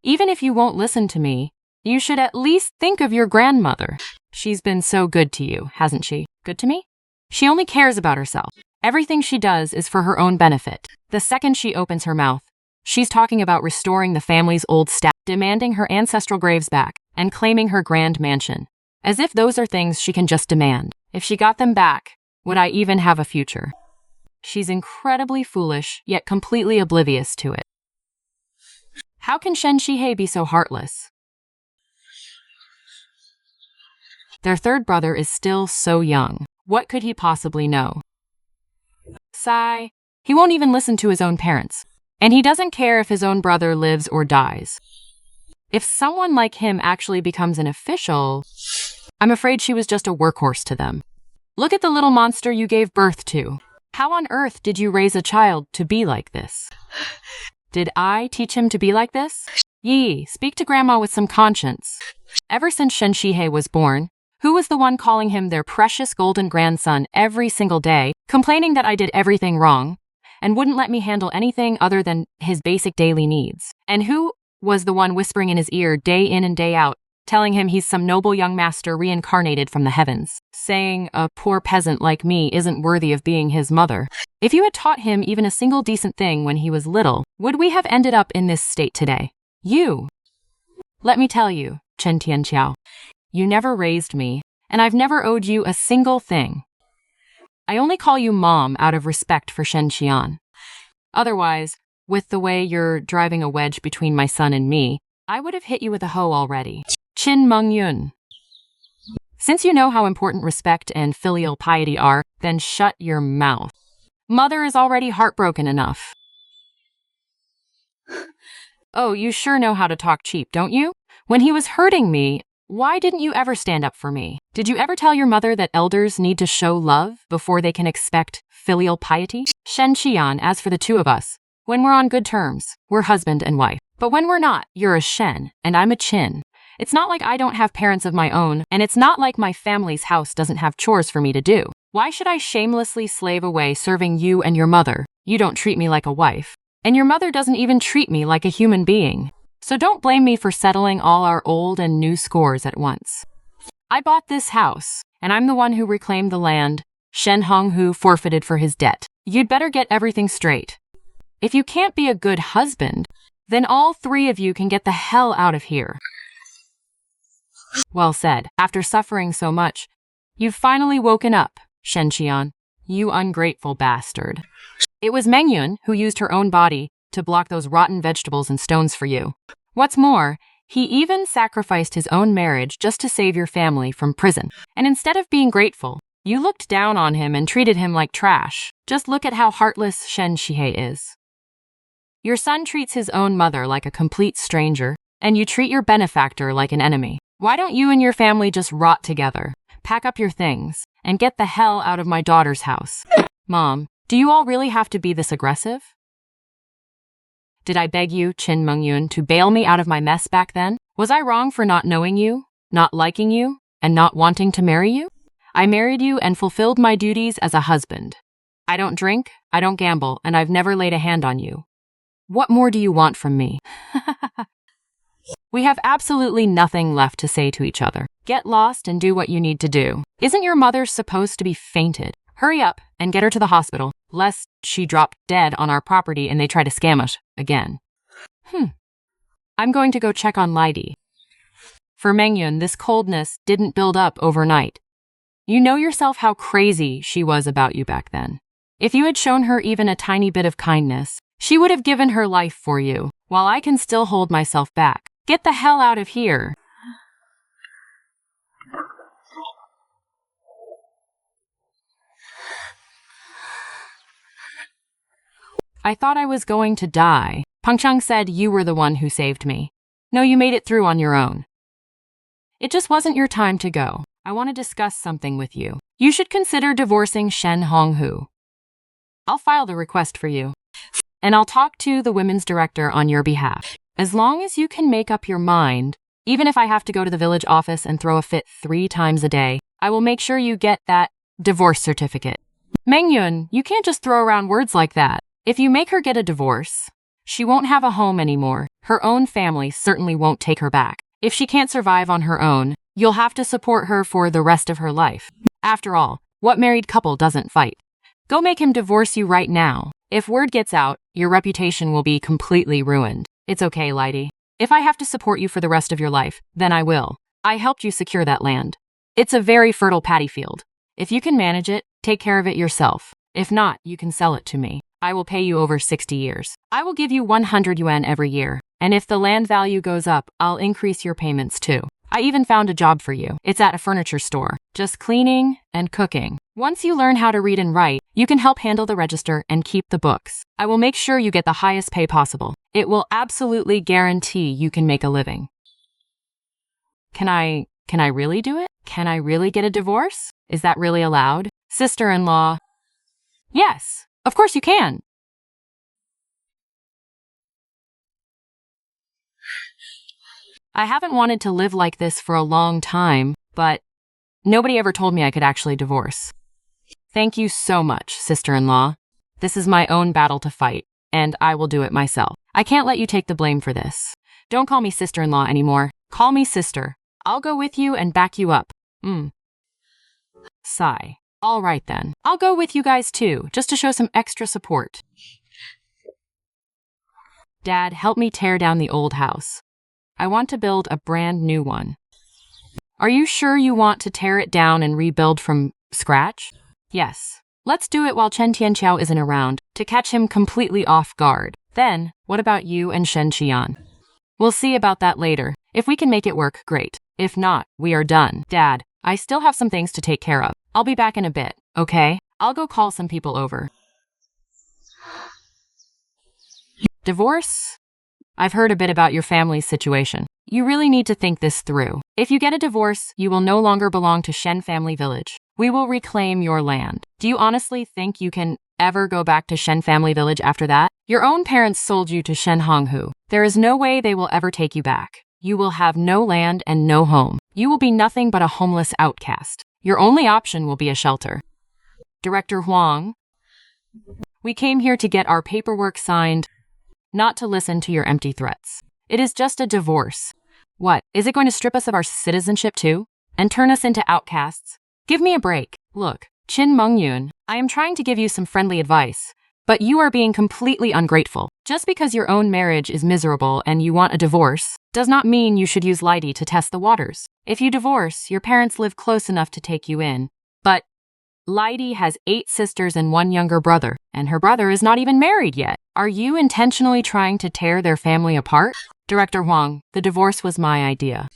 Even if you won't listen to me, you should at least think of your grandmother. She's been so good to you, hasn't she? Good to me? She only cares about herself. Everything she does is for her own benefit. The second she opens her mouth, she's talking about restoring the family's old status, demanding her ancestral graves back, and claiming her grand mansion. As if those are things she can just demand. If she got them back, would I even have a future? She's incredibly foolish, yet completely oblivious to it. How can Shen Shihe be so heartless? Their third brother is still so young. What could he possibly know? Sigh. He won't even listen to his own parents. And he doesn't care if his own brother lives or dies. If someone like him actually becomes an official, I'm afraid she was just a workhorse to them. Look at the little monster you gave birth to. How on earth did you raise a child to be like this? Did I teach him to be like this? Yi, speak to Grandma with some conscience. Ever since Shen Shihe was born, who was the one calling him their precious golden grandson every single day, complaining that I did everything wrong, and wouldn't let me handle anything other than his basic daily needs? And who was the one whispering in his ear day in and day out, telling him he's some noble young master reincarnated from the heavens, saying a poor peasant like me isn't worthy of being his mother? If you had taught him even a single decent thing when he was little, would we have ended up in this state today? You. Let me tell you, Chen Tianqiao, you never raised me, and I've never owed you a single thing. I only call you Mom out of respect for Shen Qian. Otherwise, with the way you're driving a wedge between my son and me, I would have hit you with a hoe already. Qin Mengyun. Since you know how important respect and filial piety are, then shut your mouth. Mother is already heartbroken enough. Oh, you sure know how to talk cheap, don't you? When he was hurting me, why didn't you ever stand up for me? Did you ever tell your mother that elders need to show love before they can expect filial piety? Shen Qian, as for the two of us, when we're on good terms, we're husband and wife. But when we're not, you're a Shen, and I'm a Qin. It's not like I don't have parents of my own, and it's not like my family's house doesn't have chores for me to do. Why should I shamelessly slave away serving you and your mother? You don't treat me like a wife. And your mother doesn't even treat me like a human being. So don't blame me for settling all our old and new scores at once. I bought this house, and I'm the one who reclaimed the land Shen Honghu forfeited for his debt. You'd better get everything straight. If you can't be a good husband, then all three of you can get the hell out of here. Well said. After suffering so much, you've finally woken up, Shen Qian. You ungrateful bastard. It was Mengyun who used her own body to block those rotten vegetables and stones for you. What's more, he even sacrificed his own marriage just to save your family from prison. And instead of being grateful, you looked down on him and treated him like trash. Just look at how heartless Shen Shihei is. Your son treats his own mother like a complete stranger, and you treat your benefactor like an enemy. Why don't you and your family just rot together, pack up your things, and get the hell out of my daughter's house? Mom, do you all really have to be this aggressive? Did I beg you, Qin Mengyun, to bail me out of my mess back then? Was I wrong for not knowing you, not liking you, and not wanting to marry you? I married you and fulfilled my duties as a husband. I don't drink, I don't gamble, and I've never laid a hand on you. What more do you want from me? We have absolutely nothing left to say to each other. Get lost and do what you need to do. Isn't your mother supposed to be fainted? Hurry up and get her to the hospital, lest she drop dead on our property and they try to scam us again. I'm going to go check on Lydie. For Mengyun, this coldness didn't build up overnight. You know yourself how crazy she was about you back then. If you had shown her even a tiny bit of kindness, she would have given her life for you, while I can still hold myself back. Get the hell out of here. I thought I was going to die. Pengcheng said you were the one who saved me. No, you made it through on your own. It just wasn't your time to go. I want to discuss something with you. You should consider divorcing Shen Honghu. I'll file the request for you. And I'll talk to the women's director on your behalf. As long as you can make up your mind, even if I have to go to the village office and throw a fit 3 times a day, I will make sure you get that divorce certificate. Mengyun, you can't just throw around words like that. If you make her get a divorce, she won't have a home anymore. Her own family certainly won't take her back. If she can't survive on her own, you'll have to support her for the rest of her life. After all, what married couple doesn't fight? Go make him divorce you right now. If word gets out, your reputation will be completely ruined. It's okay, Lydie. If I have to support you for the rest of your life, then I will. I helped you secure that land. It's a very fertile paddy field. If you can manage it, take care of it yourself. If not, you can sell it to me. I will pay you over 60 years. I will give you 100 yuan every year. And if the land value goes up, I'll increase your payments too. I even found a job for you. It's at a furniture store. Just cleaning and cooking. Once you learn how to read and write, you can help handle the register and keep the books. I will make sure you get the highest pay possible. It will absolutely guarantee you can make a living. Can I really do it? Can I really get a divorce? Is that really allowed? Sister-in-law. Yes, of course you can. I haven't wanted to live like this for a long time, but nobody ever told me I could actually divorce. Thank you so much, sister-in-law. This is my own battle to fight, and I will do it myself. I can't let you take the blame for this. Don't call me sister-in-law anymore. Call me sister. I'll go with you and back you up. Sigh. All right then. I'll go with you guys too, just to show some extra support. Dad, help me tear down the old house. I want to build a brand new one. Are you sure you want to tear it down and rebuild from scratch? Yes. Let's do it while Chen Tianqiao isn't around, to catch him completely off guard. Then, what about you and Shen Qian? We'll see about that later. If we can make it work, great. If not, we are done. Dad, I still have some things to take care of. I'll be back in a bit, okay? I'll go call some people over. Divorce? I've heard a bit about your family's situation. You really need to think this through. If you get a divorce, you will no longer belong to Shen Family Village. We will reclaim your land. Do you honestly think you can ever go back to Shen Family Village after that? Your own parents sold you to Shen Honghu. There is no way they will ever take you back. You will have no land and no home. You will be nothing but a homeless outcast. Your only option will be a shelter. Director Huang, we came here to get our paperwork signed, not to listen to your empty threats. It is just a divorce. What, is it going to strip us of our citizenship too? And turn us into outcasts? Give me a break. Look, Qin Mengyun, I am trying to give you some friendly advice, but you are being completely ungrateful. Just because your own marriage is miserable and you want a divorce, does not mean you should use Lydie to test the waters. If you divorce, your parents live close enough to take you in. But Lydie has 8 sisters and 1 younger brother, and her brother is not even married yet. Are you intentionally trying to tear their family apart? Director Huang, the divorce was my idea.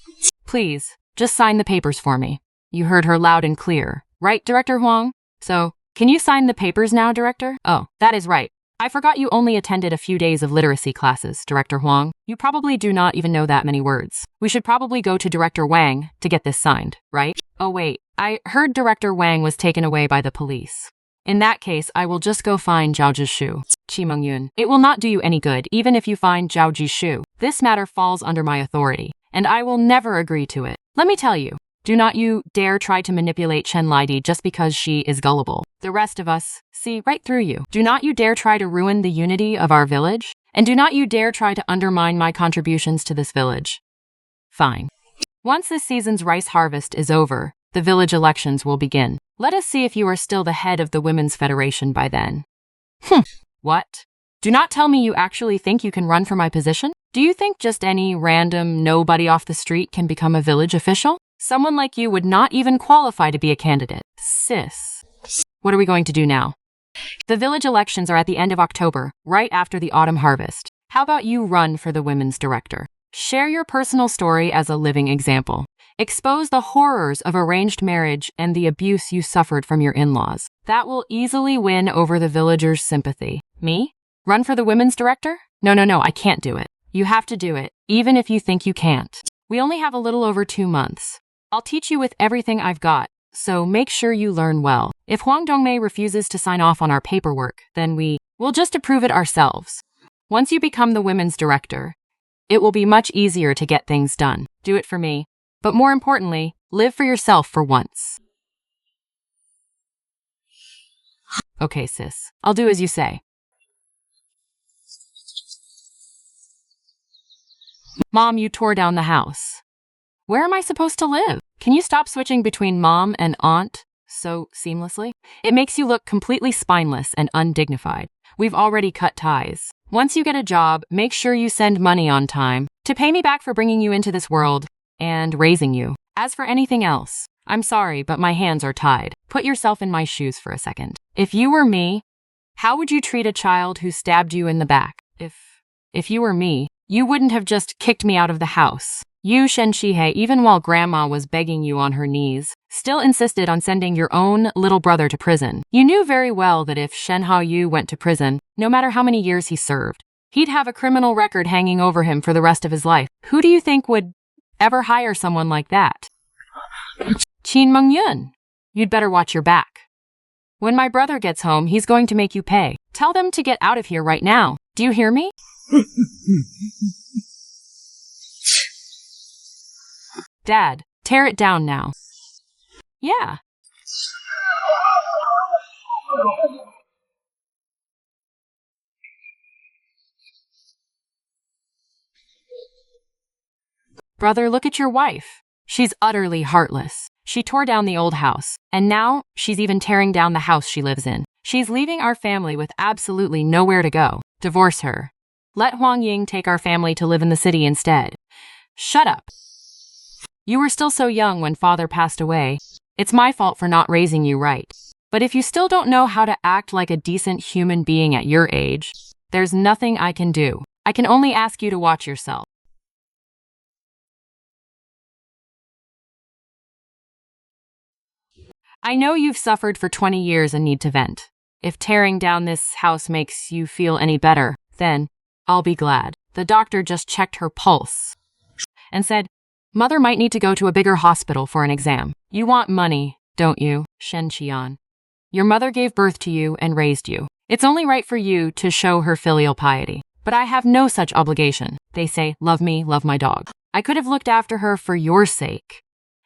Please, just sign the papers for me. You heard her loud and clear. Right, Director Huang? So, can you sign the papers now, Director? Oh, that is right. I forgot you only attended a few days of literacy classes, Director Huang. You probably do not even know that many words. We should probably go to Director Wang to get this signed, right? Oh wait, I heard Director Wang was taken away by the police. In that case, I will just go find Zhao Zhishu. Qin Mengyun, it will not do you any good, even if you find Zhao Zhishu. This matter falls under my authority, and I will never agree to it. Let me tell you, do not you dare try to manipulate Chen Lydie just because she is gullible. The rest of us see right through you. Do not you dare try to ruin the unity of our village, and do not you dare try to undermine my contributions to this village. Fine. Once this season's rice harvest is over, the village elections will begin. Let us see if you are still the head of the Women's Federation by then. What? Do not tell me you actually think you can run for my position? Do you think just any random nobody off the street can become a village official? Someone like you would not even qualify to be a candidate. Sis. What are we going to do now? The village elections are at the end of October, right after the autumn harvest. How about you run for the women's director? Share your personal story as a living example. Expose the horrors of arranged marriage and the abuse you suffered from your in-laws. That will easily win over the villagers' sympathy. Me? Run for the women's director? No, I can't do it. You have to do it, even if you think you can't. We only have a little over 2 months. I'll teach you with everything I've got, so make sure you learn well. If Huang Dongmei refuses to sign off on our paperwork, then we'll just approve it ourselves. Once you become the women's director, it will be much easier to get things done. Do it for me. But more importantly, live for yourself for once. Okay, sis. I'll do as you say. Mom, you tore down the house. Where am I supposed to live? Can you stop switching between mom and aunt so seamlessly? It makes you look completely spineless and undignified. We've already cut ties. Once you get a job, make sure you send money on time to pay me back for bringing you into this world and raising you. As for anything else, I'm sorry, but my hands are tied. Put yourself in my shoes for a second. If you were me, how would you treat a child who stabbed you in the back? If you were me, you wouldn't have just kicked me out of the house. You, Shen Shihei, even while Grandma was begging you on her knees, still insisted on sending your own little brother to prison. You knew very well that if Shen Haoyu went to prison, no matter how many years he served, he'd have a criminal record hanging over him for the rest of his life. Who do you think would ever hire someone like that? Qin Mengyun, you'd better watch your back. When my brother gets home, he's going to make you pay. Tell them to get out of here right now. Do you hear me? Dad, tear it down now. Yeah. Brother, look at your wife. She's utterly heartless. She tore down the old house, and now she's even tearing down the house she lives in. She's leaving our family with absolutely nowhere to go. Divorce her. Let Huang Ying take our family to live in the city instead. Shut up. You were still so young when father passed away. It's my fault for not raising you right. But if you still don't know how to act like a decent human being at your age, there's nothing I can do. I can only ask you to watch yourself. I know you've suffered for 20 years and need to vent. If tearing down this house makes you feel any better, then I'll be glad. The doctor just checked her pulse and said, Mother might need to go to a bigger hospital for an exam. You want money, don't you, Shen Qian? Your mother gave birth to you and raised you. It's only right for you to show her filial piety. But I have no such obligation. They say, love me, love my dog. I could have looked after her for your sake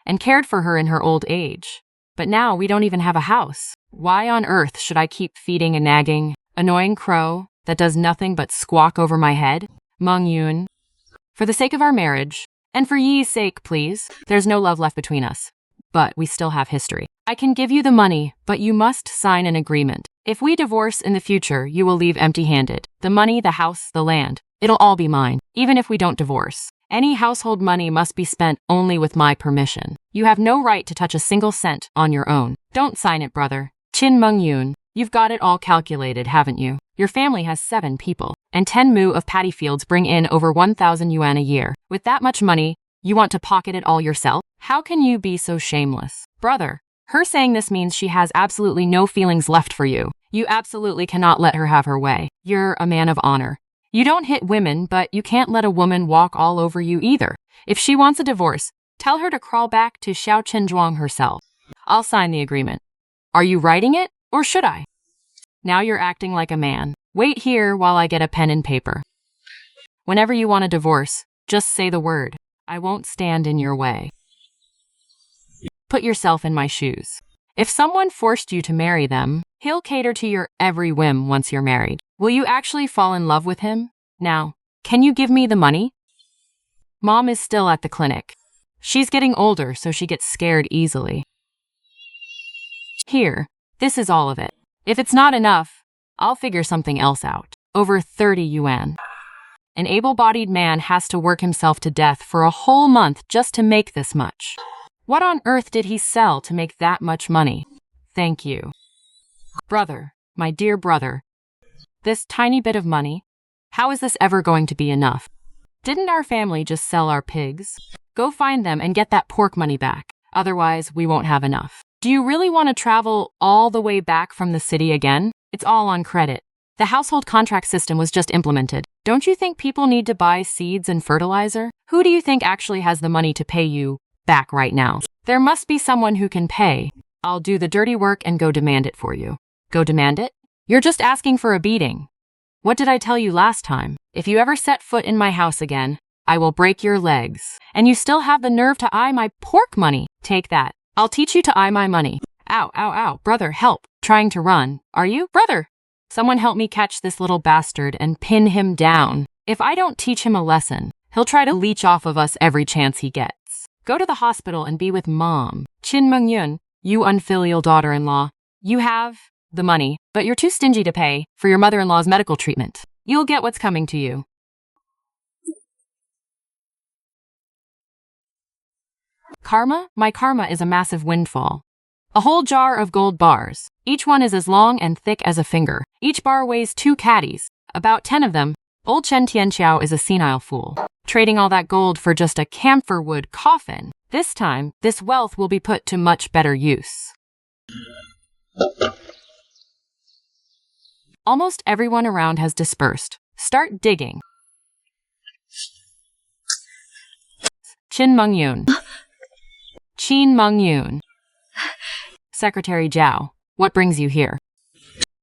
and cared for her in her old age. But now we don't even have a house. Why on earth should I keep feeding a nagging, annoying crow that does nothing but squawk over my head? Mengyun, for the sake of our marriage, and for Yi's sake, please, there's no love left between us. But we still have history. I can give you the money, but you must sign an agreement. If we divorce in the future, you will leave empty-handed. The money, the house, the land, it'll all be mine, even if we don't divorce. Any household money must be spent only with my permission. You have no right to touch a single cent on your own. Don't sign it, brother. Qin Mengyun, you've got it all calculated, haven't you? Your family has 7 people, and 10 mu of paddy fields bring in over 1,000 yuan a year. With that much money, you want to pocket it all yourself? How can you be so shameless? Brother, her saying this means she has absolutely no feelings left for you. You absolutely cannot let her have her way. You're a man of honor. You don't hit women, but you can't let a woman walk all over you either. If she wants a divorce, tell her to crawl back to Xiao Chenjuang herself. I'll sign the agreement. Are you writing it, or should I? Now you're acting like a man. Wait here while I get a pen and paper. Whenever you want a divorce, just say the word. I won't stand in your way. Put yourself in my shoes. If someone forced you to marry them, he'll cater to your every whim once you're married. Will you actually fall in love with him? Now, can you give me the money? Mom is still at the clinic. She's getting older, so she gets scared easily. Here, this is all of it. If it's not enough, I'll figure something else out. Over 30 yuan. An able-bodied man has to work himself to death for a whole month just to make this much. What on earth did he sell to make that much money? Thank you. Brother, my dear brother, this tiny bit of money, how is this ever going to be enough? Didn't our family just sell our pigs? Go find them and get that pork money back. Otherwise, we won't have enough. Do you really want to travel all the way back from the city again? It's all on credit. The household contract system was just implemented. Don't you think people need to buy seeds and fertilizer? Who do you think actually has the money to pay you back right now? There must be someone who can pay. I'll do the dirty work and go demand it for you. Go demand it? You're just asking for a beating. What did I tell you last time? If you ever set foot in my house again, I will break your legs. And you still have the nerve to eye my pork money. Take that. I'll teach you to eye my money. Ow, ow, ow. Brother, help. Trying to run. Are you? Brother! Someone help me catch this little bastard and pin him down. If I don't teach him a lesson, he'll try to leech off of us every chance he gets. Go to the hospital and be with Mom. Qin Mengyun, you unfilial daughter-in-law. You have the money, but you're too stingy to pay for your mother-in-law's medical treatment. You'll get what's coming to you. Karma? My karma is a massive windfall. A whole jar of gold bars. Each one is as long and thick as a finger. Each bar weighs 2 caddies. About 10 of them. Old Chen Tianqiao is a senile fool, trading all that gold for just a camphor wood coffin. This time, this wealth will be put to much better use. Almost everyone around has dispersed. Start digging. Qin Mengyun. Qin Mengyun. Secretary Zhao, what brings you here?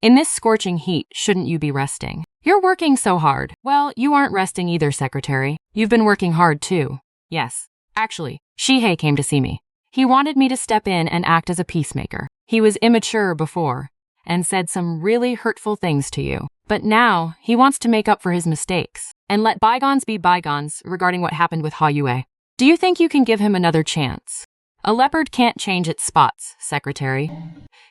In this scorching heat, shouldn't you be resting? You're working so hard. Well, you aren't resting either, Secretary. You've been working hard too. Yes. Actually, Shihei came to see me. He wanted me to step in and act as a peacemaker. He was immature before and said some really hurtful things to you. But now, he wants to make up for his mistakes and let bygones be bygones regarding what happened with Ha Yue. Do you think you can give him another chance? A leopard can't change its spots, Secretary.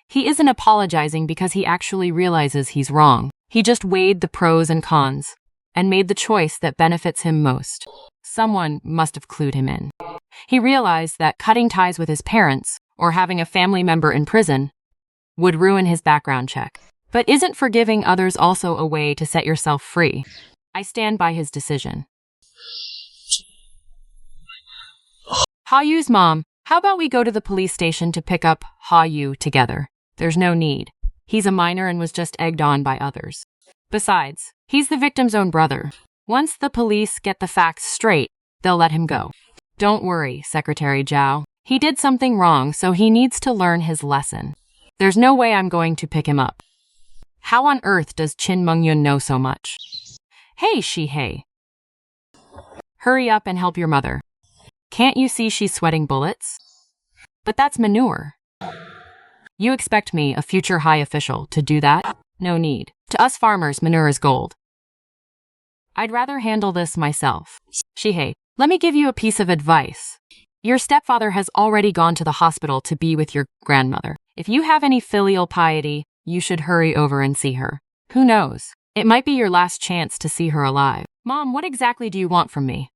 He isn't apologizing because he actually realizes he's wrong. He just weighed the pros and cons and made the choice that benefits him most. Someone must have clued him in. He realized that cutting ties with his parents or having a family member in prison would ruin his background check. But isn't forgiving others also a way to set yourself free? I stand by his decision. Ha Yu's mom, how about we go to the police station to pick up Ha Yu together? There's no need. He's a minor and was just egged on by others. Besides, he's the victim's own brother. Once the police get the facts straight, they'll let him go. Don't worry, Secretary Zhao. He did something wrong, so he needs to learn his lesson. There's no way I'm going to pick him up. How on earth does Qin Mengyun know so much? Hey, Shihei. Hurry up and help your mother. Can't you see she's sweating bullets? But that's manure. You expect me, a future high official, to do that? No need. To us farmers, manure is gold. I'd rather handle this myself. Shihei, let me give you a piece of advice. Your stepfather has already gone to the hospital to be with your grandmother. If you have any filial piety, you should hurry over and see her. Who knows? It might be your last chance to see her alive. Mom, what exactly do you want from me?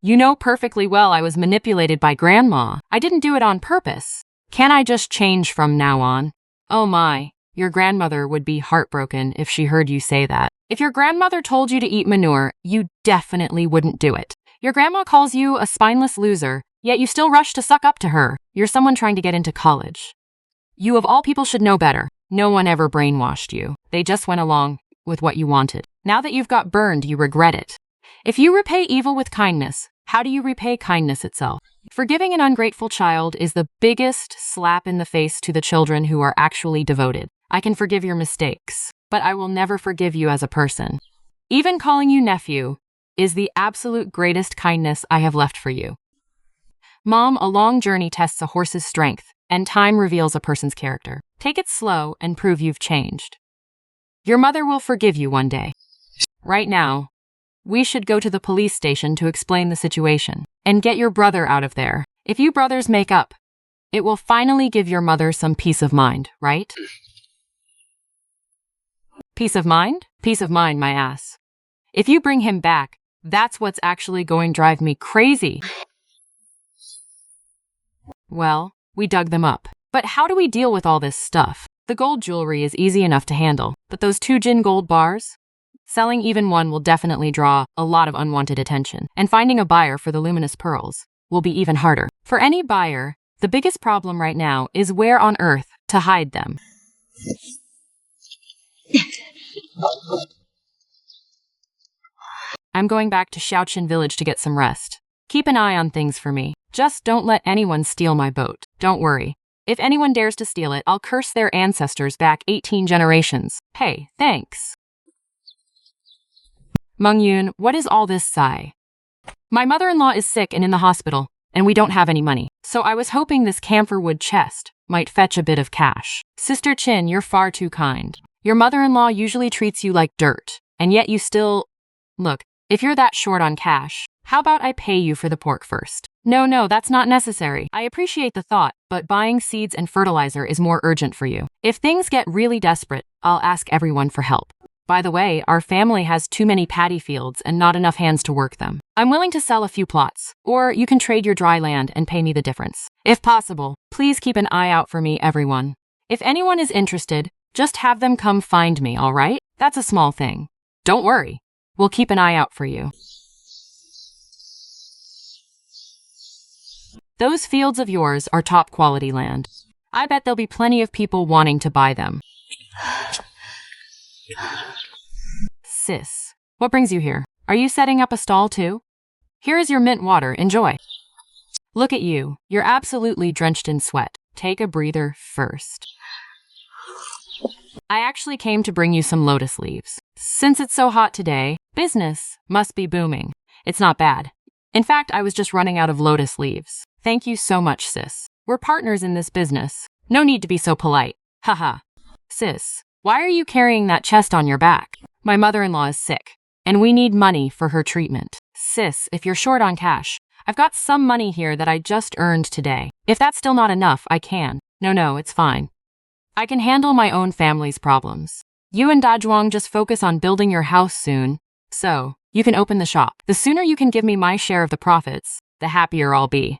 You know perfectly well I was manipulated by Grandma. I didn't do it on purpose. Can I just change from now on? Oh my, your grandmother would be heartbroken if she heard you say that. If your grandmother told you to eat manure, you definitely wouldn't do it. Your grandma calls you a spineless loser, yet you still rush to suck up to her. You're someone trying to get into college. You of all people should know better. No one ever brainwashed you. They just went along with what you wanted. Now that you've got burned, you regret it. If you repay evil with kindness, how do you repay kindness itself? Forgiving an ungrateful child is the biggest slap in the face to the children who are actually devoted. I can forgive your mistakes, but I will never forgive you as a person. Even calling you nephew is the absolute greatest kindness I have left for you. Mom, a long journey tests a horse's strength, and time reveals a person's character. Take it slow and prove you've changed. Your mother will forgive you one day. Right now, we should go to the police station to explain the situation and get your brother out of there. If you brothers make up, it will finally give your mother some peace of mind, right? Peace of mind? Peace of mind, my ass. If you bring him back, that's what's actually going to drive me crazy. Well, we dug them up. But how do we deal with all this stuff? The gold jewelry is easy enough to handle, but those 2 Jin gold bars? Selling even one will definitely draw a lot of unwanted attention, and finding a buyer for the luminous pearls will be even harder. For any buyer, the biggest problem right now is where on earth to hide them. I'm going back to Shaoqin village to get some rest. Keep an eye on things for me. Just don't let anyone steal my boat. Don't worry. If anyone dares to steal it, I'll curse their ancestors back 18 generations. Hey, thanks. Mengyun, what is all this sigh? My mother-in-law is sick and in the hospital, and we don't have any money. So I was hoping this camphorwood chest might fetch a bit of cash. Sister Qin, you're far too kind. Your mother-in-law usually treats you like dirt, and yet you still... Look, if you're that short on cash, how about I pay you for the pork first? No, that's not necessary. I appreciate the thought, but buying seeds and fertilizer is more urgent for you. If things get really desperate, I'll ask everyone for help. By the way, our family has too many paddy fields and not enough hands to work them. I'm willing to sell a few plots, or you can trade your dry land and pay me the difference. If possible, please keep an eye out for me, everyone. If anyone is interested, just have them come find me, all right? That's a small thing. Don't worry. We'll keep an eye out for you. Those fields of yours are top quality land. I bet there'll be plenty of people wanting to buy them. Sis, what brings you here? Are you setting up a stall too? Here is your mint water, enjoy. Look at you, you're absolutely drenched in sweat. Take a breather first. I actually came to bring you some lotus leaves. Since it's so hot today, business must be booming. It's not bad. In fact, I was just running out of lotus leaves. Thank you so much, sis. We're partners in this business. No need to be so polite. Haha. Sis, why are you carrying that chest on your back? My mother-in-law is sick, and we need money for her treatment. Sis, if you're short on cash, I've got some money here that I just earned today. If that's still not enough, I can. No, it's fine. I can handle my own family's problems. You and Dazhuang just focus on building your house soon, so you can open the shop. The sooner you can give me my share of the profits, the happier I'll be.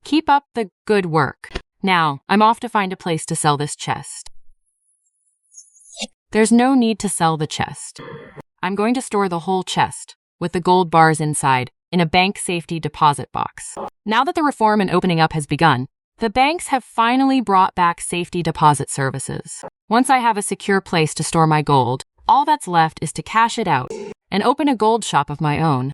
Keep up the good work. Now, I'm off to find a place to sell this chest. There's no need to sell the chest. I'm going to store the whole chest, with the gold bars inside, in a bank safety deposit box. Now that the reform and opening up has begun, The banks have finally brought back safety deposit services. Once I have a secure place to store my gold, all that's left is to cash it out and open a gold shop of my own.